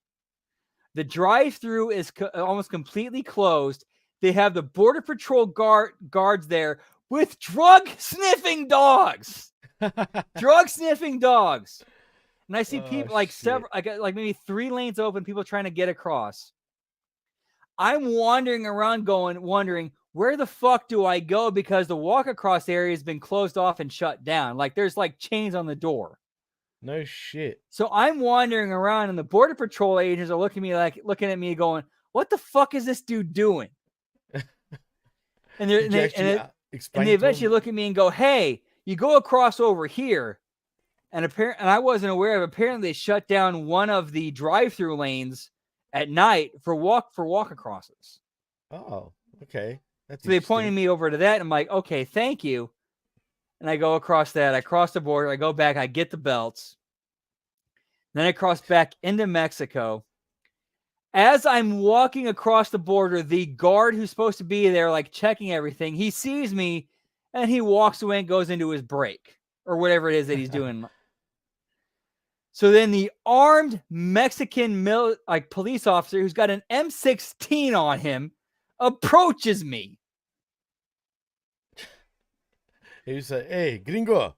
The drive-through is almost completely closed. They have the Border Patrol guards there with drug-sniffing dogs. Drug-sniffing dogs. And I see people like maybe 3 lanes open, people trying to get across. I'm wandering around wondering, where the fuck do I go? Because the walk across area has been closed off and shut down. Like, there's like chains on the door. No shit. So I'm wandering around, and the Border Patrol agents are looking at me going, what the fuck is this dude doing? And they eventually look at me and go, hey, you go across over here. And I wasn't aware of, apparently they shut down one of the drive-through lanes at night for walk acrosses. Oh, okay. So they pointed me over to that. And I'm like, okay, thank you. And I go across that. I cross the border. I go back. I get the belts. Then I crossed back into Mexico. As I'm walking across the border, the guard who's supposed to be there, like checking everything, he sees me and he walks away and goes into his break or whatever it is that he's doing. So then the armed Mexican police officer who's got an M16 on him approaches me. He said, "Hey, gringo."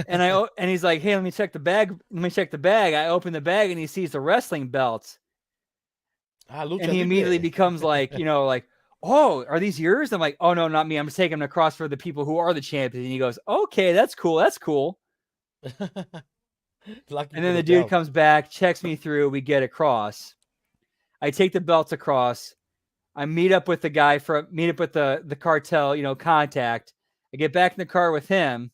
And he's like, "Hey, let me check the bag. Let me check the bag." I open the bag and he sees the wrestling belts. Look, And he immediately becomes like, like, "Oh, are these yours?" I'm like, "Oh, no, not me. I'm just taking them across for the people who are the champions." And he goes, "Okay, that's cool. That's cool." Lucky And for then the dude belt. comes back, checks me through. We get across. I take the belts across. I meet up with the guy meet up with the cartel, contact. I get back in the car with him.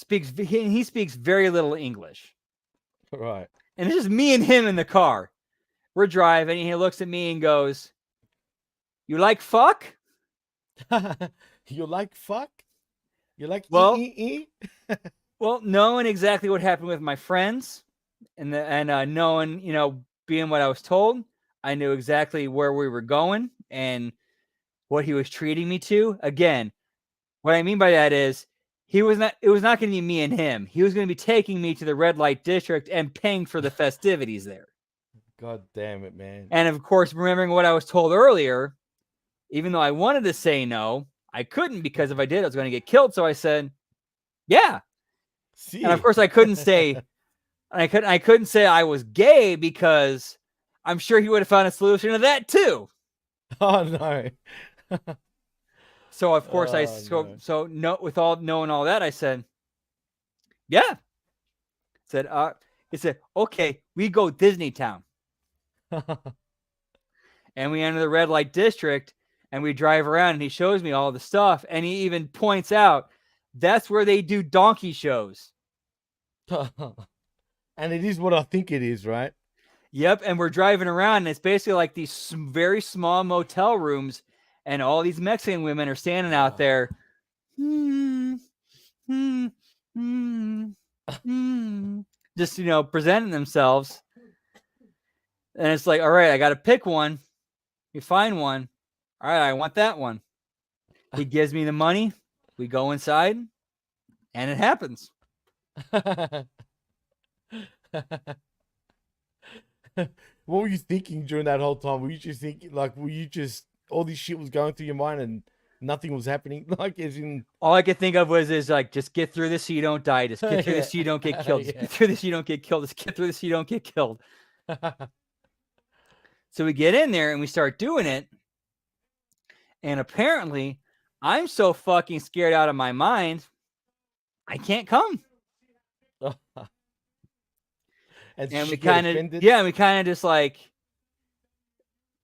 He speaks very little English. Right. And it's just me and him in the car. We're driving, and he looks at me and goes, "You like fuck?" You like fuck? You like Well, e? well, knowing exactly what happened with my friends, and knowing, being what I was told, I knew exactly where we were going and what he was treating me to. Again, what I mean by that is it was not going to be me and him. He was going to be taking me to the red light district and paying for the festivities there. God damn it, man. And of course, remembering what I was told earlier, even though I wanted to say no, I couldn't, because if I did, I was going to get killed. So I said, yeah. See. And of course, I couldn't say I was gay, because I'm sure he would have found a solution to that too. Oh no. So of course with all knowing all that, I said, yeah. He said, "Okay, we go Disney Town." And we enter the red light district and we drive around, and he shows me all the stuff, and he even points out that's where they do donkey shows. And it is what I think it is, right? Yep. And we're driving around, and it's basically like these very small motel rooms, and all these Mexican women are standing out there. Just, presenting themselves. And it's like, all right, I got to pick one. You find one. All right, I want that one. He gives me the money. We go inside, and it happens. What were you thinking during that whole time? Were you just thinking, like, all this shit was going through your mind and nothing was happening? Like, as in, all I could think of was just get through this so you don't die. Just get through this so you don't get killed. Just get through this so you don't get killed. Just get through this so you don't get killed. So we get in there and we start doing it. And apparently, I'm so fucking scared out of my mind, I can't come. And we kind of just like,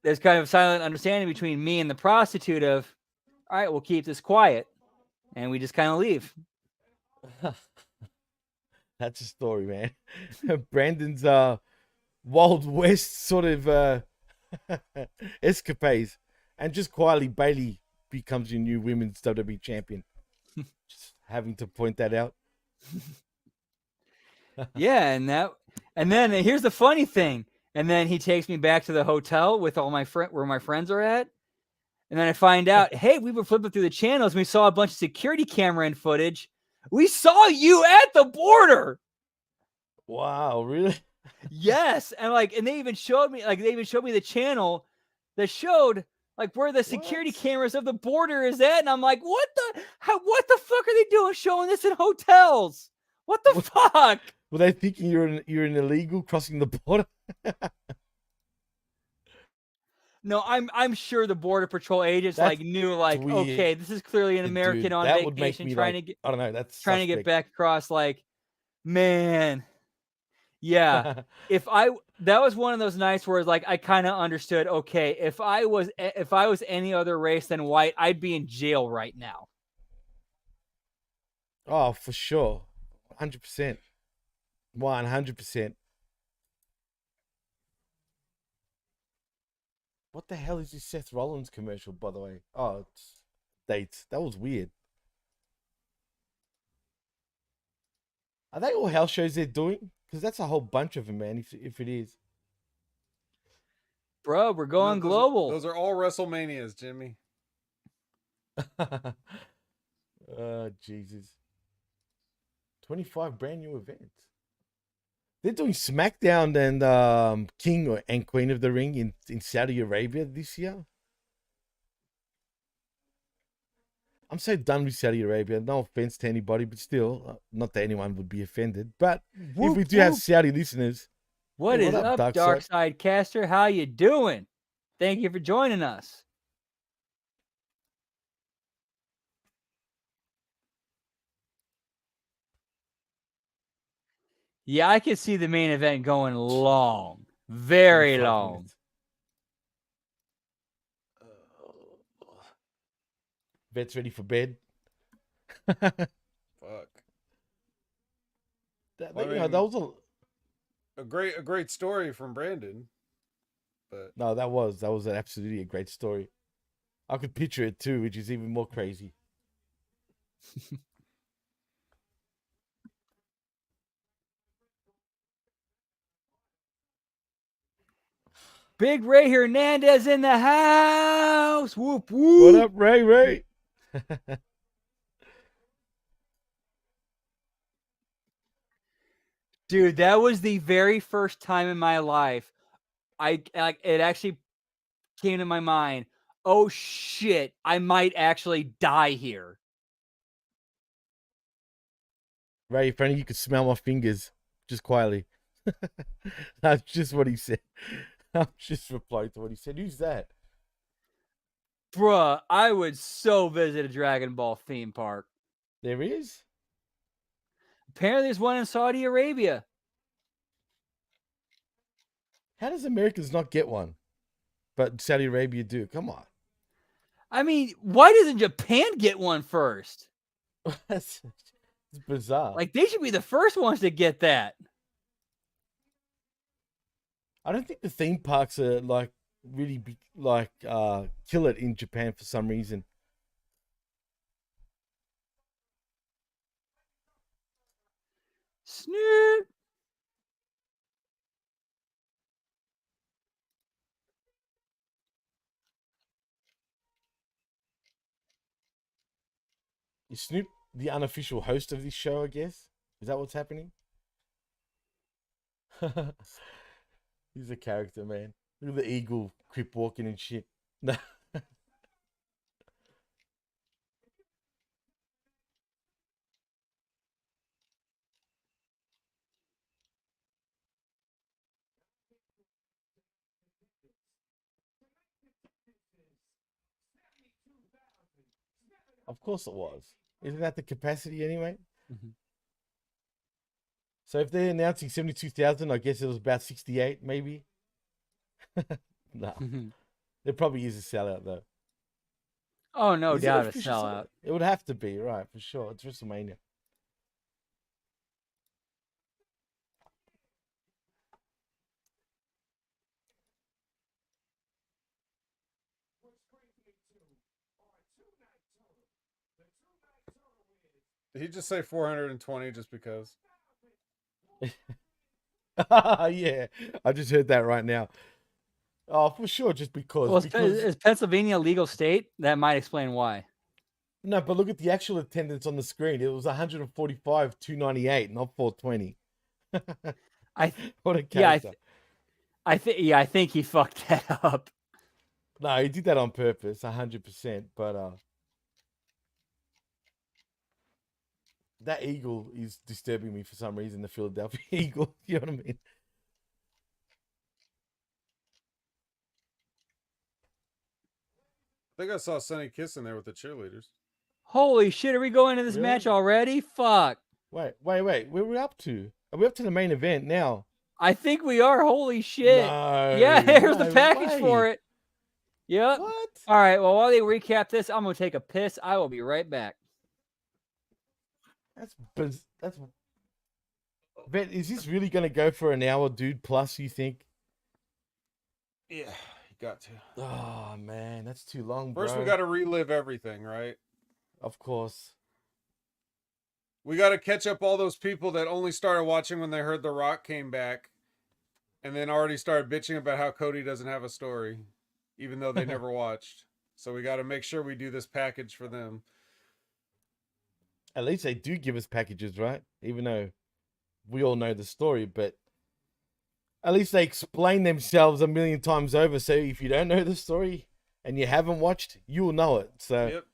there's kind of a silent understanding between me and the prostitute of, all right, we'll keep this quiet. And we just kind of leave. That's a story, man. Brandon's Wild West sort of escapades. And just quietly, Bailey becomes your new women's WWE champion. Just having to point that out. Yeah, and then here's the funny thing. And then he takes me back to the hotel with all where my friends are at. And then I find out, hey, we were flipping through the channels and we saw a bunch of security camera footage. We saw you at the border. Wow, really? Yes. And they even showed me the channel that showed like where the security cameras of the border is at. And I'm like, what the fuck are they doing showing this in hotels? What the fuck? Were they thinking you're an illegal crossing the border? No, I'm sure the border patrol agents knew weird. Okay, this is clearly an American on vacation trying to get, I don't know, that's trying to get back across. Like, man, yeah. That was one of those nights where it's like I kind of understood. Okay, if I was any other race than white, I'd be in jail right now. Oh, for sure, 100%, 100%. What the hell is this Seth Rollins commercial, by the way? Oh, it's dates. That was weird. Are they all house shows they're doing? Because that's a whole bunch of them, man. If it is, Bro, we're No, going global. Those are all WrestleManias, Jimmy. Jesus, 25 brand new events. They're doing SmackDown and King and Queen of the Ring in Saudi Arabia this year. I'm so done with Saudi Arabia. No offense to anybody, but still, not that anyone would be offended. But if we do have Saudi listeners, what hey, is up, Dark Side Caster? How you doing? Thank you for joining us. Yeah, I could see the main event going long, very long. Minutes. Vets ready for bed. Fuck. That was a great story from Brandon. But no, that was absolutely a great story. I could picture it too, which is even more crazy. Big Ray Hernandez in the house. Whoop whoop. What up, Ray? Dude, that was the very first time in my life it actually came to my mind. Oh shit, I might actually die here. Ray, if only you could smell my fingers, just quietly. That's just what he said. I'm just replying to what he said. Who's that? Bruh, I would so visit a Dragon Ball theme park. There is? Apparently there's one in Saudi Arabia. How does Americans not get one? But Saudi Arabia do. Come on. I mean, why doesn't Japan get one first? It's bizarre. Like, they should be the first ones to get that. I don't think the theme parks are like really kill it in Japan for some reason. Snoop. Is Snoop the unofficial host of this show, I guess? Is that what's happening? He's a character, man. Look at the eagle crip walking and shit. Of course it was. Isn't that the capacity anyway? Mm-hmm. So if they're announcing 72,000, I guess it was about 68, maybe. No. There probably is a sellout, though. Oh, no Is doubt it a sellout. It would have to be, right, for sure. It's WrestleMania. did he just say 420 just because? Yeah, I just heard that right now. Oh, for sure, just because. Well, because... is Pennsylvania a legal state? That might explain why. No, but look at the actual attendance on the screen. It was 145, 298, not 420. What a character. I think he fucked that up. No, he did that on purpose, 100%. But that eagle is disturbing me for some reason, the Philadelphia Eagle. You know what I mean? I think I saw Sonny Kiss in there with the cheerleaders. Holy shit, are we going to this match already? Fuck. Wait. Where are we up to? Are we up to the main event now? I think we are. Holy shit. No, yeah, here's the package for it. Yep. What? All right, well, while they recap this, I'm going to take a piss. I will be right back. That's Bet, is this really going to go for an hour, dude, plus, you think? Yeah, you got to. Oh, man, that's too long, bro. First, we got to relive everything, right? Of course. We got to catch up all those people that only started watching when they heard The Rock came back, and then already started bitching about how Cody doesn't have a story, even though they never watched. So we got to make sure we do this package for them. At least they do give us packages, right? Even though we all know the story, but at least they explain themselves a million times over. So if you don't know the story and you haven't watched, you will know it. So Yep.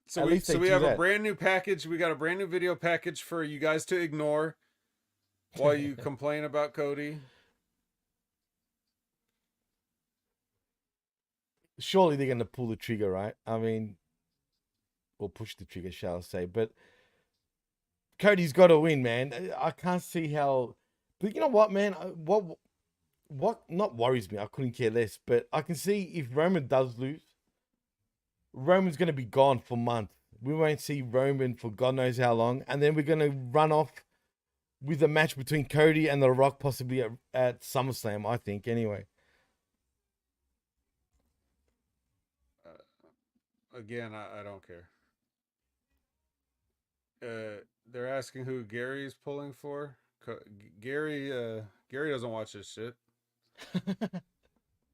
So we have a brand new package. We got a brand new video package for you guys to ignore while you complain about Cody. Surely they're going to pull the trigger, right? I mean, or push the trigger, shall I say. But Cody's got to win, man. I can't see how... But you know what, man? What not worries me, I couldn't care less. But I can see if Roman does lose, Roman's going to be gone for months. We won't see Roman for God knows how long. And then we're going to run off with a match between Cody and The Rock, possibly at SummerSlam, I think, anyway. Again, I don't care. They're asking who Gary's pulling for. Gary doesn't watch this shit.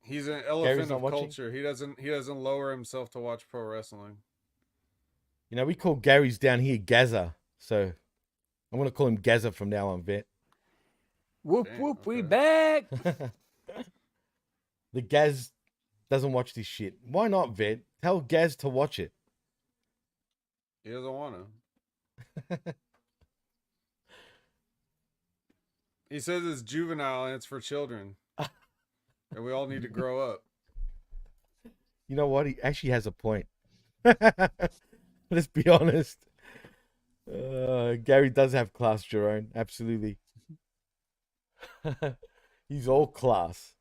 He's an elephant of culture. He doesn't lower himself to watch pro wrestling. You know, we call Gary's down here Gaza, so I'm gonna call him Gaza from now on, Vet. Whoop whoop, okay. We back. The Gaz doesn't watch this shit. Why not, Vet? Tell Gaz to watch it. He doesn't want to. He says it's juvenile and it's for children. And we all need to grow up. You know what? He actually has a point. Let's be honest. Gary does have class, Jerome. Absolutely. He's all class.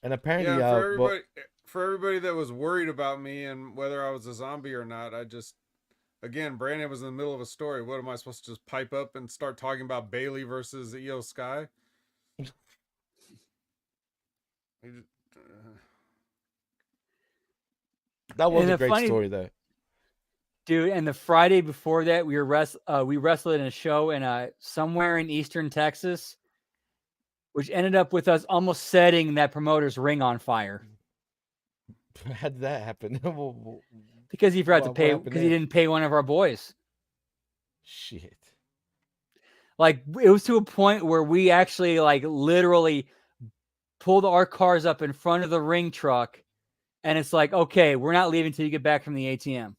And apparently, for everybody that was worried about me and whether I was a zombie or not, again, Brandon was in the middle of a story. What am I supposed to just pipe up and start talking about Bailey versus Io Sky? That was a great story, though, dude. And the Friday before that, we wrestled in a show in somewhere in Eastern Texas, which ended up with us almost setting that promoter's ring on fire. How did that happen? Because he forgot to pay. Because he didn't pay one of our boys. Shit. Like, it was to a point where we actually, like, literally pulled our cars up in front of the ring truck, and it's like, okay, we're not leaving until you get back from the ATM.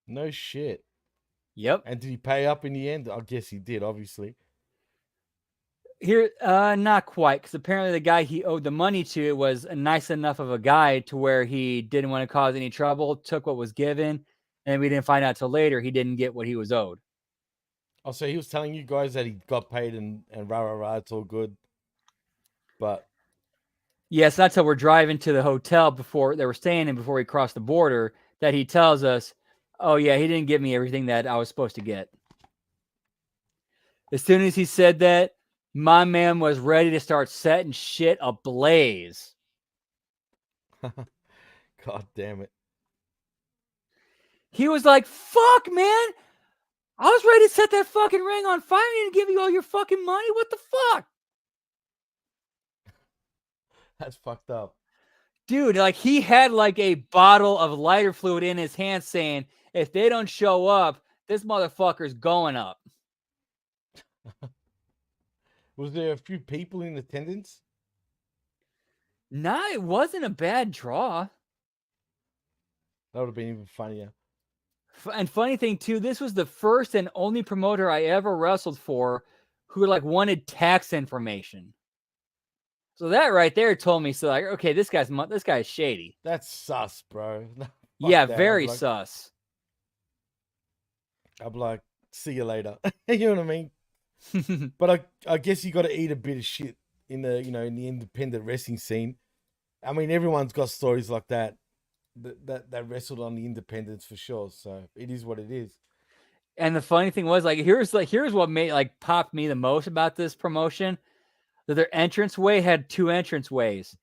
No shit. Yep. And did he pay up in the end? I guess he did, obviously. Here, not quite, because apparently the guy he owed the money to was nice enough of a guy to where he didn't want to cause any trouble, took what was given, and we didn't find out till later he didn't get what he was owed. Oh, so he was telling you guys that he got paid and rah, it's all good. But yes, that's how we're driving to the hotel before they were staying in before we crossed the border, that he tells us, oh yeah, he didn't give me everything that I was supposed to get. As soon as he said that, my man was ready to start setting shit ablaze. God damn it. He was like, fuck, man. I was ready to set that fucking ring on fire and give you all your fucking money. What the fuck? That's fucked up. Dude, like, he had like a bottle of lighter fluid in his hand saying, if they don't show up, this motherfucker's going up. Was there a few people in attendance? Nah, it wasn't a bad draw. That would have been even funnier. And funny thing, too, this was the first and only promoter I ever wrestled for who, like, wanted tax information. So that right there told me, so like, okay, this guy's shady. That's sus, bro. Yeah, very sus. I'm like, see you later. You know what I mean? But I guess you got to eat a bit of shit in the independent wrestling scene. I mean, everyone's got stories like that wrestled on the independents for sure. So it is what it is. And the funny thing was, like, here's what made, like, popped me the most about this promotion. That their entranceway had two entranceways,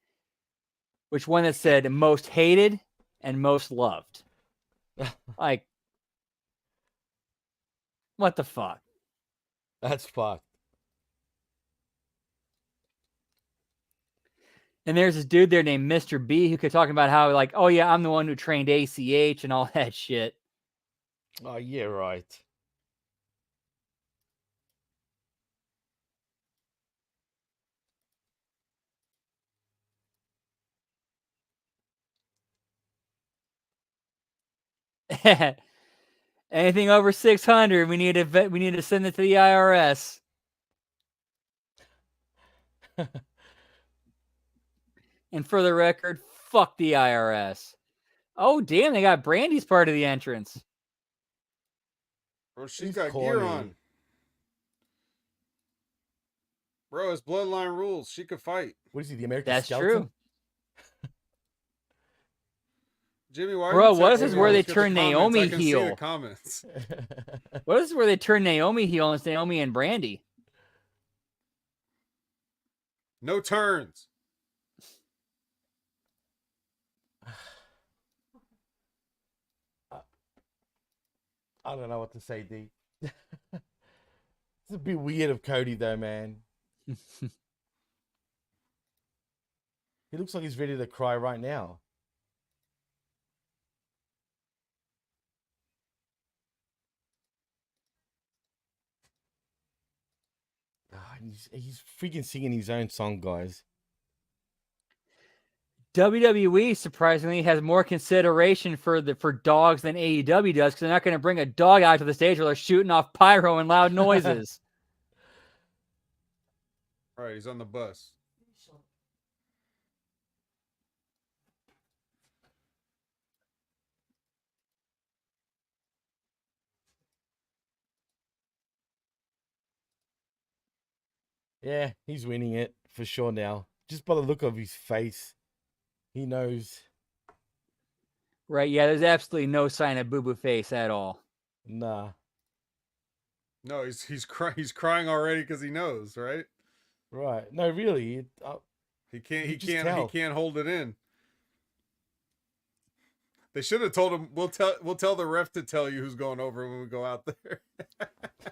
which one that said most hated and most loved. Like, What the fuck? That's fucked. And there's this dude there named Mr. B who could talk about how, like, oh yeah, I'm the one who trained ACH and all that shit. Oh, yeah, right. Anything over 600, we need to send it to the IRS. And for the record, fuck the IRS. Oh damn, they got Brandy's part of the entrance. Bro, she's He's got corny. gear on. Bro, it's bloodline rules. She could fight. What is he, the American That's Skeleton? true. Jimmy, why are Bro, you what texting is this me? where they Look at the turn comments. Naomi I can see heel? the comments. What is this where they turn Naomi heel and it's Naomi and Brandy? No turns. I don't know what to say, D. It's a bit weird of Cody, though, man. He looks like he's ready to cry right now. He's freaking singing his own song, guys. WWE surprisingly has more consideration for dogs than AEW does because they're not going to bring a dog out to the stage where they're shooting off pyro and loud noises. All right, he's on the bus. Yeah, he's winning it for sure now. Just by the look of his face, he knows. Right? Yeah, there's absolutely no sign of boo-boo face at all. Nah. No, he's crying already because he knows, right? Right. No, really. He can't You just tell. he can't hold it in. They should have told him we'll tell the ref to tell you who's going over when we go out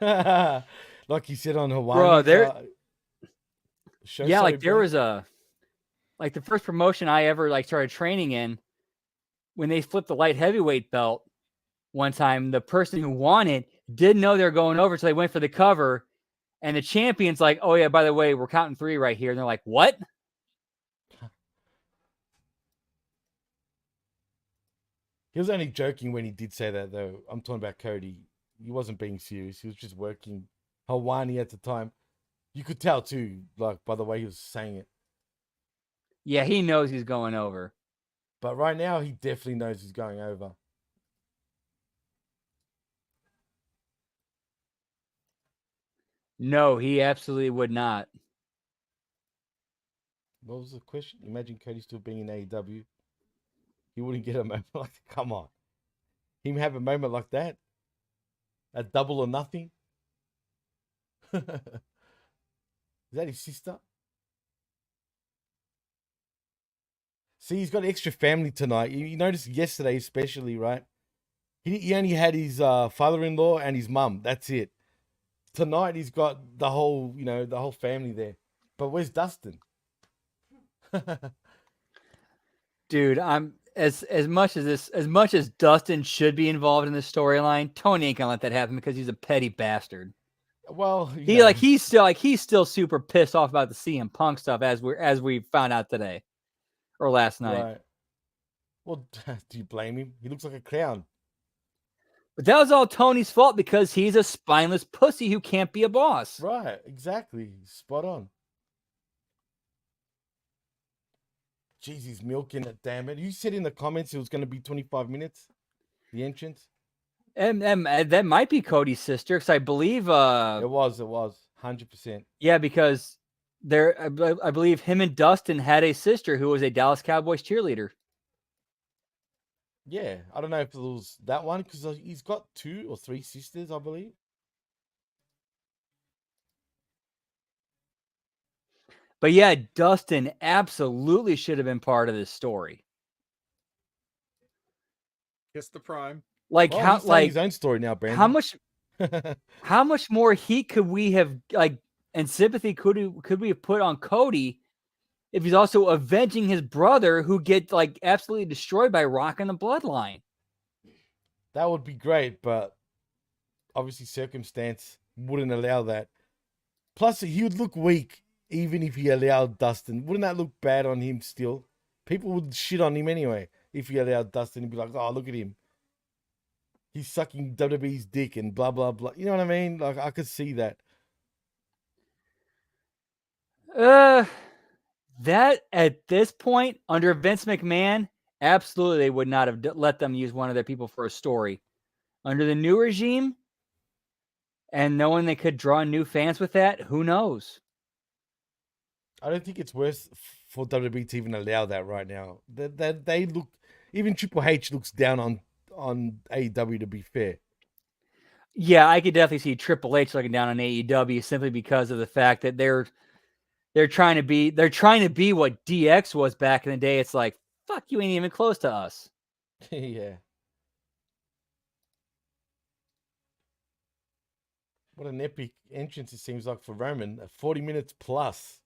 there. Like you said on Hawaii. Bro, there show. yeah, Sorry, like there bro. was like the first promotion I ever like started training in, when they flipped the light heavyweight belt one time, the person who won it didn't know they were going over, so they went for the cover, and the champion's like, oh yeah, by the way, we're counting 3 right here. And they're like, what? He was only joking when he did say that, though. I'm talking about Cody. He wasn't being serious. He was just working Hawaii at the time. You could tell, too, like, by the way he was saying it. Yeah, he knows he's going over. But right now, he definitely knows he's going over. No, he absolutely would not. What was the question? Imagine Cody still being in AEW. He wouldn't get a moment like that. Come on. Him have a moment like that? A double or nothing? Is that his sister? See, he's got extra family tonight. You noticed yesterday especially, right? He only had his father-in-law and his mum. That's it. Tonight he's got the whole, the whole family there. But where's Dustin? Dude, I'm as much as Dustin should be involved in this storyline, Tony ain't gonna let that happen because he's a petty bastard. Well, he's still super pissed off about the CM Punk stuff as we found out today or last night. Right. Well, do you blame him? He looks like a clown. But that was all Tony's fault because he's a spineless pussy who can't be a boss. Right, exactly. Spot on. Jeez, he's milking it, damn it. You said in the comments it was going to be 25 minutes, the entrance? And that might be Cody's sister, because I believe... It was, 100%. Yeah, because I believe him and Dustin had a sister who was a Dallas Cowboys cheerleader. Yeah, I don't know if it was that one, because he's got 2 or 3 sisters, I believe. But yeah, Dustin absolutely should have been part of this story. Kiss the Prime. Like Well, how, he's telling like his own story now, Brandon. how much? How much more heat could we have and sympathy could we have put on Cody if he's also avenging his brother who gets absolutely destroyed by Rock in the Bloodline? That would be great, but obviously circumstance wouldn't allow that. Plus, he would look weak even if he allowed Dustin. Wouldn't that look bad on him still? People would shit on him anyway if he allowed Dustin and be like, oh, look at him. He's sucking WWE's dick and blah, blah, blah. You know what I mean? Like, I could see that. That at this point, under Vince McMahon, absolutely they would not have let them use one of their people for a story. Under the new regime, and knowing they could draw new fans with that, who knows? I don't think it's worth for WWE to even allow that right now. They look, even Triple H looks down on AEW, to be fair. Yeah, I could definitely see Triple H looking down on AEW simply because of the fact that they're trying to be what DX was back in the day. It's like, fuck, you ain't even close to us. Yeah. What an epic entrance it seems like for Roman. 40 minutes plus.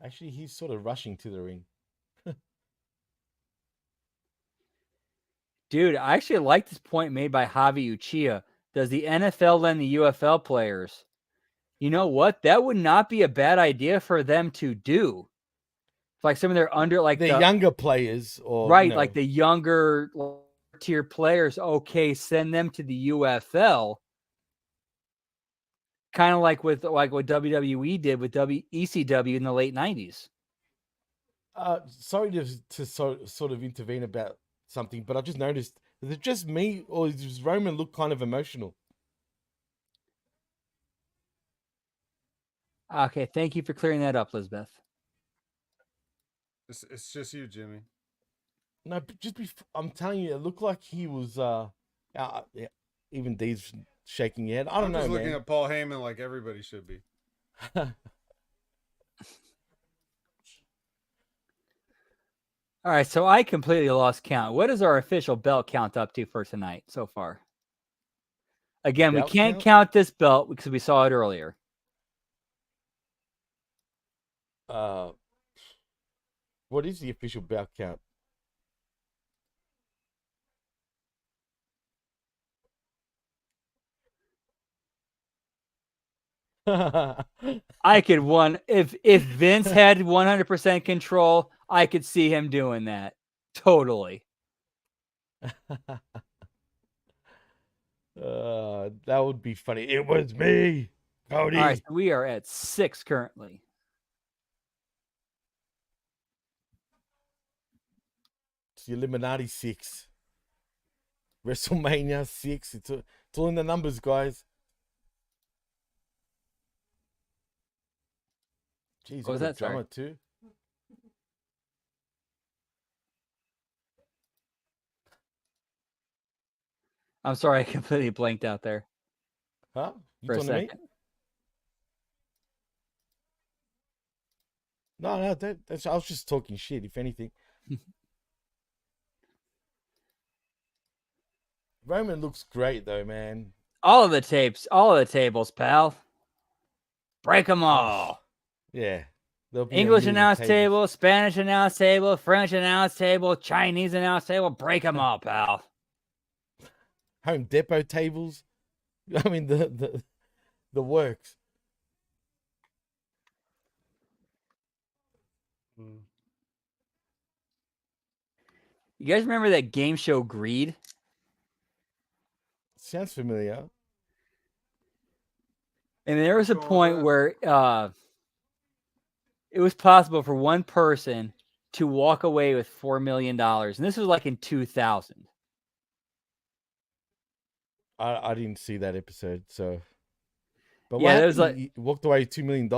Actually, he's sort of rushing to the ring. Dude, I actually like this point made by Javi Uchiha. Does the NFL lend the UFL players? You know what? That would not be a bad idea for them to do. Like some of their the younger players, or right, like the younger tier players. Okay, send them to the UFL. Kind of like what WWE did with ECW in the late 90s. Sorry to sort of intervene about something, but I've just noticed, is it just me or does Roman look kind of emotional? Okay, thank you for clearing that up, Lisbeth. It's just you, Jimmy. No, I'm telling you, it looked like he was. Yeah, even Dee's shaking your head. I don't know, I'm just man. looking at Paul Heyman like everybody should be. All right, so I completely lost count. What is our official belt count up to for tonight so far? Again, we can't count this belt because we saw it earlier. What is the official belt count? I could if Vince had 100% control, I could see him doing that. Totally. That would be funny. It was me, Cody. All right, so we are at 6 currently. It's the Illuminati 6. WrestleMania 6. It's all in the numbers, guys. Jeez, what was that drama too? I'm sorry, I completely blanked out there. Huh? You for a talking to me? second. No, that's I was just talking shit, if anything. Roman looks great though, man. All of the tables, pal. Break them all. Yeah. English announce table, Spanish announce table, French announce table, Chinese announce table. Break them all, pal. Home Depot tables. I mean the works. You guys remember that game show Greed? Sounds familiar. And there was a point where it was possible for one person to walk away with $4 million. And this was like in 2000. I didn't see that episode, so. But yeah, it was like he walked away with $2 million.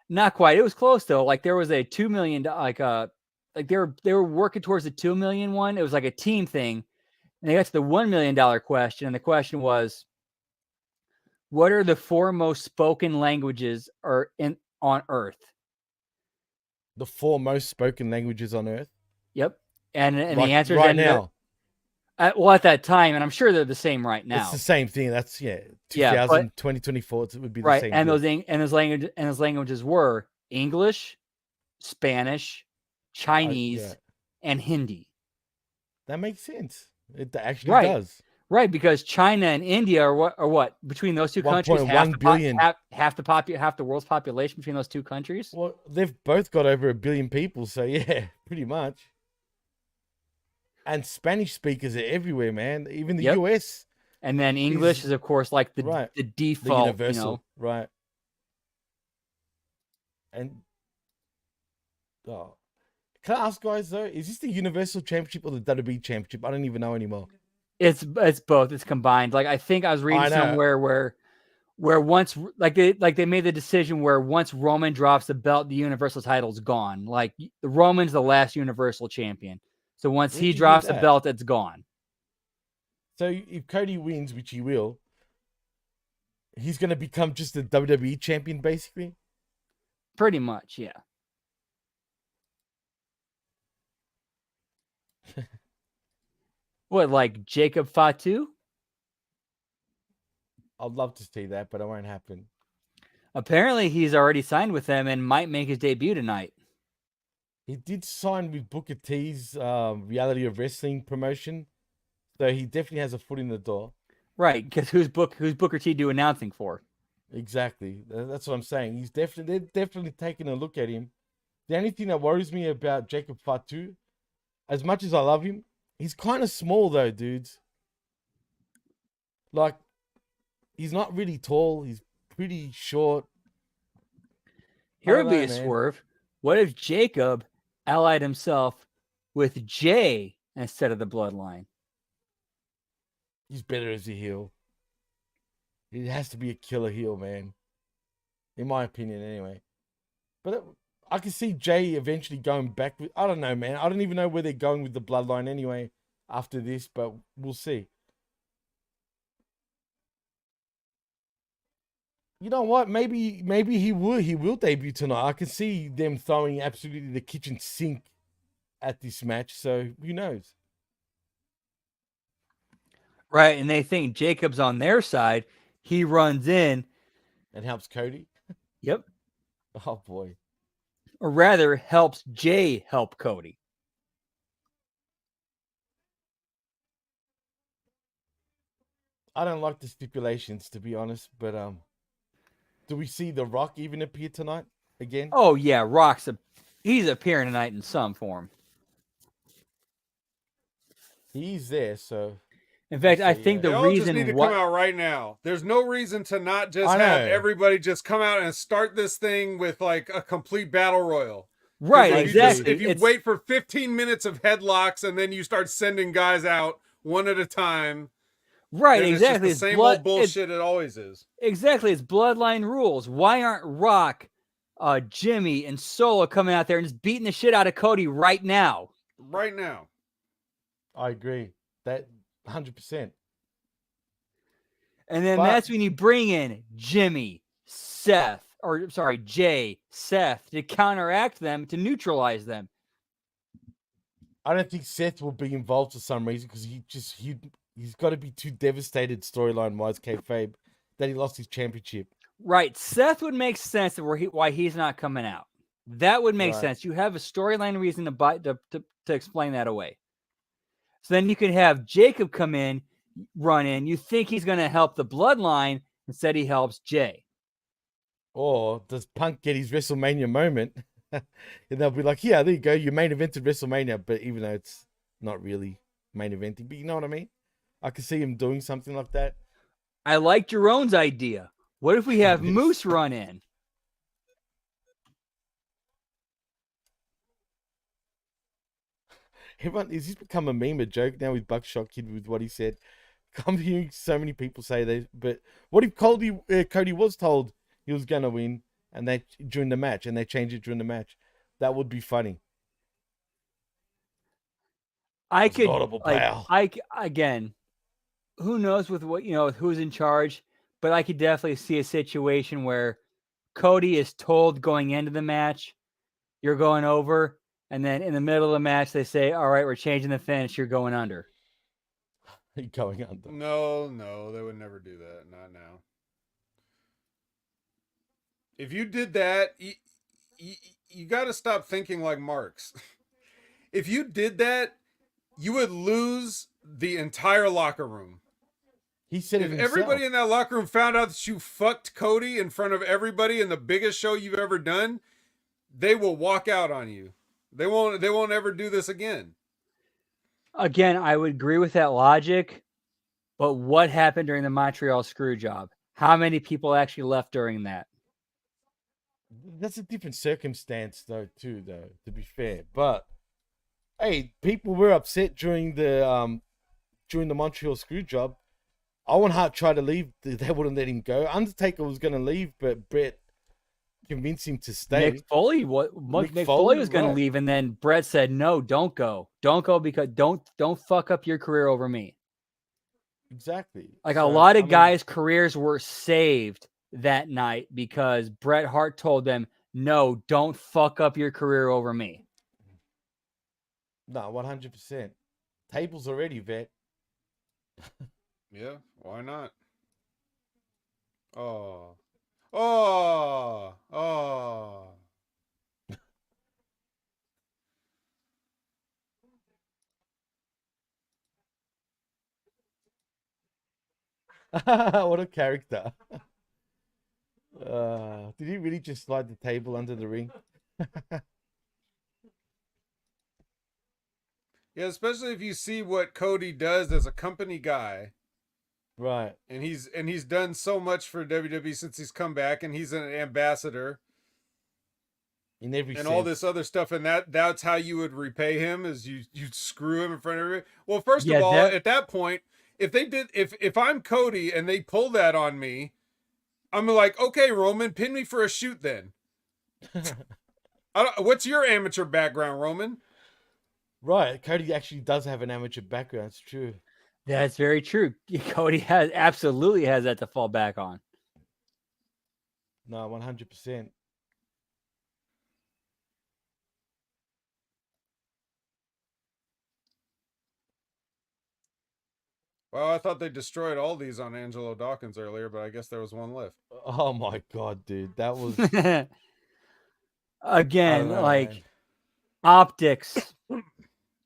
Not quite. It was close though. Like there was a $2 million, like they were working towards the $2 million one. It was like a team thing, and they got to the $1 million question, and the question was, what are the 4 most spoken languages on Earth? The 4 most spoken languages on Earth? Yep. And like the answers right now. Well, at that time, and I'm sure they're the same right now. It's the same thing. That's Yeah, 2024. It would be the right, same. and deal. those languages were English, Spanish, Chinese, and Hindi. That makes sense. It actually Right. does. Right, because China and India are what between those two countries, 1.1 billion. half the world's population between those two countries. Well, they've both got over 1 billion people, so yeah, pretty much. And Spanish speakers are everywhere, man. Even the Yep. US. And then English is, of course, like the the default, universal, right? And can I ask, guys, though, is this the Universal Championship or the WWE Championship? I don't even know anymore. It's both. It's combined. Like I think I was reading somewhere where once they made the decision where once Roman drops the belt, the Universal title's gone. Like the Roman's the last Universal Champion. So once he drops the belt, it's gone. So if Cody wins, which he will, he's going to become just the WWE Champion, basically? Pretty much, yeah. What, like Jacob Fatu? I'd love to see that, but it won't happen. Apparently, he's already signed with them and might make his debut tonight. He did sign with Booker T's Reality of Wrestling promotion, so he definitely has a foot in the door. Right, because who's Booker T do announcing for? Exactly. That's what I'm saying. They're definitely taking a look at him. The only thing that worries me about Jacob Fatu, as much as I love him, he's kind of small though, dudes. Like, he's not really tall. He's pretty short. Here would be a swerve. What if Jacob allied himself with Jay instead of the Bloodline? He's better as a heel. He has to be a killer heel, man. In my opinion, anyway. But I can see Jay eventually going back with... I don't know, man. I don't even know where they're going with the Bloodline anyway after this, but we'll see. You know what? Maybe he will debut tonight. I can see them throwing absolutely the kitchen sink at this match, so who knows? Right, and they think Jacob's on their side. He runs in and helps Cody. Yep. Oh boy. Or rather, helps Jay help Cody. I don't like the stipulations, to be honest, but do we see The Rock even appear tonight again? Oh yeah, he's appearing tonight in some form. He's there, so. In fact, I think the reason just need to come out right now. There's no reason to not just have everybody just come out and start this thing with like a complete battle royal. Right, exactly. If you wait for 15 minutes of headlocks and then you start sending guys out one at a time. Right, exactly. It's the same old bullshit it always is. Exactly. It's Bloodline rules. Why aren't Rock, Jimmy, and Solo coming out there and just beating the shit out of Cody right now? Right now. I agree. That 100%. And then that's when you bring in Jay, Seth, to counteract them, to neutralize them. I don't think Seth will be involved for some reason because he's got to be too devastated storyline-wise, kayfabe, that he lost his championship. Right. Seth would make sense of why he's not coming out. That would make sense. You have a storyline reason to explain that away. So then you could have Jacob come in, run in. You think he's going to help the Bloodline. Instead, he helps Jay. Or does Punk get his WrestleMania moment? And they'll be like, yeah, there you go. You main evented WrestleMania. But even though it's not really main eventing. But you know what I mean? I could see him doing something like that. I like Jerome's idea. What if we have Moose run in? Everyone, is this become a meme, a joke now with Buckshot Kid with what he said? I'm hearing so many people say that. But what if Cody was told he was going to win and during the match and they changed it during the match? That would be funny. Again, who knows with what, who's in charge, but I could definitely see a situation where Cody is told going into the match, you're going over. And then in the middle of the match, they say, all right, we're changing the finish. You're going under. going under. No, they would never do that. Not now. If you did that, you got to stop thinking like Marx. If you did that, you would lose the entire locker room. He said If it himself. everybody in that locker room found out that you fucked Cody in front of everybody in the biggest show you've ever done, they will walk out on you. They won't ever do this again. Again, I would agree with that logic, but what happened during the Montreal screw job? How many people actually left during that? That's a different circumstance, though, too. Though, to be fair, but hey, people were upset during the Montreal screw job. Owen Hart tried to leave; they wouldn't let him go. Undertaker was going to leave, but Brett convinced him to stay. Mick Foley was going to leave, and then Brett said, "No, don't go because don't fuck up your career over me." Exactly. Like a lot of guys' careers were saved that night because Bret Hart told them, "No, don't fuck up your career over me." No, 100%. Tables already, vet. Yeah, why not? Oh. What a character. Did he really just slide the table under the ring? Yeah, especially if you see what Cody does as a company guy. Right. And he's done so much for WWE since he's come back, and he's an ambassador. In every and sense. all this other stuff, and that's how you would repay him, is you'd screw him in front of everybody. Well, first of all, at that point, if I'm Cody and they pull that on me, I'm like, okay, Roman, pin me for a shoot then. What's your amateur background, Roman? Right, Cody actually does have an amateur background. It's true. That's very true. Cody absolutely has that to fall back on. No, 100%. Well, I thought they destroyed all these on Angelo Dawkins earlier, but I guess there was one left. Oh my god, dude, that was again like man. Optics.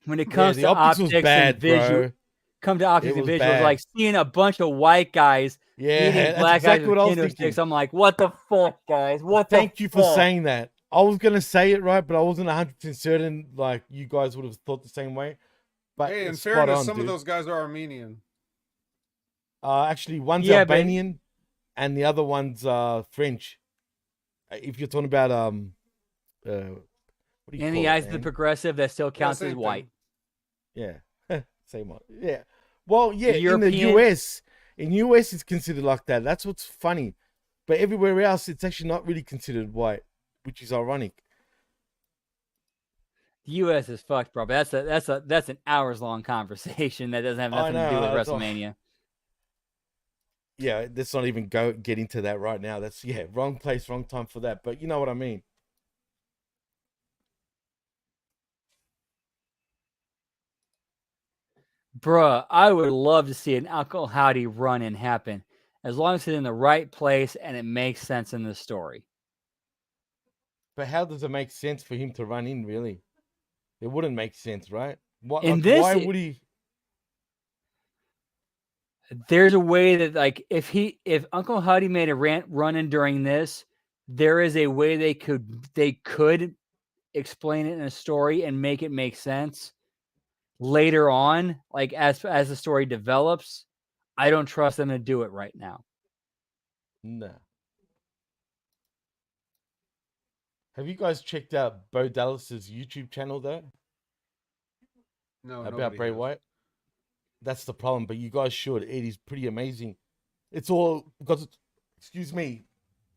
When it comes to optics bad, and visual, visuals, like seeing a bunch of white guys eating black guys with kendo sticks. I'm like, what the fuck, guys? Thank you for saying that. I was gonna say it right, but I wasn't 100% certain. Like you guys would have thought the same way. But hey, in fairness, some of those guys are Armenian. Actually, one's Albanian, and the other one's French. If you're talking about what do you in the eyes of the progressive, that still counts as white. Yeah, same one. Yeah. Well, yeah. In the US, it's considered like that. That's what's funny. But everywhere else, it's actually not really considered white, which is ironic. The U.S. is fucked, bro. But that's an hours-long conversation that doesn't have nothing to do with WrestleMania. Yeah, let's not even get into that right now. That's wrong place, wrong time for that. But you know what I mean. Bruh, I would love to see an Uncle Howdy run-in happen, as long as it's in the right place and it makes sense in the story. But how does it make sense for him to run in, really? It wouldn't make sense, right? Why would he? There's a way that, like, if Uncle Howdy made a run-in during this, there is a way they could explain it in a story and make it make sense. Later on, like as the story develops, I don't trust them to do it right now. No. Have you guys checked out Bo Dallas's YouTube channel though? No, about Bray Wyatt. That's the problem, but you guys should. It is pretty amazing. It's all because, excuse me,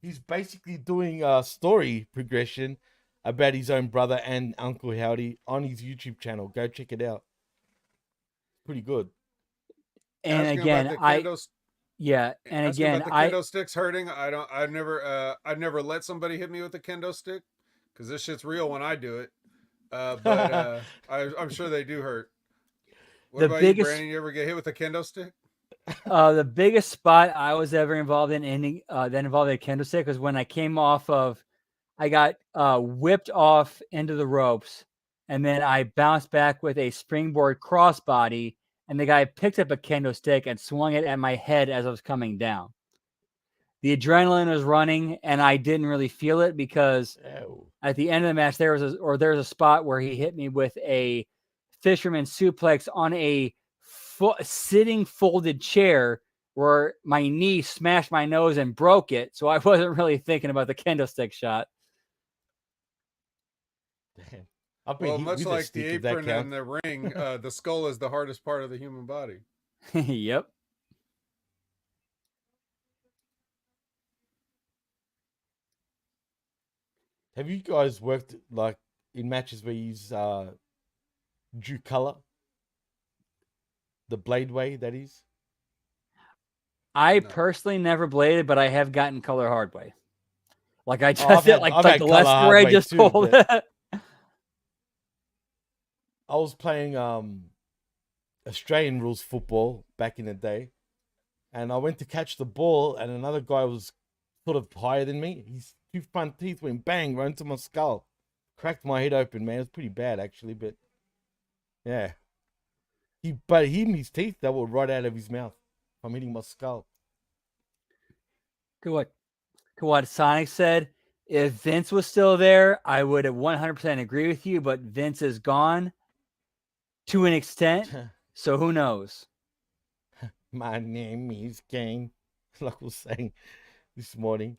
he's basically doing a story progression about his own brother and Uncle Howdy on his YouTube channel. Go check it out. Pretty good. And again, the kendo sticks hurting. I've never let somebody hit me with a kendo stick because this shit's real when I do it. But I'm sure they do hurt. What The about you, biggest Brandon? You ever get hit with a kendo stick? the biggest spot I was ever involved in ending that involved a kendo stick was when I came off of I got whipped off into the ropes, and then I bounced back with a springboard crossbody, and the guy picked up a kendo stick and swung it at my head as I was coming down. The adrenaline was running, and I didn't really feel it because Ew. at the end of the match there was a spot where he hit me with a fisherman suplex on a sitting folded chair where my knee smashed my nose and broke it. So I wasn't really thinking about the kendo stick shot. Damn. I've been Well, hit much with a like the stick, if that apron and counts. the ring, the skull is the hardest part of the human body. Yep. Have you guys worked like in matches where you use drew color? The blade way, that is? I No. personally never bladed, but I have gotten color hard way. Like I Oh, just did like I've like had the color last story hard I way just too, told. but I was playing Australian rules football back in the day, and I went to catch the ball, and another guy was sort of higher than me. His two front teeth went bang right into my skull, cracked my head open. Man, it was pretty bad actually, but yeah. His teeth that were right out of his mouth from hitting my skull. to what Sonic said. If Vince was still there, I would have 100% agree with you, but Vince is gone to an extent. So who knows? My name is Kane. Like I was saying this morning,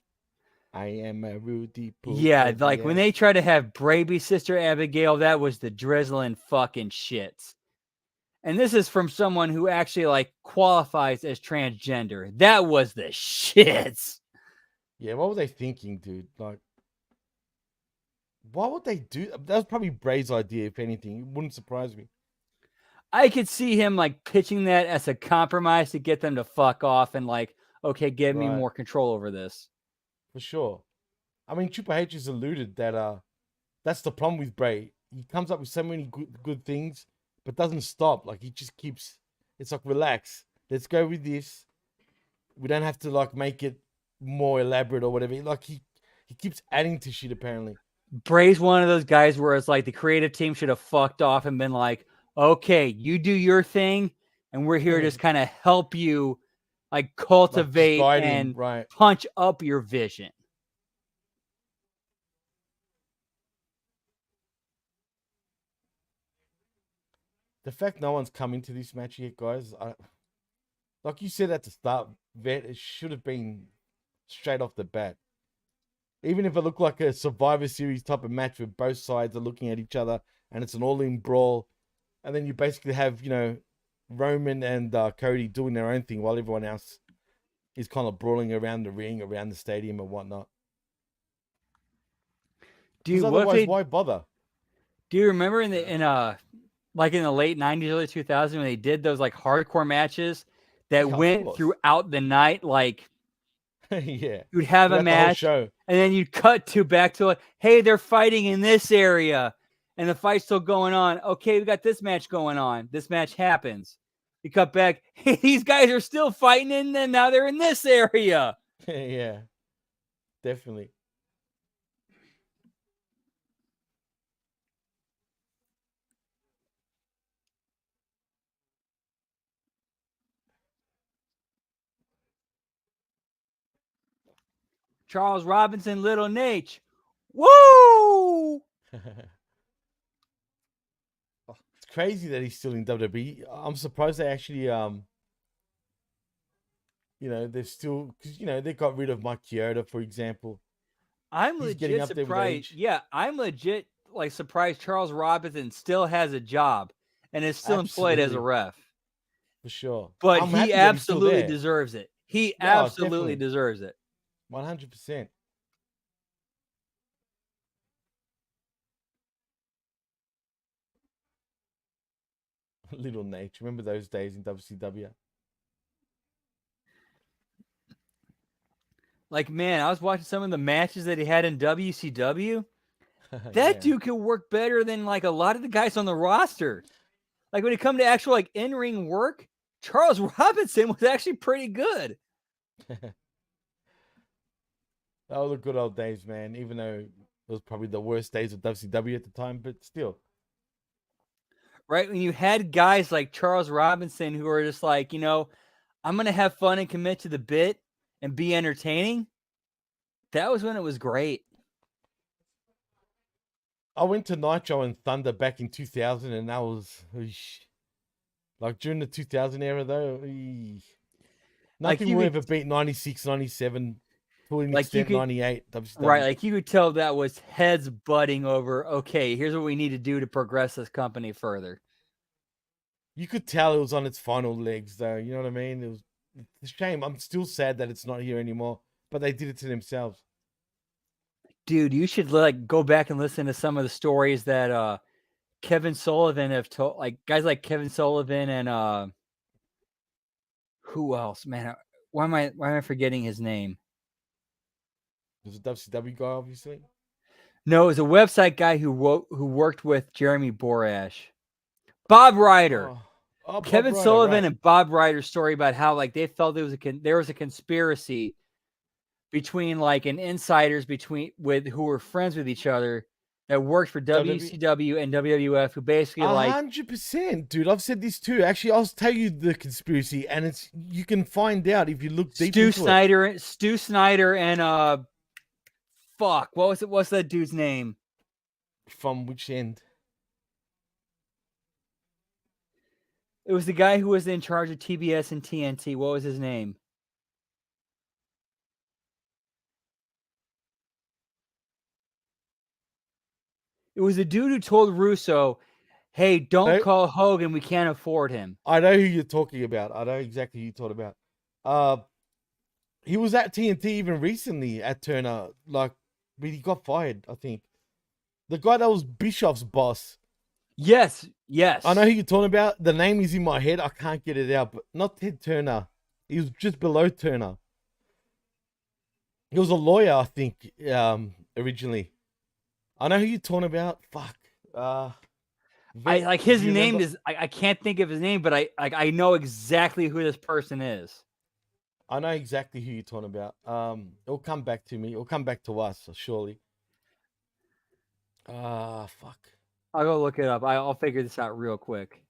I am a Rudy Poop. Yeah, like when they tried to have Braby's sister Abigail, that was the drizzling fucking shits. And this is from someone who actually like qualifies as transgender. That was the shits. Yeah, what were they thinking, dude? Like, why would they do that? Was probably Bray's idea, if anything. It wouldn't surprise me. I could see him like pitching that as a compromise to get them to fuck off and like, okay, give me Right. more control over this. For sure. I mean, Triple H has alluded that that's the problem with Bray. He comes up with so many good things, but doesn't stop. Like, he just keeps, it's like, relax. Let's go with this. We don't have to like make it more elaborate or whatever. Like, he keeps adding to shit apparently. Bray's one of those guys where it's like the creative team should have fucked off and been like, okay, you do your thing, and we're here to just kind of help you like cultivate guide him, and right. punch up your vision. The fact no one's come into this match yet, guys, like you said at the start, Vet, it should have been straight off the bat. Even if it looked like a Survivor Series type of match where both sides are looking at each other and it's an all-in brawl, and then you basically have, Roman and Cody doing their own thing while everyone else is kind of brawling around the ring, around the stadium and whatnot. Dude, Because otherwise, why bother? Do you remember in the late 90s, early 2000s when they did those like hardcore matches that went throughout the night? Like, yeah, you'd have a match, show. And then you'd cut back to like, hey, they're fighting in this area, and the fight's still going on. Okay, we got this match going on. This match happens. You cut back, hey, these guys are still fighting, and then now they're in this area. Yeah, definitely. Charles Robinson, Little Nate. Woo! It's crazy that he's still in WWE. I'm surprised they actually, they're still, because, they got rid of Mike Chioda, for example. I'm legit surprised. Yeah, I'm legit like surprised Charles Robinson still has a job and is still employed as a ref. For sure. But he absolutely deserves it. He absolutely deserves it. 100%. Little Nate. Remember those days in WCW? Like, man, I was watching some of the matches that he had in WCW. That dude could work better than like a lot of the guys on the roster. like when it come to actual like in-ring work, Charles Robinson was actually pretty good. That was the good old days, man. Even though it was probably the worst days of WCW at the time, but still. Right? When you had guys like Charles Robinson who were just like, I'm going to have fun and commit to the bit and be entertaining. That was when it was great. I went to Nitro and Thunder back in 2000, and that was like during the 2000 era, though. Nothing will ever beat 96, 97, to an extent 98 WCW. Right, like you could tell that was heads butting over, okay, here's what we need to do to progress this company further. You could tell it was on its final legs, though. You know what I mean? It's a shame. I'm still sad that it's not here anymore, but they did it to themselves. Dude, you should like go back and listen to some of the stories that Kevin Sullivan have told, like guys like Kevin Sullivan and who else, man? Why am I forgetting his name? It was a WCW guy, obviously. No, it was a website guy who worked with Jeremy Borash. Bob Ryder. Kevin Bob Ryder, Sullivan right. and Bob Ryder's story about how like they felt there was a conspiracy between like an insiders who were friends with each other that worked for WCW and WWF, who basically 100%, dude. I've said this too. Actually, I'll tell you the conspiracy, and you can find out if you look deep into it. Stu Snyder and what's that dude's name? From which end? It was the guy who was in charge of TBS and TNT. What was his name? It was the dude who told Russo, hey, don't call Hogan. We can't afford him. I know who you're talking about. I know exactly who you're talking about. He was at TNT even recently at Turner. But he got fired, I think. The guy that was Bischoff's boss. Yes. I know who you're talking about. The name is in my head. I can't get it out. But not Ted Turner. He was just below Turner. He was a lawyer, I think, originally. I know who you're talking about. Fuck. I like his name is I can't think of his name, but I know exactly who this person is. I know exactly who you're talking about. It'll come back to me. It'll come back to us, surely. Fuck. I'll go look it up. I'll figure this out real quick.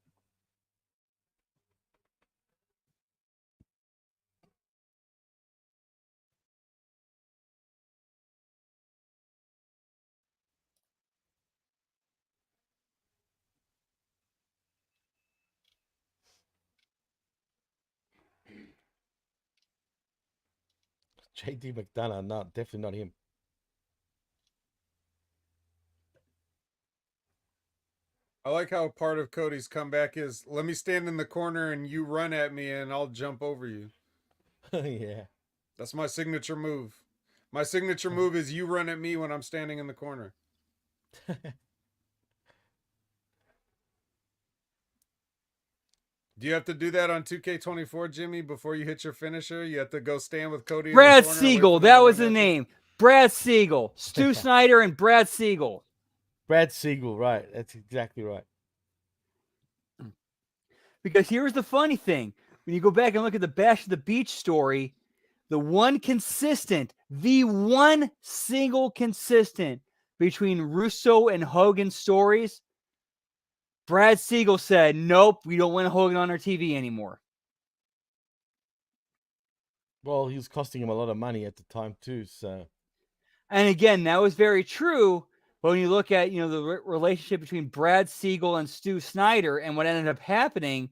JD McDonough, no, definitely not him. I like how part of Cody's comeback is, let me stand in the corner and you run at me and I'll jump over you. Yeah. That's my signature move. My signature move is you run at me when I'm standing in the corner. Do you have to do that on 2K24, Jimmy, before you hit your finisher? You have to go stand with Cody in the corner. Brad Siegel, that was the name. Brad Siegel. Stu Snyder and Brad Siegel. Brad Siegel, right. That's exactly right. Because here's the funny thing. When you go back and look at the Bash of the Beach story, the one single consistent between Russo and Hogan's stories, Brad Siegel said, nope, we don't want Hogan on our TV anymore. Well, he was costing him a lot of money at the time too, so. And again, that was very true. But when you look at, the relationship between Brad Siegel and Stu Snyder and what ended up happening,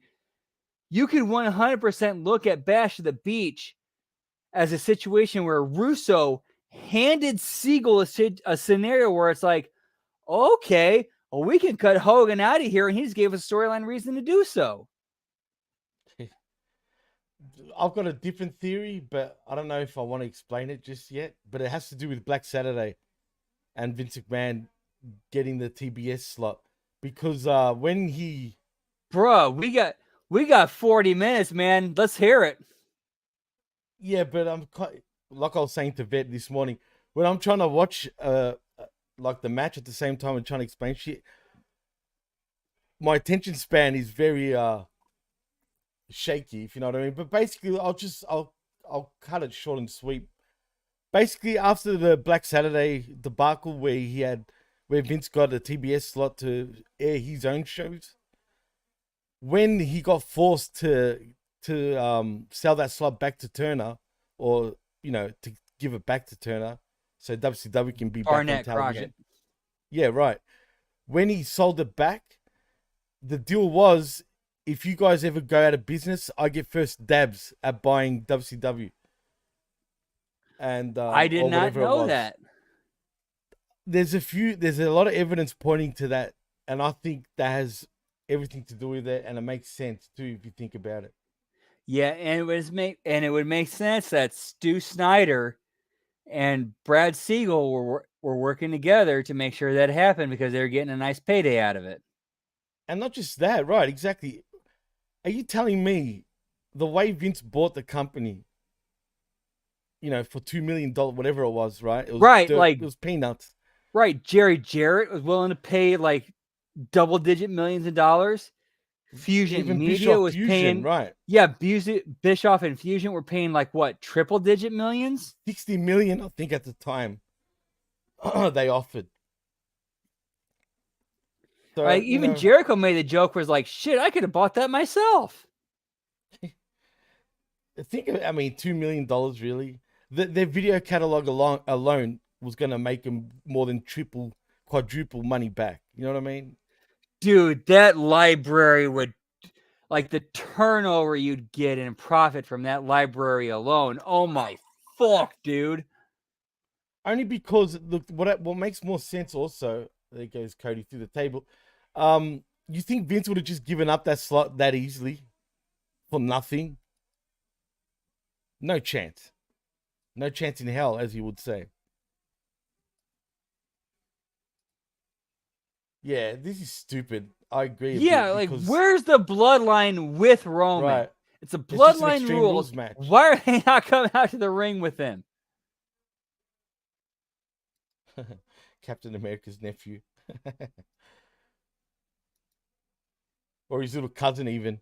you could 100% look at Bash of the Beach as a situation where Russo handed Siegel a scenario where it's like, okay, well, we can cut Hogan out of here, and he just gave us a storyline reason to do so. I've got a different theory, but I don't know if I want to explain it just yet. But it has to do with Black Saturday and Vince McMahon getting the TBS slot. Because when he... Bruh, we got 40 minutes, man. Let's hear it. Yeah, but like I was saying to Vet this morning, when I'm trying to watch the match at the same time and trying to explain shit, my attention span is very shaky, if you know what I mean. But basically, I'll cut it short and sweet. Basically, after the Black Saturday debacle, where Vince got a TBS slot to air his own shows, when he got forced to sell that slot back to Turner, or to give it back to Turner, so WCW can be back on Barnett television. Crockett. Yeah, right. When he sold it back, the deal was, if you guys ever go out of business, I get first dabs at buying WCW. And I did or not whatever it know was. that. There's a lot of evidence pointing to that, and I think that has everything to do with it, and it makes sense too if you think about it. Yeah, and it would make sense that Stu Snyder and Brad Siegel were working together to make sure that happened because they were getting a nice payday out of it. And not just that, right? Exactly. Are you telling me the way Vince bought the company, for $2 million, whatever it was, right? It was Right, it was peanuts. Right, Jerry Jarrett was willing to pay like double-digit millions of dollars. Fusion Even Media Bischoff was Fusion, paying, right? yeah, Bischoff and Fusion were paying like what, triple-digit millions? 60 million, I think, at the time they offered. So, Like even Jericho made the joke, was like, shit, I could have bought that myself. $2 million really. Their video catalog alone was going to make them more than triple, quadruple money back. You know what I mean? Dude, that library would, like the turnover you'd get in profit from that library alone. Oh my fuck, dude. Only because, look, what makes more sense also, there goes Cody through the table. You think Vince would have just given up that slot that easily for nothing? No chance. No chance in hell, as you would say. Yeah, this is stupid. I agree. Yeah, like where's the bloodline with Roman? Right. It's a It's just an bloodline Extreme rules. Rules match. Why are they not coming out to the ring with him? Captain America's nephew. Or his little cousin, even.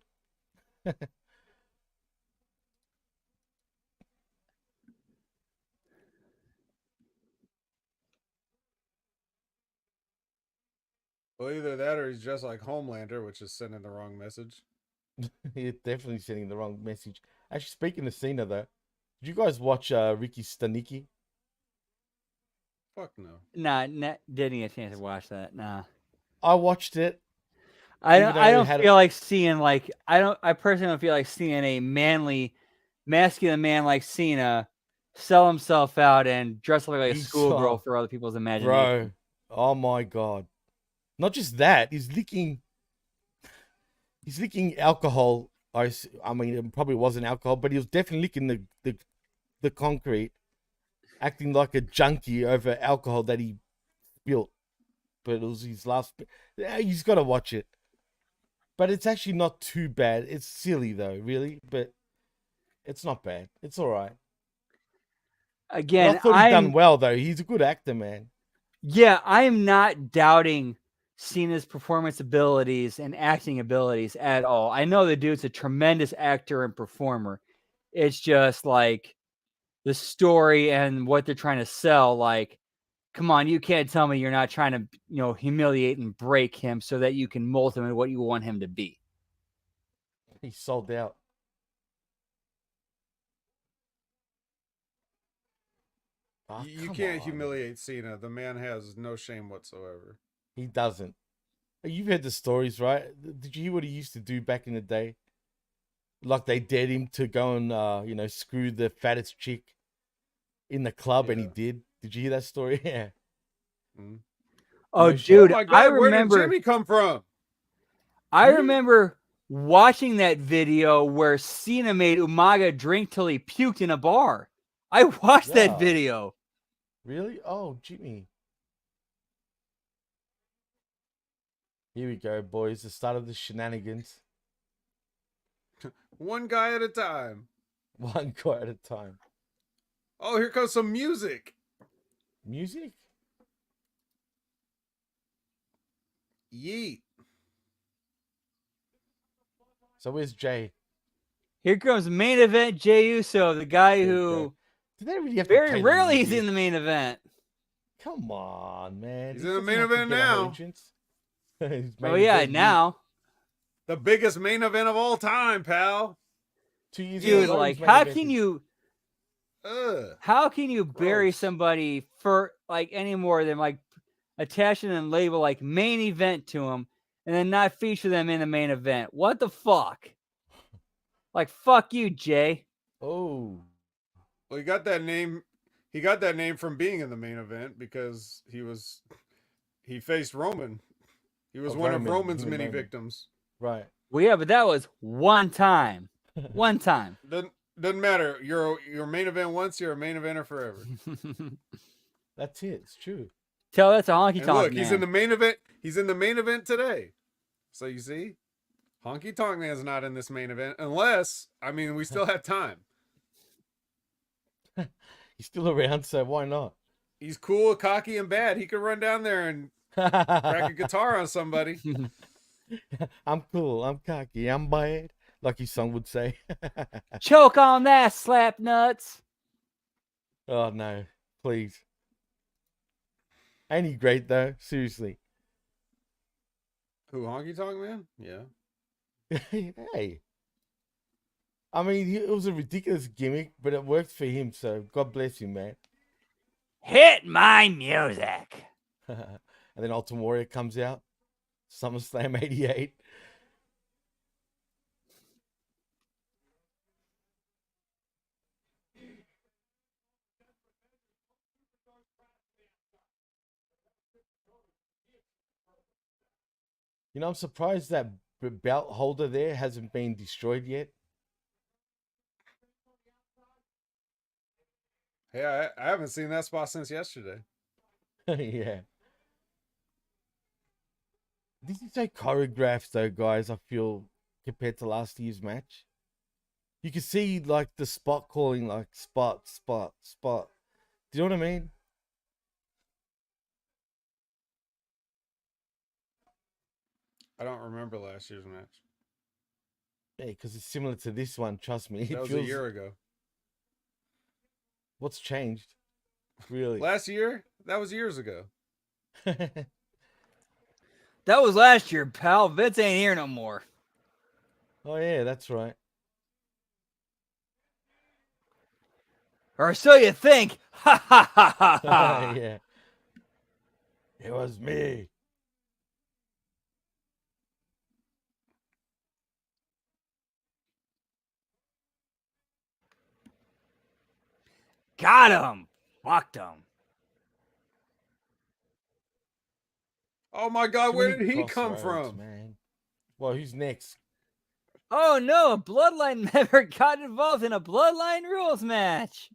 Well, either that or he's just like Homelander, which is sending the wrong message. He's definitely sending the wrong message. Actually, speaking of Cena, though, did you guys watch Ricky Stanicki? Fuck no. Nah, didn't get a chance to watch that. Nah. I watched it. I don't feel like seeing I personally don't feel like seeing a masculine man like Cena sell himself out and dress up like a schoolgirl for other people's imagination. Bro, oh my god! Not just that, he's licking alcohol. I mean, it probably wasn't alcohol, but he was definitely licking the concrete, acting like a junkie over alcohol that he spilled. But it was his last. He's got to watch it. But it's actually not too bad. It's silly though, really, but it's not bad. It's all right. Again, I thought he'd done well though. He's a good actor, man. Yeah, I am not doubting Cena's performance abilities and acting abilities at all. I know the dude's a tremendous actor and performer. It's just like the story and what they're trying to sell. Like, come on, you can't tell me you're not trying to, humiliate and break him so that you can mold him into what you want him to be. He's sold out. Oh, you can't humiliate Cena. The man has no shame whatsoever. He doesn't. You've heard the stories, right? Did you hear what he used to do back in the day? Like they dared him to go and screw the fattest chick in the club, and he did. Did you hear that story? Yeah. Mm-hmm. Oh, no dude! Oh my God, I remember. Where did Jimmy come from? I remember watching that video where Cena made Umaga drink till he puked in a bar. I watched that video. Really? Oh, Jimmy. Here we go, boys. The start of the shenanigans. One guy at a time. One guy at a time. Oh, here comes some music. Music? Yeet. So where's Jay? Here comes main event Jey Uso, the guy There you who go. Do they really have to very pay the rarely is music? in the main event. Come on, man. He's He in the doesn't main have to event get a whole now. entrance. He's Oh main yeah, event now, The biggest main event of all time, pal. 2 years dude, ago. like, he's main how evented. can you bury Gross. somebody for like any more than like attaching and label like main event to them and then not feature them in the main event? What the fuck? Like, fuck you, Jay. Oh, Well, he got that name. He got that name from being in the main event because he faced Roman. He was one of Roman's many victims. right. Well, yeah, but that was one time. One time. Doesn't matter. You're a main event once. You're a main eventer forever. That's it. It's true. Tell that to Honky And Tonk look, Man. he's in the main event. He's in the main event today. So you see, Honky Tonk Man's not in this main event unless, I mean, we still have time. He's still around, so why not? He's cool, cocky, and bad. He could run down there and crack a guitar on somebody. I'm cool. I'm cocky. I'm bad, like his song would say. Choke on that, slap nuts. Oh no, please. Ain't he great though? Seriously. Who, Honky Tonk Man? Yeah. Hey. I mean, it was a ridiculous gimmick, but it worked for him, so God bless him, man. Hit my music. And then Ultimate Warrior comes out. SummerSlam 88. You know, I'm surprised that belt holder there hasn't been destroyed yet. Hey, I haven't seen that spot since yesterday. Yeah. This is so choreographed, though, guys. I feel compared to last year's match, you can see like the spot calling, like spot, spot, spot. Do you know what I mean? I don't remember last year's match. Yeah, because it's similar to this one. Trust me. That was a year ago. What's changed? Really? Last year? That was years ago. That was last year, pal. Vince ain't here no more. Oh yeah, that's right. Or so you think. Ha ha ha ha ha. Yeah. It was me. Got him. Fucked him. Oh my God, Too where many did he come crossroads, from? man? Well, who's next? Oh no, a Bloodline member got involved in a Bloodline rules match.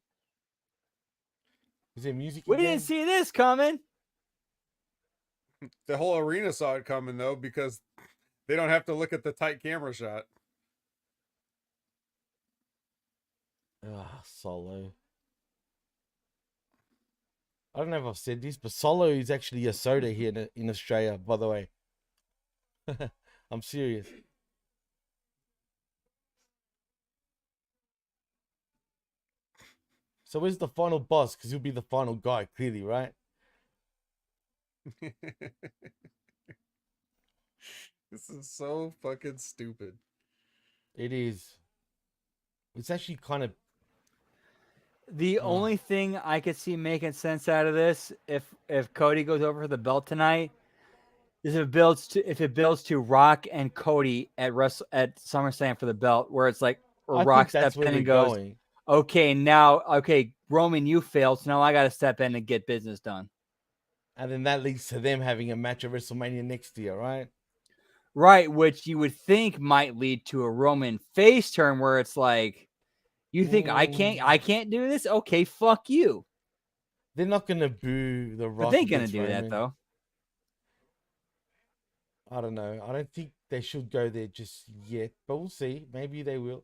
Is there music We again? didn't see this coming. The whole arena saw it coming though because they don't have to look at the tight camera shot. Ah, Solo. I don't know if I've said this, but Solo is actually a soda here in Australia, by the way. I'm serious. So where's the final boss? Because he'll be the final guy, clearly, right? This is so fucking stupid. It is. It's actually kind of... The only thing I could see making sense out of this, if Cody goes over for the belt tonight, is if it builds to Rock and Cody at SummerSlam for the belt, where it's like I Rock think that's steps where in they're and goes, going. okay, Roman, you failed, so now I got to step in and get business done. And then that leads to them having a match at WrestleMania next year, right? Right, which you would think might lead to a Roman face turn where it's like, you think I can't do this? Okay, fuck you. They're not going to boo the Rock. But they ain't gonna against do Roman. that though. I don't know. I don't think they should go there just yet, but we'll see. Maybe they will.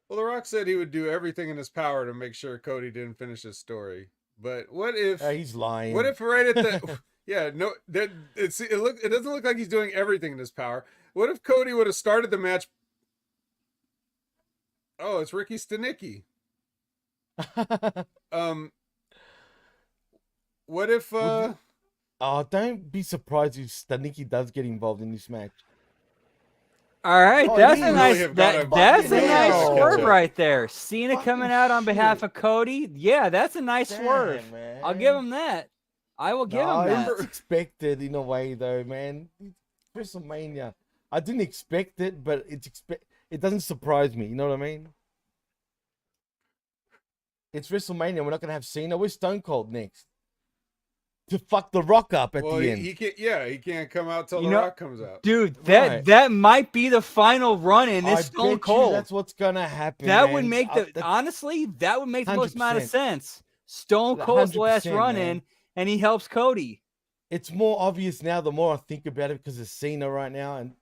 Well, The Rock said he would do everything in his power to make sure Cody didn't finish his story. But what if He's lying? What if right at the Yeah, no, it doesn't look like he's doing everything in his power. What if Cody would have started the match? Oh, it's Ricky Stenicki. Um, what if Oh, don't be surprised if Staniki does get involved in this match. All right, Oh, that's he a really nice have got a that's a nice fucking swerve catch-up. right there. Cena Fucking coming out on behalf shit. of Cody. Yeah, that's a nice swerve. Damn, man. I'll give him that. I will give No, him that. it's expected in a way, though, man. WrestleMania. I didn't expect it, but it doesn't surprise me. You know what I mean? It's WrestleMania. We're not gonna have Cena. We're Stone Cold next to fuck the Rock up at well, the end. he can't. Yeah, he can't come out till You the know- Rock comes out. Dude, Right. that might be the final run in I this Stone bet Cold. you that's what's gonna happen. That man. would make That's honestly, that would make the most amount of 100%. sense. Stone Cold's last 100%, run man. in, and he helps Cody. It's more obvious now the more I think about it because of Cena right now, and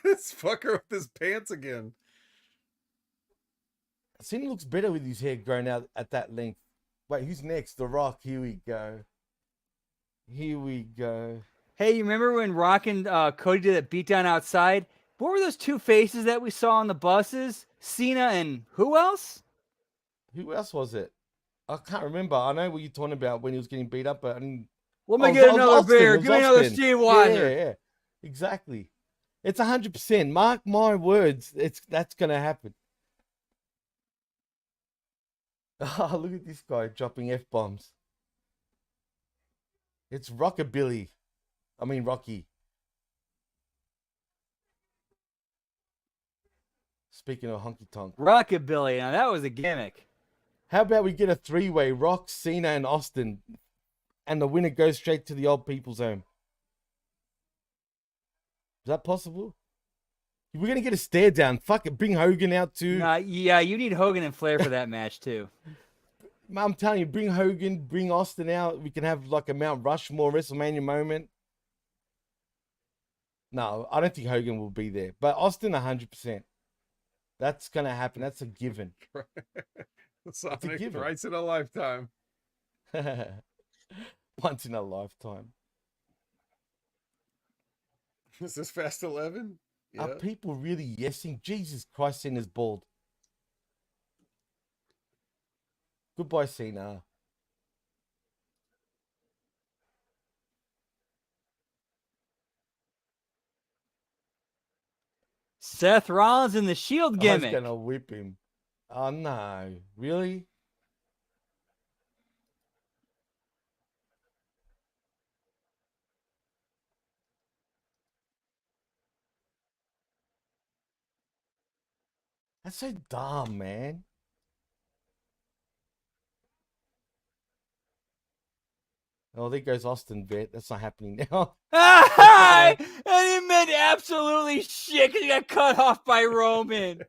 This fucker with his pants again. Cena looks better with his hair grown out at that length. Wait, who's next? The Rock. Here we go. Here we go. Hey, you remember when Rock and Cody did that beatdown outside? What were those two faces that we saw on the buses? Cena and who else? Who else was it? I can't remember. I know what you're talking about when he was getting beat up, but I didn't. Let me Oh, get it was another Austin, beer. it was Give me another Austin. Steve Weiser. Yeah, exactly. It's 100%. Mark my words. That's gonna happen. Oh, look at this guy dropping F-bombs. It's Rockabilly. I mean Rocky. Speaking of honky tonk. Rockabilly. Now that was a gimmick. How about we get a three-way Rock, Cena, and Austin, and the winner goes straight to the old people's home? Is that possible? We're gonna get a stare down. Fuck it, bring Hogan out too. Yeah, you need Hogan and Flair for that match too. I'm telling you, bring Hogan, bring Austin out. We can have like a Mount Rushmore WrestleMania moment. No, I don't think Hogan will be there, but Austin 100%. That's gonna happen. That's a given. Sonic given. thrice in a lifetime. Once in a lifetime. Is this Fast 11? Yeah. Are people really yesing? Jesus Christ, Cena's bald. Goodbye, Cena. Seth Rollins in the Shield I was gimmick. gonna whip him. Oh no, really? That's so dumb, man. Oh, there goes Austin Vet. That's not happening now. and he meant absolutely shit because he got cut off by Roman.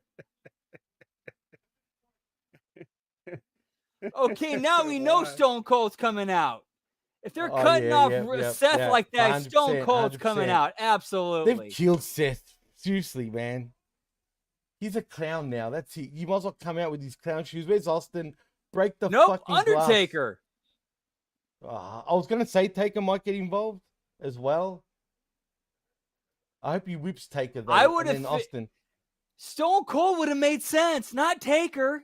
Okay, now we know Why? Stone Cold's coming out. If they're Oh, cutting yeah, off yeah, Seth yeah. like that, Stone 100%, Cold's coming 100%. out. Absolutely. They've killed Seth. Seriously, man. He's a clown now. That's it. You might as well come out with these clown shoes. Where's Austin? Break the Nope, fucking Undertaker. glass. I was gonna say Taker might get involved as well. I hope he whips Taker though. I would and have then Austin. Stone Cold would have made sense, not Taker.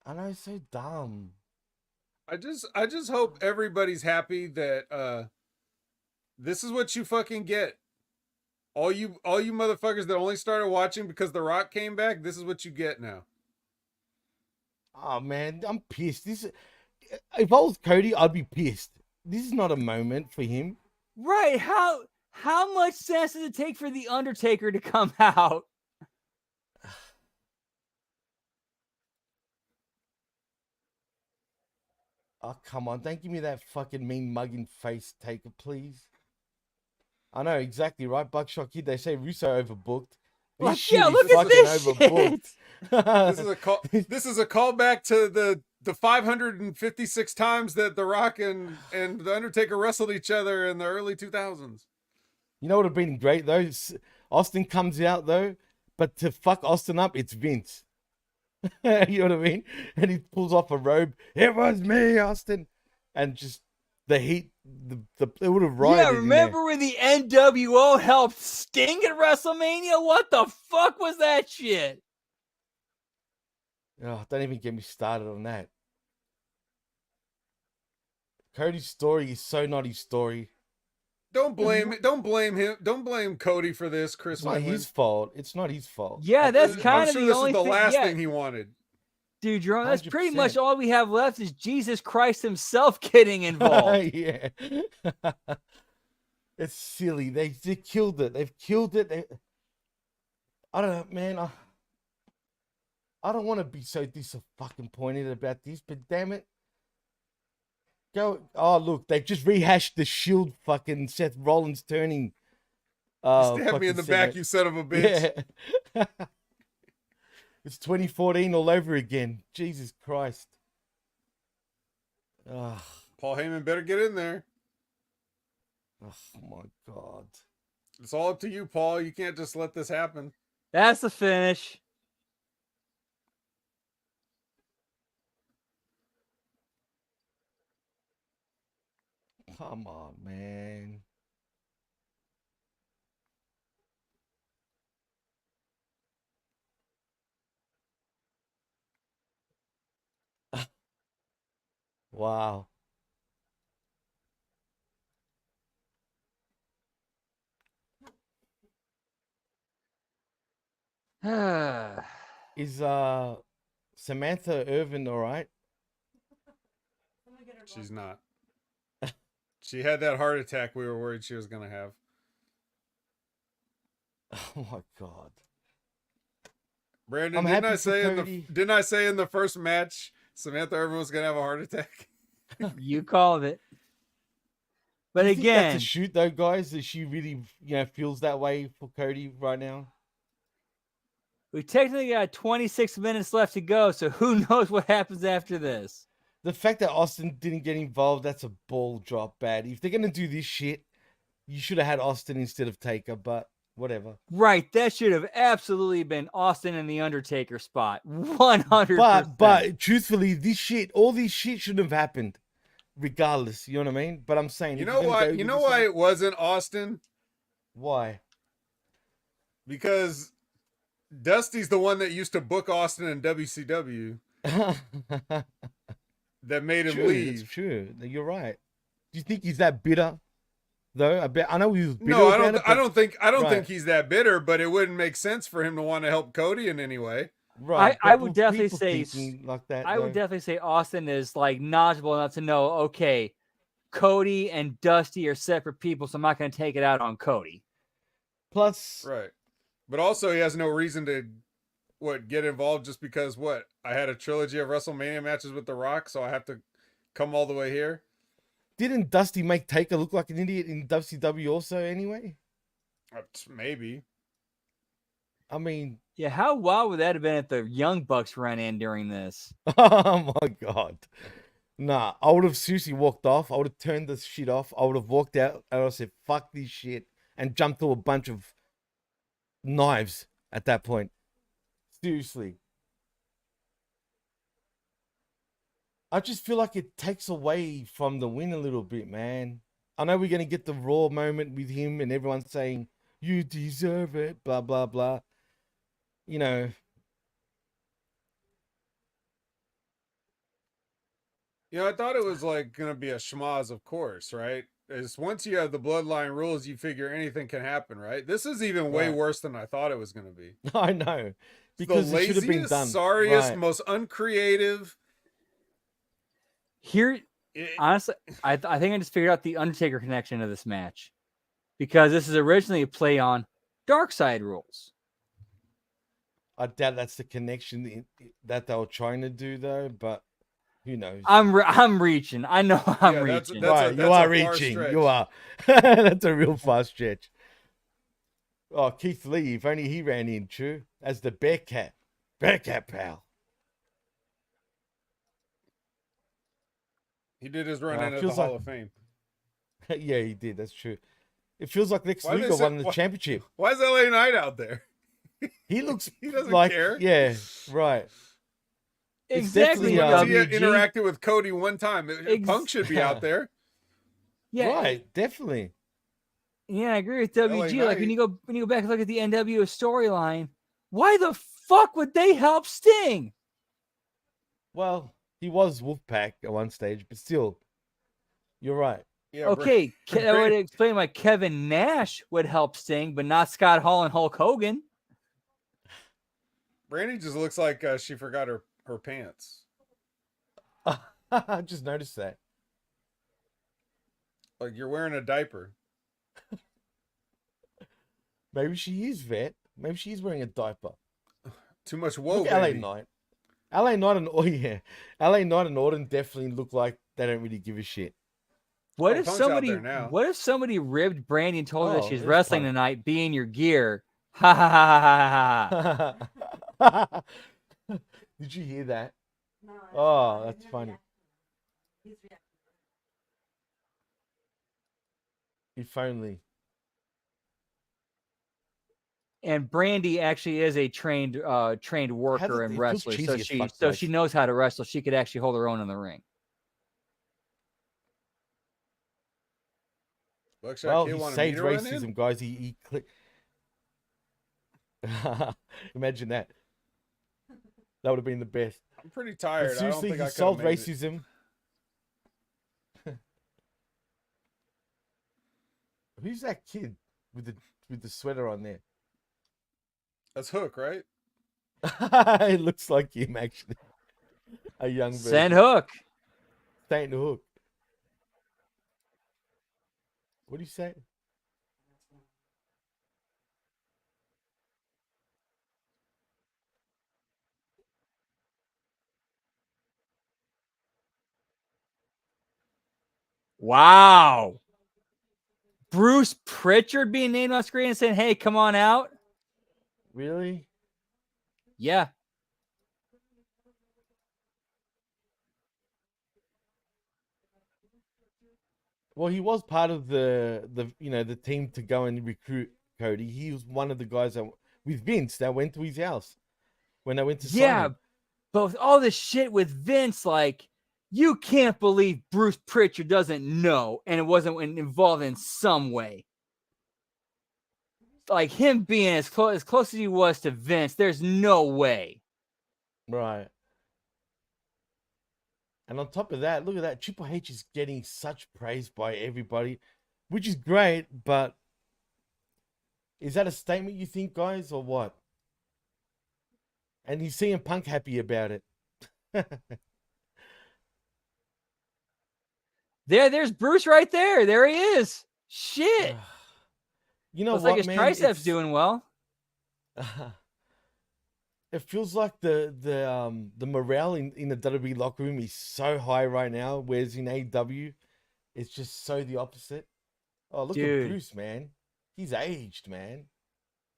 I know, it's so dumb. I just hope everybody's happy that this is what you fucking get. All you motherfuckers that only started watching because The Rock came back, this is what you get now. Oh man, I'm pissed. If I was Cody, I'd be pissed. This is not a moment for him. Right. How much sense does it take for The Undertaker to come out? Oh, come on. Don't give me that fucking mean mugging face, Taker, please. I know, exactly, right? Buckshot Kid, they say Russo overbooked. This Like, shit yeah, is look at fucking this overbooked. This is a callback to the 556 times that The Rock and The Undertaker wrestled each other in the early 2000s. You know what would have been great, though? Austin comes out, though, but to fuck Austin up, it's Vince. You know what I mean? And he pulls off a robe. It was me, Austin. and just the heat, it would have rioted. Yeah, remember when the NWO helped Sting at WrestleMania? What the fuck was that shit? Oh, don't even get me started on that. Cody's story is so not his story. Don't blame him. Don't blame Cody for this, Chris. It's not his fault. It's not his fault. Yeah, that's I'm kind of sure the this only is the thing. last Yeah. thing he wanted. Dude, Jerome, that's pretty 100%. much all we have left is Jesus Christ himself getting involved. Yeah. It's silly. They killed it. They've killed it. I don't know, man. I don't want to be so disappointed about this, but damn it. Oh, look, they just rehashed the Shield fucking Seth Rollins turning. Stab me in the back, you son of a bitch. Yeah. It's 2014 all over again. Jesus Christ. Oh, Paul Heyman better get in there. oh my God. It's all up to you, Paul. You can't just let this happen. That's the finish. Come on, man. Wow. Is Samantha Irvin all right? She's not. She had that heart attack we were worried she was going to have. Oh my God. Brandon, I'm didn't happy I say for in Cody. didn't I say in the first match Samantha Irvin was going to have a heart attack? You called it. But Do you think again, that's a shoot though, guys. That she really, feels that way for Cody right now. we technically got 26 minutes left to go, so who knows what happens after this? The fact that Austin didn't get involved, that's a ball drop bad. If they're gonna do this shit, you should have had Austin instead of Taker, but whatever. Right, that should have absolutely been Austin and the Undertaker spot. 100%. But truthfully, all this shit shouldn't have happened. Regardless, you know what I mean? But I'm saying, You know why? You know why it wasn't Austin? Why? Because Dusty's the one that used to book Austin in WCW that made him leave. It's true. You're right. Do you think he's that bitter? Though I know he was bitter. No, about it, I don't think right. think he's that bitter, but it wouldn't make sense for him to want to help Cody in any way. Right. I would definitely people say thinking like that. I though. would definitely say Austin is like knowledgeable enough to know, okay, Cody and Dusty are separate people, so I'm not going to take it out on Cody. Plus, Right. But also he has no reason to get involved just because I had a trilogy of WrestleMania matches with The Rock, so I have to come all the way here. didn't Dusty make Taker look like an idiot in WCW also anyway? Maybe. I mean, Yeah, how wild would that have been if the Young Bucks ran in during this? oh my God. Nah, I would have seriously walked off. I would have turned this shit off. I would have walked out and I would have said, fuck this shit, and jumped through a bunch of knives at that point. Seriously. I just feel like it takes away from the win a little bit, man. I know we're going to get the Raw moment with him and everyone saying, you deserve it, blah, blah, blah. You know. I thought it was like going to be a schmoz, of course, right? Is once you have the bloodline rules, you figure anything can happen, right? This is even way worse than I thought it was going to be. I know. Because the it should have been laziest, done. sorriest, Right. most uncreative. Honestly, I think I just figured out the Undertaker connection to this match, because this is originally a play on Dark Side rules. I doubt that's the connection that they were trying to do, though. But who knows? I'm reaching. I know I'm reaching. Right, you are reaching. You are. That's a real fast stretch. Oh, Keith Lee, if only he ran in, true, as the Bearcat. Bearcat pal. He did his run in at the feels Hall like- of Fame. Yeah, he did. That's true. It feels like Lex Why they Luger say- won the championship. Why is LA Knight out there? He looks He doesn't like, care. yeah, right. Exactly. definitely, Tia WG. interacted with Cody one time. Punk should be out there. Yeah, right, definitely. Yeah, I agree with LA WG. Like when Knight. you go back and look at the NWO storyline, why the fuck would they help Sting? Well, he was Wolfpack at one stage, but still, you're right. Yeah, Okay, that would explain why Kevin Nash would help Sting, but not Scott Hall and Hulk Hogan. Brandy just looks like she forgot her pants. I just noticed that. Like you're wearing a diaper. Maybe she is vet. Maybe she's wearing a diaper. Too much woe, Look at LA baby. Knight. LA Knight and LA Knight and Orton definitely look like they don't really give a shit. What Oh, if Punk's out there now. What if somebody ribbed Brandy and told her that Oh, she's there's wrestling Punk. tonight, be in your gear? Ha ha ha ha ha ha. Did you hear that? No, Oh, that's funny. If only. And Brandy actually is a trained worker and It feels wrestler, so cheesy as fuck, so guys. she knows how to wrestle. She could actually hold her own in the ring. Buckshot Well, Kid he wanted saved me to run in? racism, guys. He Imagine that. That would have been the best. I'm pretty But tired. I don't seriously, think he I could solved have made it. racism. Who's that kid with the sweater on there? That's Hook, right? It looks like him actually. A young Send version. Hook. Saint Hook. What do you say? Wow. Bruce Pritchard being named on screen and saying, "Hey, come on out." Really? Yeah. Well, he was part of the the team to go and recruit Cody. He was one of the guys that with Vince that went to his house when they went to sign Yeah. him. But with all this shit with Vince, like, you can't believe Bruce Pritchard doesn't know and it wasn't involved in some way. Like him being as close as he was to Vince, there's no way. Right. And on top of that, look at that. Triple H is getting such praise by everybody, which is great, but is that a statement you think, guys, or what? And he's seeing Punk happy about it. There's Bruce right there. There he is. Shit. You know Looks what, like his man? triceps doing well. It feels like the morale in the WWE locker room is so high right now, whereas in AEW, it's just so the opposite. Oh, look Dude. at Bruce, man. He's aged, man.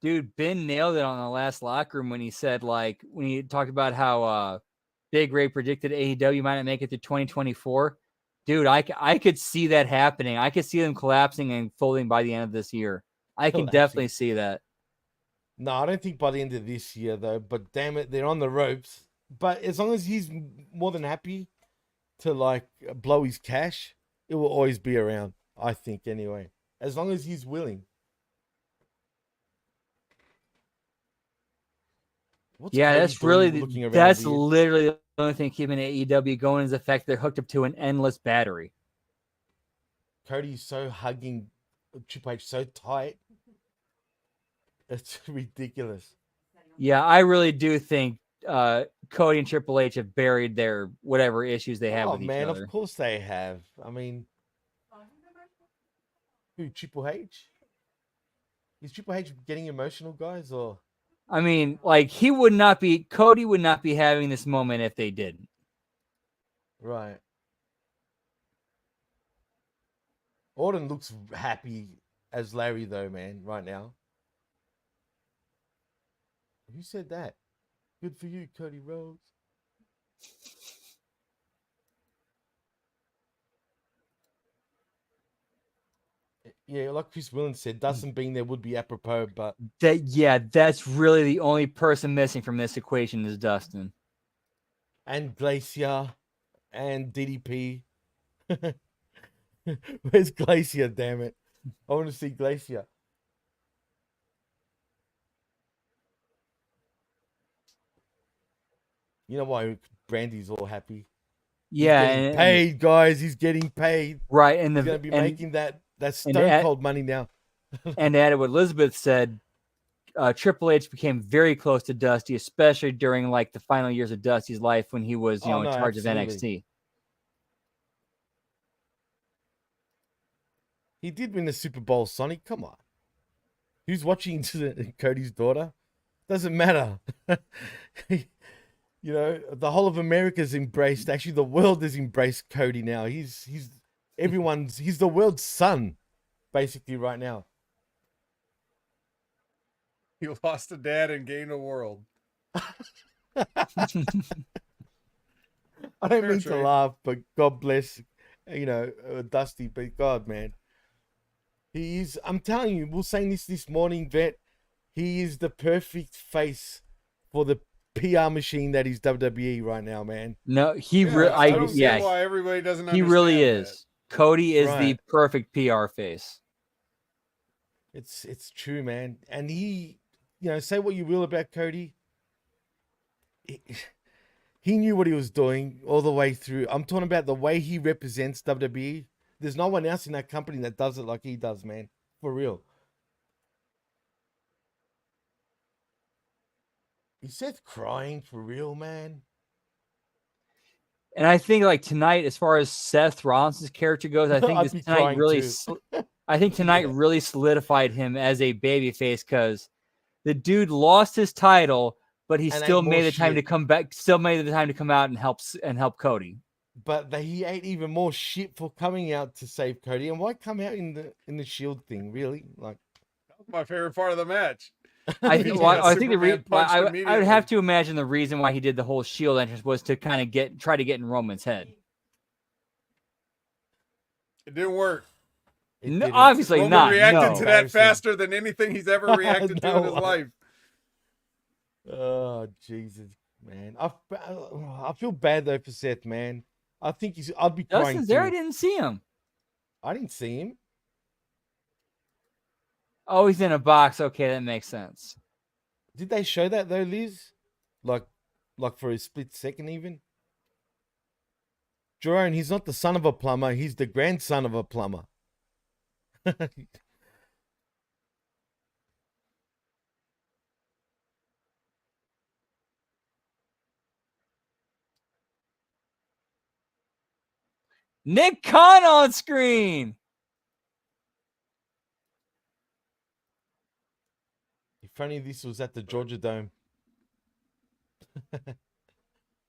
Dude, Ben nailed it on the last locker room when he said, like, when he talked about how Big Ray predicted AEW might not make it to 2024. Dude, I could see that happening. I could see them collapsing and folding by the end of this year. I can Collapsing. definitely see that. No, I don't think by the end of this year, though. But damn it, they're on the ropes. But as long as he's more than happy to, like, blow his cash, it will always be around, I think, anyway. As long as he's willing. What's Yeah, Cody that's doing really looking around that's weird? literally the only thing keeping AEW going is the fact they're hooked up to an endless battery. Cody's so hugging Triple H so tight. It's ridiculous. Yeah, I really do think Cody and Triple H have buried their whatever issues they have Oh, with each man, other. of course they have. I mean, who, Triple H? Is Triple H getting emotional, guys, or? I mean, like Cody would not be having this moment if they didn't. Right. Orton looks happy as Larry, though, man, right now. Who said that? Good for you, Cody Rhodes. Yeah, like Chris Willen said, Dustin being there would be apropos, but That's really the only person missing from this equation is Dustin. and Glacier and DDP. Where's Glacier? Damn it! I want to see Glacier. You know why Brandy's all happy? He's Yeah, getting paid, guys. He's getting paid. right, and He's gonna be making that and Stone Cold money now. and to add to what Elizabeth said, Triple H became very close to Dusty, especially during like the final years of Dusty's life when he was, in charge of NXT. He did win the Super Bowl, Sonic. Come on. Who's watching Cody's daughter? Doesn't matter. The whole of America's embraced. Actually, the world has embraced Cody now. He's the world's son, basically, right now. He lost a dad and gained a world. I don't mean to laugh, but God bless, Dusty. But God, man, I'm telling you, we were saying this morning, Vet. He is the perfect face for the PR machine that is WWE right now, man. No, I don't see why everybody doesn't understand. He really is. That. Cody is the perfect PR face. It's true, man. And he, say what you will about Cody. He knew what he was doing all the way through. I'm talking about the way he represents WWE. There's no one else in that company that does it like he does, man. For real. Is Seth crying for real, man? And I think like tonight, as far as Seth Rollins' character goes, I think this tonight really, really solidified him as a babyface because the dude lost his title, but he still made the time to come back. Still made the time to come out and help Cody. But he ate even more shit for coming out to save Cody. And why come out in the Shield thing? Really, like that was my favorite part of the match. I think I would have to imagine the reason why he did the whole Shield entrance was to kind of try to get in Roman's head. It didn't work. No, obviously Roman not. reacted to that faster than anything he's ever reacted to in his life. Oh Jesus, man! I feel bad though for Seth, man. I think I'd be crying. Justin's there. I didn't see him. I didn't see him. Oh, he's in a box. Okay, that makes sense. Did they show that though, Liz? Like for a split second, even. Jerome, he's not the son of a plumber. He's the grandson of a plumber. Nick Khan on screen. If only this was at the Georgia Dome.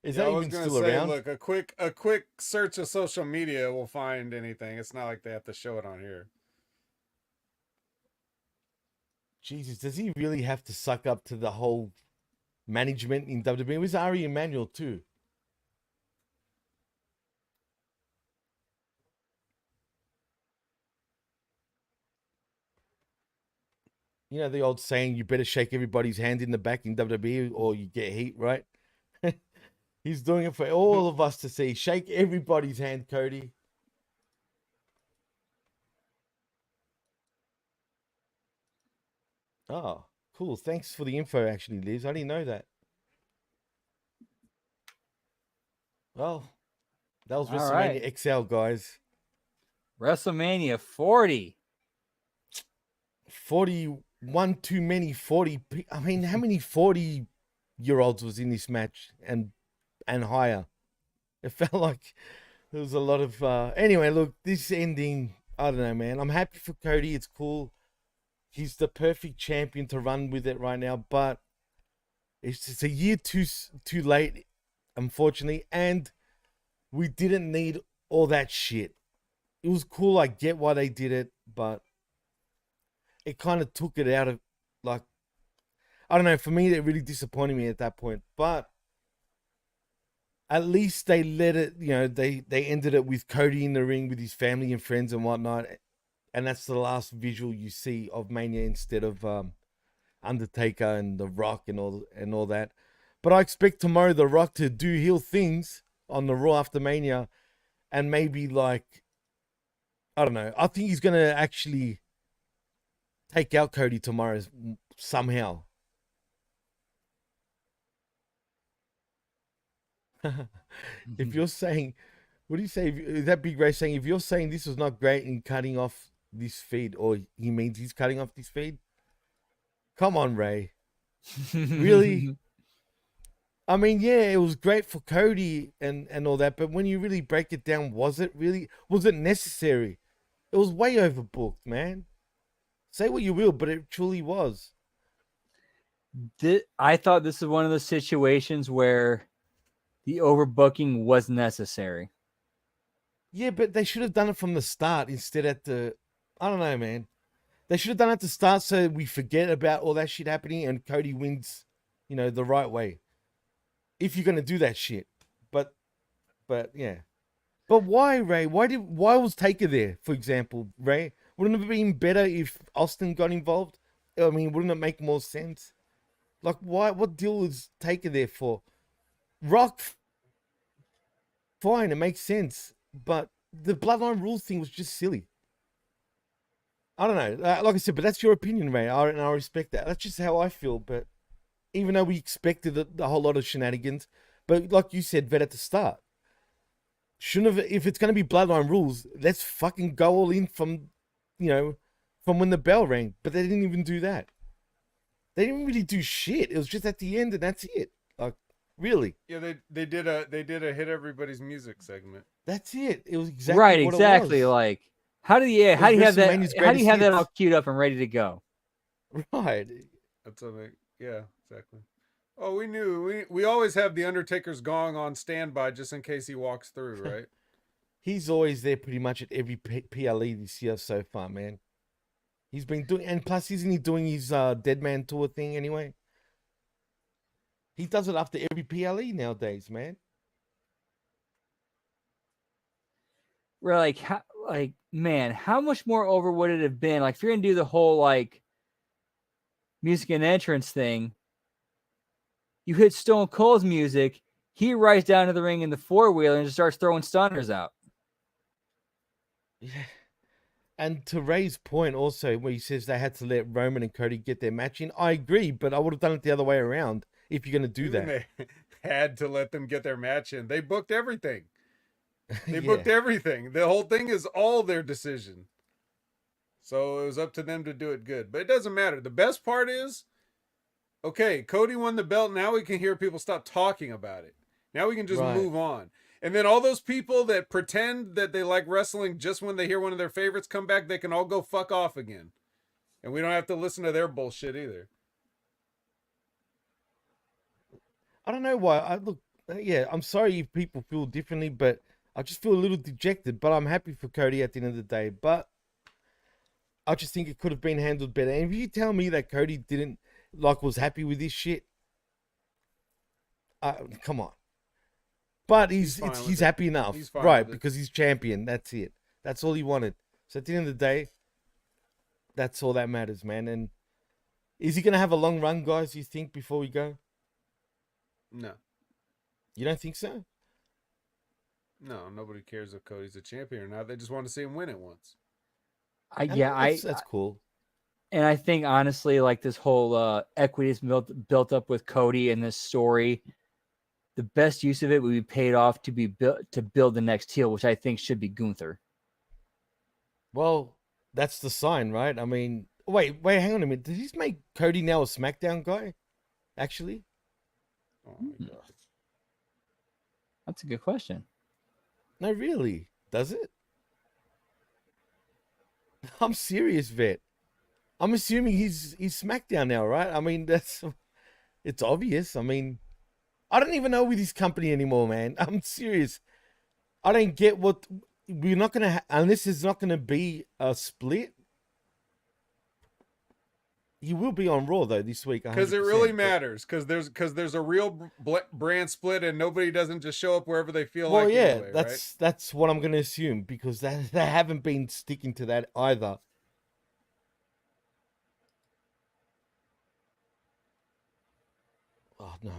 Is Yeah, that even still around? Look, a quick search of social media will find anything. It's not like they have to show it on here. Jesus, does he really have to suck up to the whole management in WWE? It was Ari Emanuel too. You know the old saying, you better shake everybody's hand in the back in WWE or you get heat, right? He's doing it for all of us to see. Shake everybody's hand, Cody. Oh, cool. Thanks for the info, actually, Liz. I didn't know that. Well, that was WrestleMania XL, guys. WrestleMania 40. 41 too many 40. I mean, how many 40-year-olds was in this match and higher? It felt like there was a lot of... Anyway, look, this ending, I don't know, man. I'm happy for Cody. It's cool. He's the perfect champion to run with it right now, but it's a year too late, unfortunately, and we didn't need all that shit. It was cool. I get why they did it, but it kind of took it out of, like, I don't know. For me, it really disappointed me at that point, but at least they let it, they ended it with Cody in the ring with his family and friends and whatnot. And that's the last visual you see of Mania instead of Undertaker and The Rock and all that. But I expect tomorrow The Rock to do heel things on the Raw after Mania, and maybe like, I don't know. I think he's gonna actually take out Cody tomorrow somehow. If you're saying, what do you say? Is that Big Ray saying, if you're saying this was not great in cutting off this feed, or he means he's cutting off this feed? Come on, Ray. Really? I mean, yeah, it was great for Cody and all that, but when you really break it down, was it necessary? It was way overbooked, man. Say what you will, but it truly was. I thought this is one of the situations where the overbooking was necessary. Yeah, but they should have done it from the start instead at the. I don't know, man. They should have done it at the start so we forget about all that shit happening and Cody wins, the right way. If you're gonna do that shit, but yeah. But why, Ray? Why was Taker there, for example, Ray? Wouldn't it have been better if Austin got involved? I mean, wouldn't it make more sense? Like, why? What deal was Taker there for? Rock, fine, it makes sense, but the Bloodline Rules thing was just silly. I don't know. Like I said, but that's your opinion, Ray, and I respect that. That's just how I feel. But even though we expected a whole lot of shenanigans, but like you said, vet at the start. Shouldn't have, if it's going to be Bloodline Rules, let's fucking go all in from when the bell rang. But they didn't even do that. They didn't really do shit. It was just at the end, and that's it. Like, really? Yeah, they did a hit everybody's music segment. That's it. It was exactly right. What Exactly. it was. Like, how do you have that? WrestleMania's How do you have that greatest all queued up and ready to go? Right. That's something. Yeah, exactly. Oh, we knew. We always have the Undertaker's gong on standby just in case he walks through, right? He's always there pretty much at every PLE this year so far, man. He's been doing, and plus, isn't he doing his Dead Man Tour thing anyway? He does it after every PLE nowadays, man. We're like, man, how much more over would it have been? Like, if you're gonna do the whole like music and entrance thing, you hit Stone Cold's music, he rides down to the ring in the 4-wheeler and just starts throwing stunners out. Yeah. And to Ray's point also, where he says they had to let Roman and Cody get their match in, I agree, but I would have done it the other way around if you're going to do that. They had to let them get their match in. They booked everything. They Yeah. booked everything. The whole thing is all their decision. So it was up to them to do it good. But it doesn't matter. The best part is, okay, Cody won the belt. Now we can hear people stop talking about it. Now we can just move on. And then all those people that pretend that they like wrestling just when they hear one of their favorites come back, they can all go fuck off again. And we don't have to listen to their bullshit either. I don't know why. I'm sorry if people feel differently, but I just feel a little dejected. But I'm happy for Cody at the end of the day. But I just think it could have been handled better. And if you tell me that Cody was happy with this shit, come on. But he's happy enough, right? Because he's champion. That's it. That's all he wanted. So at the end of the day, that's all that matters, man. And is he gonna have a long run, guys? You think before we go? No. You don't think so? No, nobody cares if Cody's a champion or not. They just want to see him win it once. That's cool. And I think honestly, like this whole equity is built up with Cody in this story. The best use of it would be paid off to build the next heel, which I think should be Gunther. Well, that's the sign, right? I mean, wait, hang on a minute. Did he make Cody now a SmackDown guy? Actually? Oh my god. That's a good question. No, really? Does it? I'm serious, Vet. I'm assuming he's SmackDown now, right? I mean, it's obvious. I mean, I don't even know with his company anymore, man. I'm serious. I don't get what we're not gonna unless there's not gonna be a split. He will be on Raw though this week because it really matters. Because there's a real brand split, and nobody doesn't just show up wherever they feel like. Well, yeah, anyway, that's what I'm gonna assume because they haven't been sticking to that either. Oh no.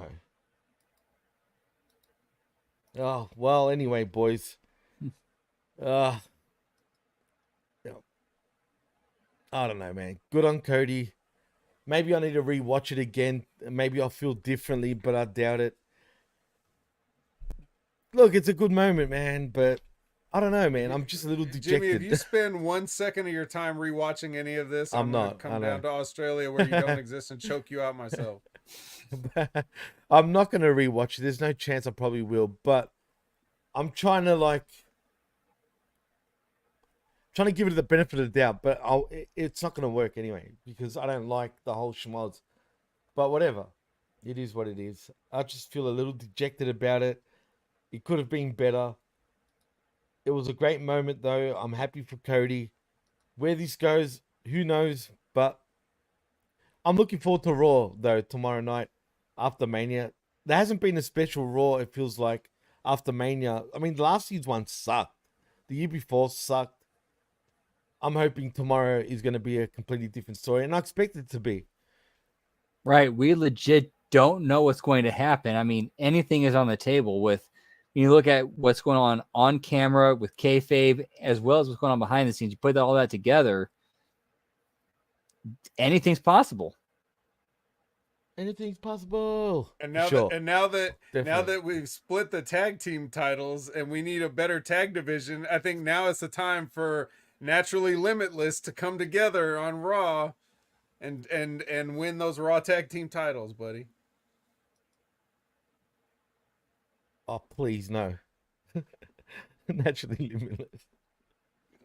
Oh, well, anyway, boys. Uh, yeah, I don't know, man. Good on Cody. Maybe I need to rewatch it again. Maybe I'll feel differently, but I doubt it. Look, it's a good moment, man, but I don't know, man. I'm just a little Jimmy, if dejected. you spend 1 second of your time rewatching any of this, I'm I'm gonna not. I come know. down to Australia where you don't exist and choke you out myself. I'm not going to rewatch it. There's no chance I probably will, but I'm trying to give it the benefit of the doubt, but it's not going to work anyway because I don't like the whole schmoz. But whatever. It is what it is. I just feel a little dejected about it. It could have been better. It was a great moment though. I'm happy for Cody. Where this goes, who knows, but I'm looking forward to Raw though tomorrow night after Mania. There hasn't been a special Raw, it feels like, after Mania. I mean, last year's one sucked. The year before sucked. I'm hoping tomorrow is going to be a completely different story, and I expect it to be. Right. We legit don't know what's going to happen. I mean, anything is on the table with when you look at what's going on camera with kayfabe, as well as what's going on behind the scenes. You put all that together, anything's possible. Anything's possible. And now Sure. now Definitely. that we've split the tag team titles and we need a better tag division, I think now is the time for Naturally Limitless to come together on Raw and win those Raw tag team titles, buddy. Oh, please, no. Naturally limitless.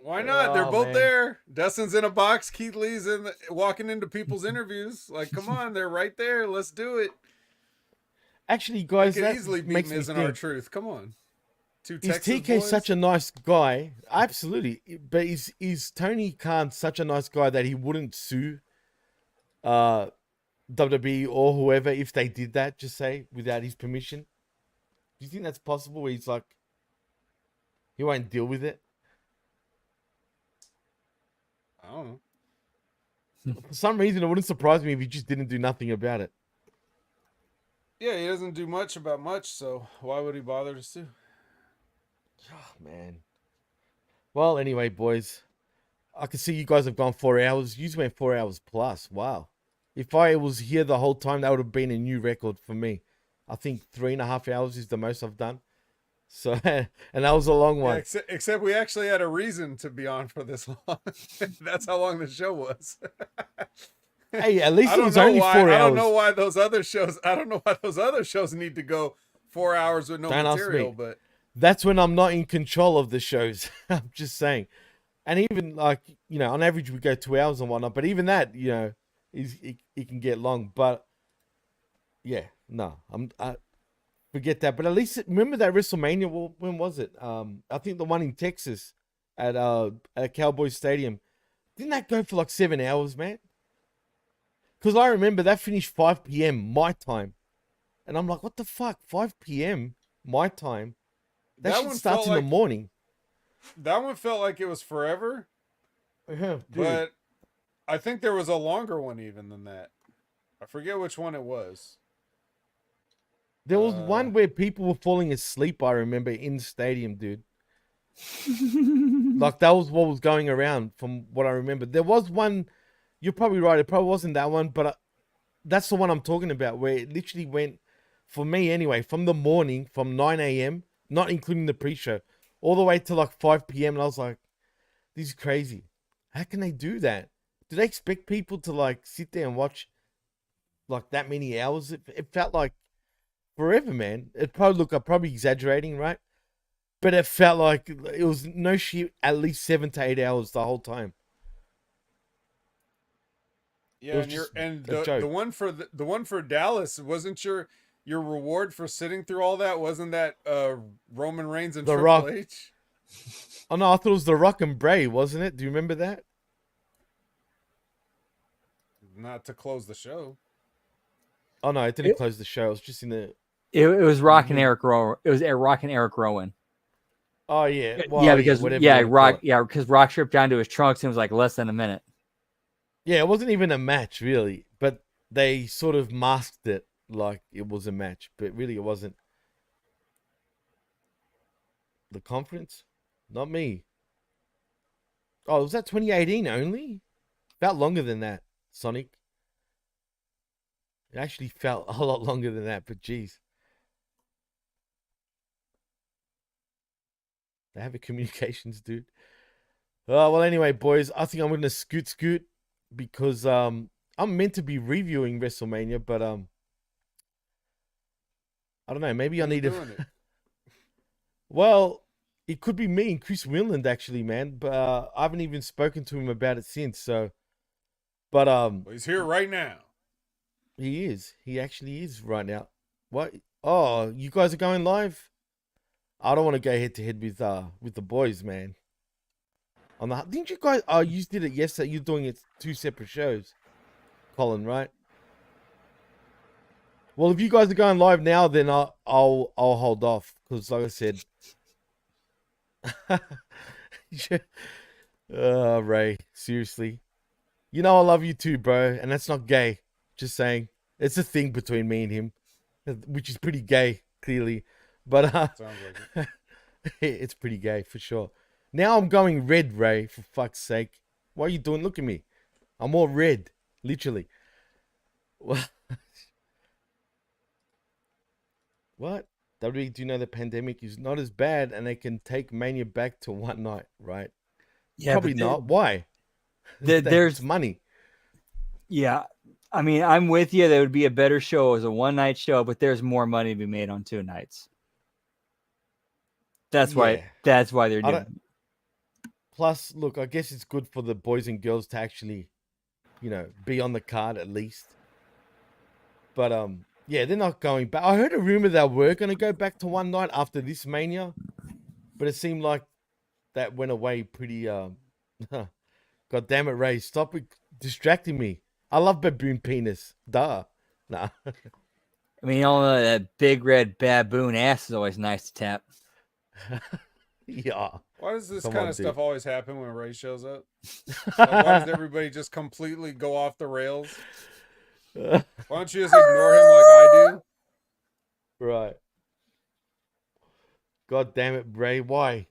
Why not? They're both man. there. Dustin's in a box. Keith Lee's walking into people's interviews. Like, come on, they're right there. Let's do it. Actually, guys, They could that easily beat makes me Miz and think. R-Truth. Come on. Two Is Texas TK boys. such a nice guy? Absolutely. But is Tony Khan such a nice guy that he wouldn't sue WWE or whoever if they did that, just say, without his permission? Do you think that's possible where he's like, he won't deal with it? I don't know. For some reason, it wouldn't surprise me if he just didn't do nothing about it. Yeah, he doesn't do much about much, so why would he bother to sue? Oh, man. Well, anyway, boys, I can see you guys have gone 4 hours. You went 4 hours plus. Wow. If I was here the whole time, that would have been a new record for me. I think 3.5 hours is the most I've done. So, and that was a long one. Yeah, except we actually had a reason to be on for this long. That's how long the show was. Hey, at least it was only 4 hours. I don't know why those other shows. I don't know why those other shows need to go 4 hours with no Don't ask material. me. But That's when I'm not in control of the shows. I'm just saying. And even like, on average we go 2 hours and whatnot. But even that, it can get long. But yeah, no, I forget that. But at least remember that WrestleMania. Well, when was it? I think the one in Texas at Cowboys Stadium. Didn't that go for like 7 hours, man? Because I remember that finished 5 p.m. my time, and I'm like, what the fuck? 5 p.m. my time. That shit starts in the morning. That one felt like it was forever. But I think there was a longer one even than that. I forget which one it was. There was one where people were falling asleep, I remember, in the stadium, dude. Like, that was what was going around from what I remember. There was one, you're probably right, it probably wasn't that one, but that's the one I'm talking about, where it literally went, for me anyway, from the morning, from 9 a.m., not including the pre-show, all the way to like 5 p.m. And I was like, this is crazy. How can they do that? Do they expect people to like sit there and watch like that many hours? It felt like forever, man. I'm probably exaggerating, right? But it felt like it was no shit, at least 7 to 8 hours the whole time. Yeah, and the one for Dallas, wasn't your reward for sitting through all that? Wasn't that Roman Reigns and Triple Rock. H? Oh no, I thought it was The Rock and Bray, wasn't it? Do you remember that? Not to close the show. Oh no, it didn't close the show. It was just in the. It was Rock and Eric Rowan. It was Rock and Eric Rowan. Oh yeah, well, yeah, because Rock, because Rock stripped down to his trunks and it was like less than a minute. Yeah, it wasn't even a match really, but they sort of masked it like it was a match, but really it wasn't. The conference? Not me. Oh, was that 2018 only? Felt longer than that, Sonic. It actually felt a lot longer than that, but geez. They have a communications dude. Oh, well, anyway, boys, I think I'm going to scoot because I'm meant to be reviewing WrestleMania, but I don't know, maybe I Who's need to. doing it? Well, it could be me and Chris Winland actually, man, but I haven't even spoken to him about it since. So, but Well, he's here right now. he is. He actually is right now. What? Oh, you guys are going live? I don't want to go head to head with the boys, man. Didn't you guys? Oh, you did it yesterday. You're doing it 2 separate shows, Colin, right? Well, if you guys are going live now, then I'll hold off because, like I said, Ray, seriously, you know I love you too, bro, and that's not gay. Just saying, it's a thing between me and him, which is pretty gay, clearly, but Sounds like it. it's pretty gay for sure. Now I'm going red, Ray, for fuck's sake. What are you doing? Look at me. I'm all red, literally. Well, what? WWE do you know the pandemic is not as bad and they can take Mania back to one night, right? Yeah, Probably not. Why? There's money. Yeah, I mean, I'm with you. That would be a better show as a one-night show, but there's more money to be made on 2 nights. That's why. Yeah. That's why they're I doing. don't- Plus, look, I guess it's good for the boys and girls to actually, be on the card at least. But yeah, they're not going back. I heard a rumor they were going to go back to one night after this Mania, but it seemed like that went away pretty. God damn it, Ray! Stop distracting me. I love baboon penis. Duh. Nah. I mean, all that big red baboon ass is always nice to tap. Yeah. Why does this Come kind on, of dude. stuff always happen when Ray shows up? Like, why does everybody just completely go off the rails? Why don't you just ignore him like I do? Right. God damn it, Ray. Why?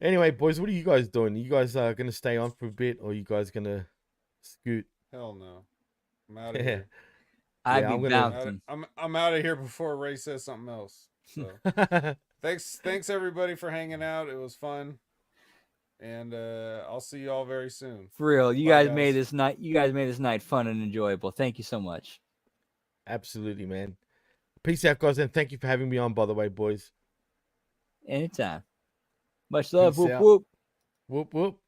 Anyway, boys, what are you guys doing? You guys gonna stay on for a bit, or you guys gonna scoot? Hell no. I'm out of here. I'd Yeah, be I'm gonna- bouncing. I'm out of here before Ray says something else. So thanks everybody for hanging out. It was fun. And I'll see you all very soon. For real, you Bye, guys made this night. You guys made this night fun and enjoyable. Thank you so much. Absolutely, man. Peace out, guys, and thank you for having me on. By the way, boys. Anytime. Much love. Peace Whoop out. whoop. Whoop whoop.